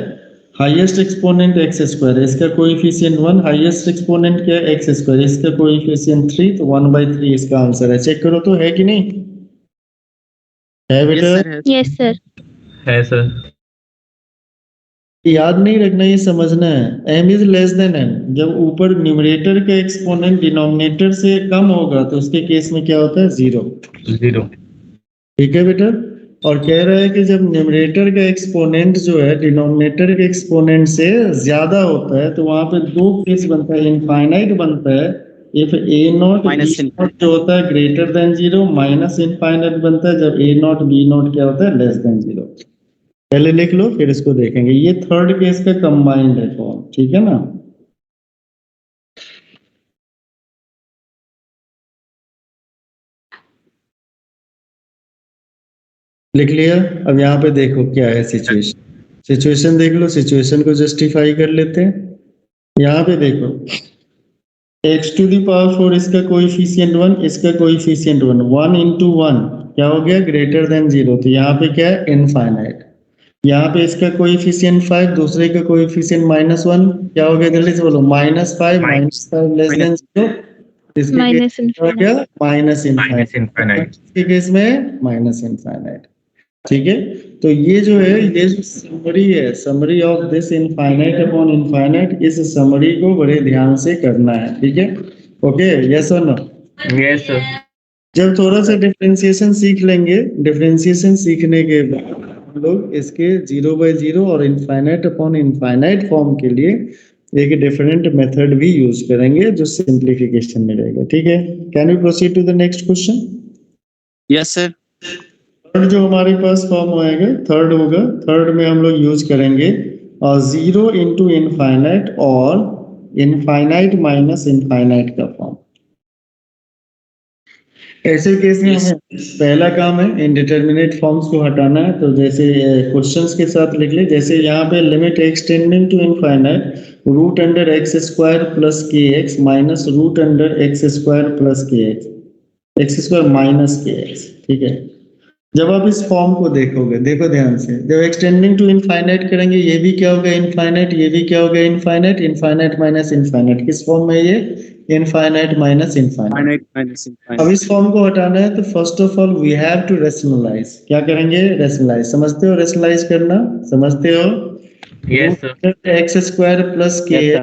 हाईएस्ट एक्सपोनेंट एक्स स्क्वायर, इसका कोएफिशिएंट 1, हाईएस्ट एक्सपोनेंट क्या है एक्स स्क्वायर, इसका कोएफिशिएंट 3, तो 1/3 इसका आंसर है। चेक करो तो है कि नहीं है बेटा। Yes sir. है सर। याद नहीं रखना, ये समझना है। m is less than n, जब ऊपर न्यूमरेटर का एक्सपोनेंट डिनोमिनेटर से कम होगा तो उसके केस में क्या होता है, 0। ठीक है बेटा। और कह रहा है कि जब न्यूमरेटर का एक्सपोनेंट जो है डिनोमिनेटर के एक्सपोनेंट से ज्यादा होता है तो वहां पे दो केस बनता है, इनफाइनाइट बनता है। इफ a नॉट माइनस जो होता है ग्रेटर देन 0, माइनस इनफाइनाइट बनता है जब a नॉट b नॉट क्या होता है, लेस देन 0। पहले लिख लो फिर इसको देखेंगे। ये थर्ड केस का कंबाइंड है फॉर्म, ठीक है ना। लिख लिया। अब यहाँ पे देखो क्या है सिचुएशन देख लो, सिचुएशन को जस्टिफाई कर लेते हैं। यहाँ पे देखो x टू दी पावर 4 इसका कोएफिशिएंट 1, इसका कोएफिशिएंट 1, 1 into 1 क्या हो गया, ग्रेटर देन 0। तो यहाँ पे क्या है, इनफाइनाइट। यहाँ पे इसका कोएफिशिएंट 5, दूसरे का कोएफिशिएंट -1 क्या हो गया, जल्दी से बोलो, -5 लेस देन 0। इसके माइनस केस में क्या, माइनस इनफाइनाइट, इसके केस में माइनस इनफाइनाइट। ठीक है। तो ये जो है, ये जो समरी है, summary of this infinite upon infinite, इस समरी को बड़े ध्यान से करना है। ठीक है, ओके, यस और नो। Yes sir. जब थोड़ा सा डिफरेंशिएशन सीख लेंगे, डिफरेंशिएशन सीखने के बाद हम लोग इसके 0/0 और इनफाइनाइट अपॉन इनफाइनाइट फॉर्म के लिए एक डिफरेंट मेथड भी यूज करेंगे जो सिंप्लीफिकेशन में रहेगा। ठीक है, can we proceed to the next question. Yes sir. Third जो हमारे पास फॉर्म होएगा, थर्ड होगा, थर्ड में हम लोग यूज करेंगे 0 into इनफाइनाइट और इनफाइनाइट माइनस इनफाइनाइट का फॉर्म। ऐसे केस में हमें पहला काम है इनडिटरमिनेट फॉर्म्स को हटाना है। तो जैसे क्वेश्चंस के साथ लिख ले, जैसे यहाँ पे limit extending to infinite root under x square plus k x minus root under x square plus k x square minus k x. ठीक है, जब आप इस फॉर्म को देखोगे, देखो ध्यान से, जब एक्सटेंडिंग टू इनफाइनाइट करेंगे, ये भी क्या होगा इनफाइनाइट, ये भी क्या होगा इनफाइनाइट, इनफाइनाइट माइनस इनफाइनाइट। किस फॉर्म में, ये इनफाइनाइट माइनस इनफाइनाइट। अब इस फॉर्म को हटाना है तो first of all we have to rationalize. क्या करेंगे, रेशनलाइज। समझते हो रेशनलाइज करना, समझते हो? Yes sir. X square plus k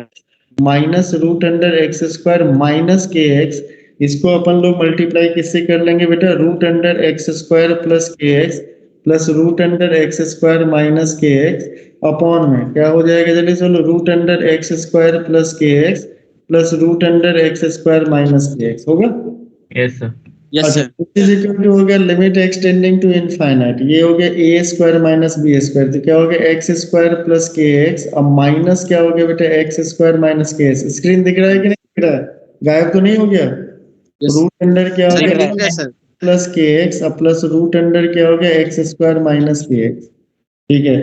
minus root under x square minus k x, इसको अपन लोग मल्टीप्लाई किससे कर लेंगे बेटा, root under x square plus k x plus root under x square minus k x upon में क्या हो जाएगा, जल्दी चलो, root under x square plus k x plus root under x square minus k x होगा। Yes sir. Yes sir. Is equal to हो गया लिमिट एक्सटेंडिंग टू इनफाइनाइट, ये हो गया a square minus b square, तो क्या हो गया x square plus k x, अब माइनस क्या हो गया बेटा x square minus k x. Screen दिख रहा है कि नहीं दिख रहा है, गायब तो नहीं हो गया। रूट अंडर क्या हो गया प्लस के एक्स, अब प्लस रूट अंडर क्या हो गया x square minus k x. ठीक है,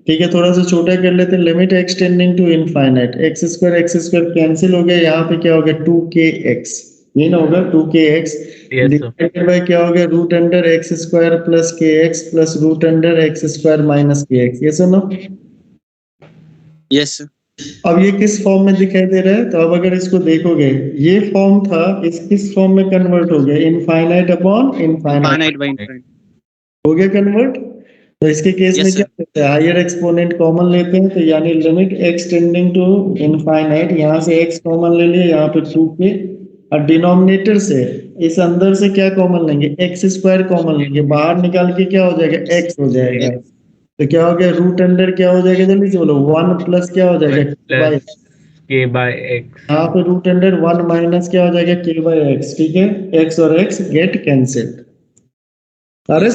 ठीक है, थोड़ा सा छोटा कर लेते हैं। Limit extending to infinite, x square cancel हो गया, यहाँ पे क्या हो गया 2kx, ये ना होगा 2kx डिवाइडेड बाय क्या हो गया root under x square plus k x plus root under x square minus k x. ये सुनो, यस। अब ये किस फॉर्म में दिखाई दे रहा है, तो अब अगर इसको देखोगे, ये फॉर्म था, इस किस फॉर्म में कन्वर्ट हो गया, इनफाइनाइट अपॉन इनफाइनाइट। हो गया कन्वर्ट। तो इसके केस Yes, में sir. क्या करते हैं, हायर एक्सपोनेंट कॉमन लेते हैं, तो यानी limit x tending to infinite, यहाँ से एक्स कॉमन ले लिया, यहाँ पे 2k, और डिनोमिनेटर से इस अंदर से क्या कॉमन लेंगे, एक्स स्क्वायर कॉमन लेंगे, बाहर निकाल के क्या हो जाएगा, एक्स हो जाएगा। तो क्या हो गया, रूट अंडर क्या हो जाएगा, जल्दी से बोलो, 1 प्लस क्या हो जाएगा, बाई, k by x यहाँ पे रूट अंडर 1 माइनस क्या हो जाएगा, k बाई एक्स। ठीक है, एक्स और एक्स गेट कैंसिल्ड। अरे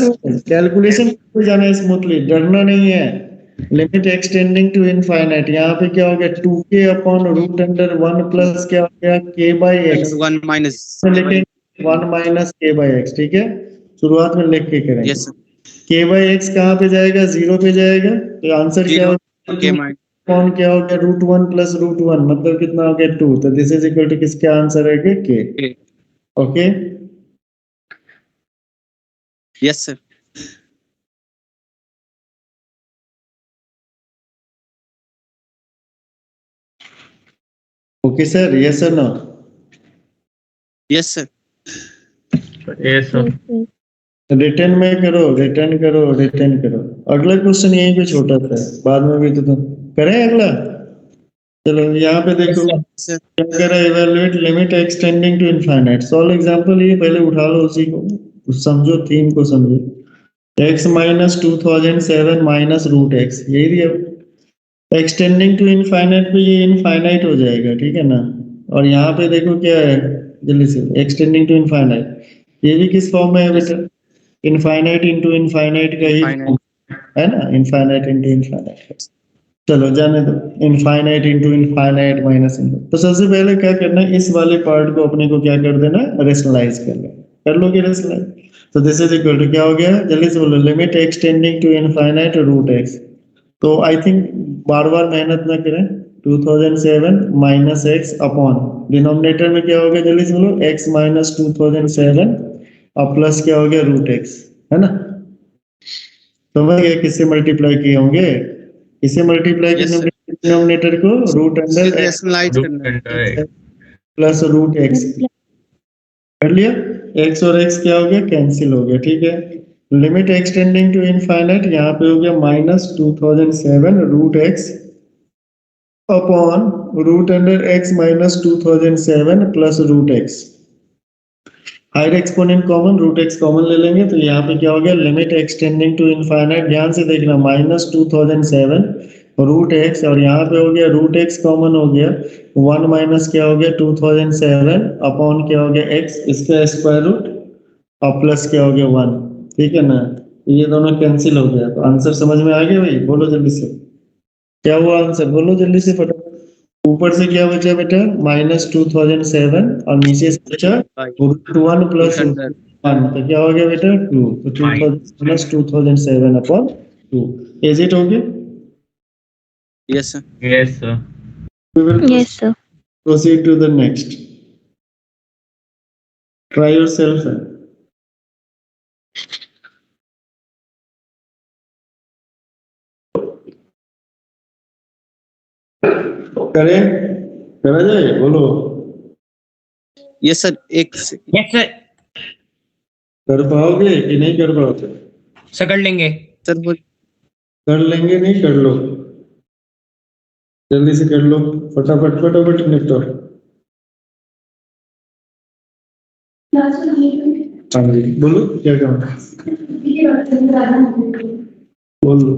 कैलकुलेशन जाना है स्मूथली, डरना नहीं है। लिमिट एक्सटेंडिंग टू इनफाइनाइट, यहाँ पे क्या हो गया, 2k upon root under 1 plus क्या हो गया, k बाई एक्स, 1 minus. लेकिन 1 माइनस k बाई एक्स। ठीक है, शुरुआत में लिख के करेंगे। Yes, sir. k by x कहाँ पे जाएगा, 0 पे जाएगा, तो आंसर क्या 0 हो k minus. कौन क्या हो गया, रूट 1 प्लस रूट 1 मतलब कितना हो गया, 2। तो दिस इज इक्वल टू किसका आंसर है, k। K. Okay, Yes, sir. Okay sir, yes sir, no. Yes, sir. yes sir. Written में करो, रिटर्न करो, रिटर्न करो। अगला क्वेश्चन यहीं पे छोटा सा है, बाद में भी तो तुम करें अगला। चलो यहाँ पे देखो, Sir. क्या कह रहा है, evaluate limit extending to infinite. Solve example, ये पहले उठा लो उसी को, समझो थीम को समझो। x minus 2007 minus root x, यही दिया। एक्सटेंडिंग टू इनफाइनाइट पे ये इनफाइनाइट हो जाएगा, ठीक है ना। और यहाँ पे देखो क्या है, जल्दी से, एक्सटेंडिंग टू इनफाइनाइट, ये भी किस फॉर्म में है बेटा, इनफाइनाइट इंटू इनफाइनाइट का ही Infinite. form है ना, इनफाइनाइट इंटू इनफाइनाइट। चलो जाने दो, infinite into infinite minus into. तो सबसे पहले क्या करना है, इस वाले पार्ट को अपने को क्या कर देना, रेशनलाइज कर लेना। कर लोगे रेशनलाइज, तो दिस इज इक्वल टू क्या हो गया, जल्दी से बोलो, limit extending to infinite root x. तो आई थिंक बार बार मेहनत ना करें, 2007 माइनस एक्स अपॉन डिनोमिनेटर में क्या हो गया, जल्दी से बोलो, x माइनस 2007 और प्लस क्या हो गया, रूट एक्स, है ना। समझ गए किससे मल्टीप्लाई किए होंगे, इसे मल्टीप्लाई Yes, करने sir. डिनोमिनेटर को रूट इसे अंडर rationalize root करना है. under x plus root x कर लिया, x और x क्या हो गया, कैंसिल हो गया। ठीक है, लिमिट एक्सटेंडिंग टू इनफाइनाइट, यहाँ पे हो गया minus 2007 root x upon root under x minus 2007 plus root x. Higher exponent common, root x common ले लेंगे, तो यहाँ पे क्या हो गया, लिमिट एक्सटेंडिंग टू इनफाइनाइट, ध्यान से देखना, माइनस 2007 रूट एक्स, और यहाँ पे हो गया रूट एक्स कॉमन हो गया, 1 माइनस क्या हो गया 2007 अपॉन क्या हो गया x, इसका स्क्वायर रूट, और प्लस क्या हो गया 1। ठीक है ना, ये दोनों कैंसिल हो गया। तो आंसर समझ में आ गया भाई, बोलो जल्दी से, क्या हुआ आंसर, बोलो जल्दी से फटाफट। ऊपर से क्या बचा बेटा, माइनस 2007, और नीचे से बचा root 1 plus Root root under. 1, तो क्या हो गया बेटा, 2। तो 2000 plus 2007 upon 2, is it okay. Yes, sir. yes sir. We will Yes, sir. proceed to the next. Try yourself. करें, करा जाए, बोलो। Yes, sir. yes sir. कर पाओगे कि नहीं कर पाओगे, सर कर लेंगे। Sir, वो कर लेंगे, नहीं कर लो, जल्दी से कर लो, फटाफट फटाफट निपटो। हाँ जी, बोलो क्या काम, बोलो।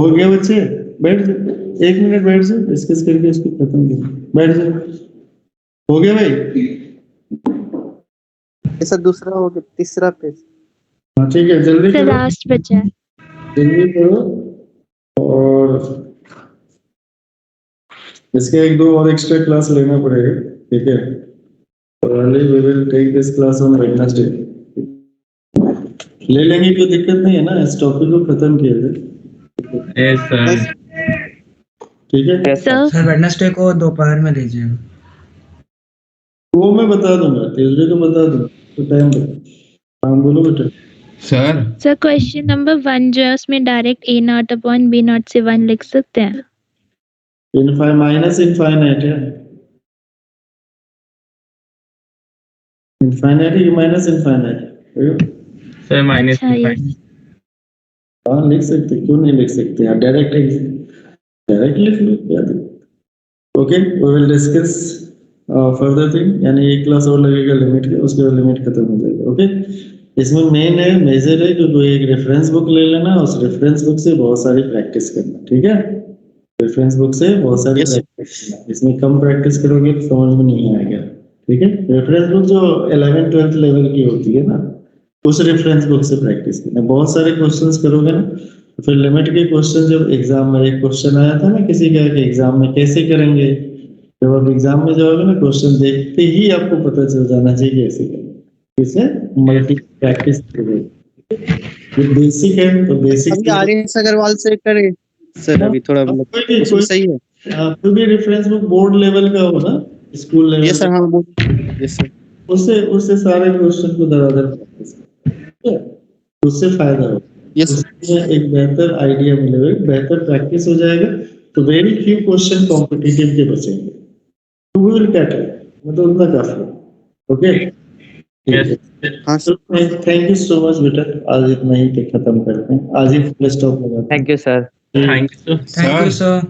हो गया बच्चे, बैठ जाओ, 1 मिनट बैठ जाओ, डिस्कस करके इसको खत्म करो, बैठ जाओ। हो गया भाई? सर दूसरा हो गया, तीसरा पेज। हाँ ठीक है, जल्दी सर करो, लास्ट बचा है। जल्दी करो। और इसके 1-2 और एक्स्ट्रा क्लास लेना पड़ेगा, ठीक है? Probably we will take this class on Wednesday. ले लेंगे, कोई दिक्कत नहीं है ना, इस टॉपिक को खत्म किया जाए, यस सर। ठीक है? सर सर वेडनेसडे को दोपहर में लीजिएगा। वो मैं बता दूंगा, ट्यूसडे को बता दूंगा, तो टाइम दो। हाँ बोलो बेटा। सर क्वेश्चन नंबर 1 जो है उसमें direct a not upon b not से 1 लिख सकते हैं। माइनस इनफाइनाइट है, इनफाइनाइट है कि माइनस इनफाइनाइट? सर माइनस अच्छा ये हाँ लिख सकते, क्यों नहीं लिख सकते यार, डायरेक्ट लिख लो, क्या दिक्कत। Okay, we will discuss further thing, यानी एक क्लास और लगेगा लिमिट के, उसके बाद लिमिट खत्म हो जाएगा। ओके, इसमें मेन है, मेजर है कि कोई एक रेफरेंस बुक ले लेना, उस रेफरेंस बुक से बहुत सारी प्रैक्टिस करना, ठीक है? रेफरेंस बुक से बहुत सारी प्रैक्टिस करना, इसमें कम प्रैक्टिस करोगे तो समझ में नहीं आएगा, ठीक है? रेफरेंस बुक जो 11th-12th लेवल की होती है ना, उस रेफरेंस बुक से प्रैक्टिस करना। बहुत सारे क्वेश्चंस करोगे ना, तो फिर लिमिट के क्वेश्चन, जब एग्जाम में एक क्वेश्चन आया था ना किसी का कि एग्जाम में कैसे करेंगे, जब आप एग्जाम में जाओगे ना, क्वेश्चन देखते ही आपको पता चल जाना चाहिए कैसे करेंगे, इसे मल्टी प्रैक्टिस करोगे। ये बेसिक है, तो बेसिक अभी आर्यन अग्रवाल से करे सर, अभी थोड़ा मतलब उसमें सही है। कोई भी रेफरेंस बुक बोर्ड लेवल का हो ना, स्कूल लेवल, यस सर, हाँ बोल, यस सर। उससे सारे क्वेश्चन को धराधर प्रैक्टिस करो, उससे फायदा होगा, उससे एक बेहतर आइडिया मिलेगा, बेहतर प्रैक्टिस हो जाएगा, तो वेरी फ्यू क्वेश्चन कॉम्पिटिटिव के बचेंगे, तो वी विल गेट इट, मतलब उतना काफी है। ओके, हाँ sir, thank you so much बेटा, आज इतना ही पे खत्म करते हैं, आज ही फुल स्टॉप लगा। Thank you sir. Thank you sir. Thank you sir.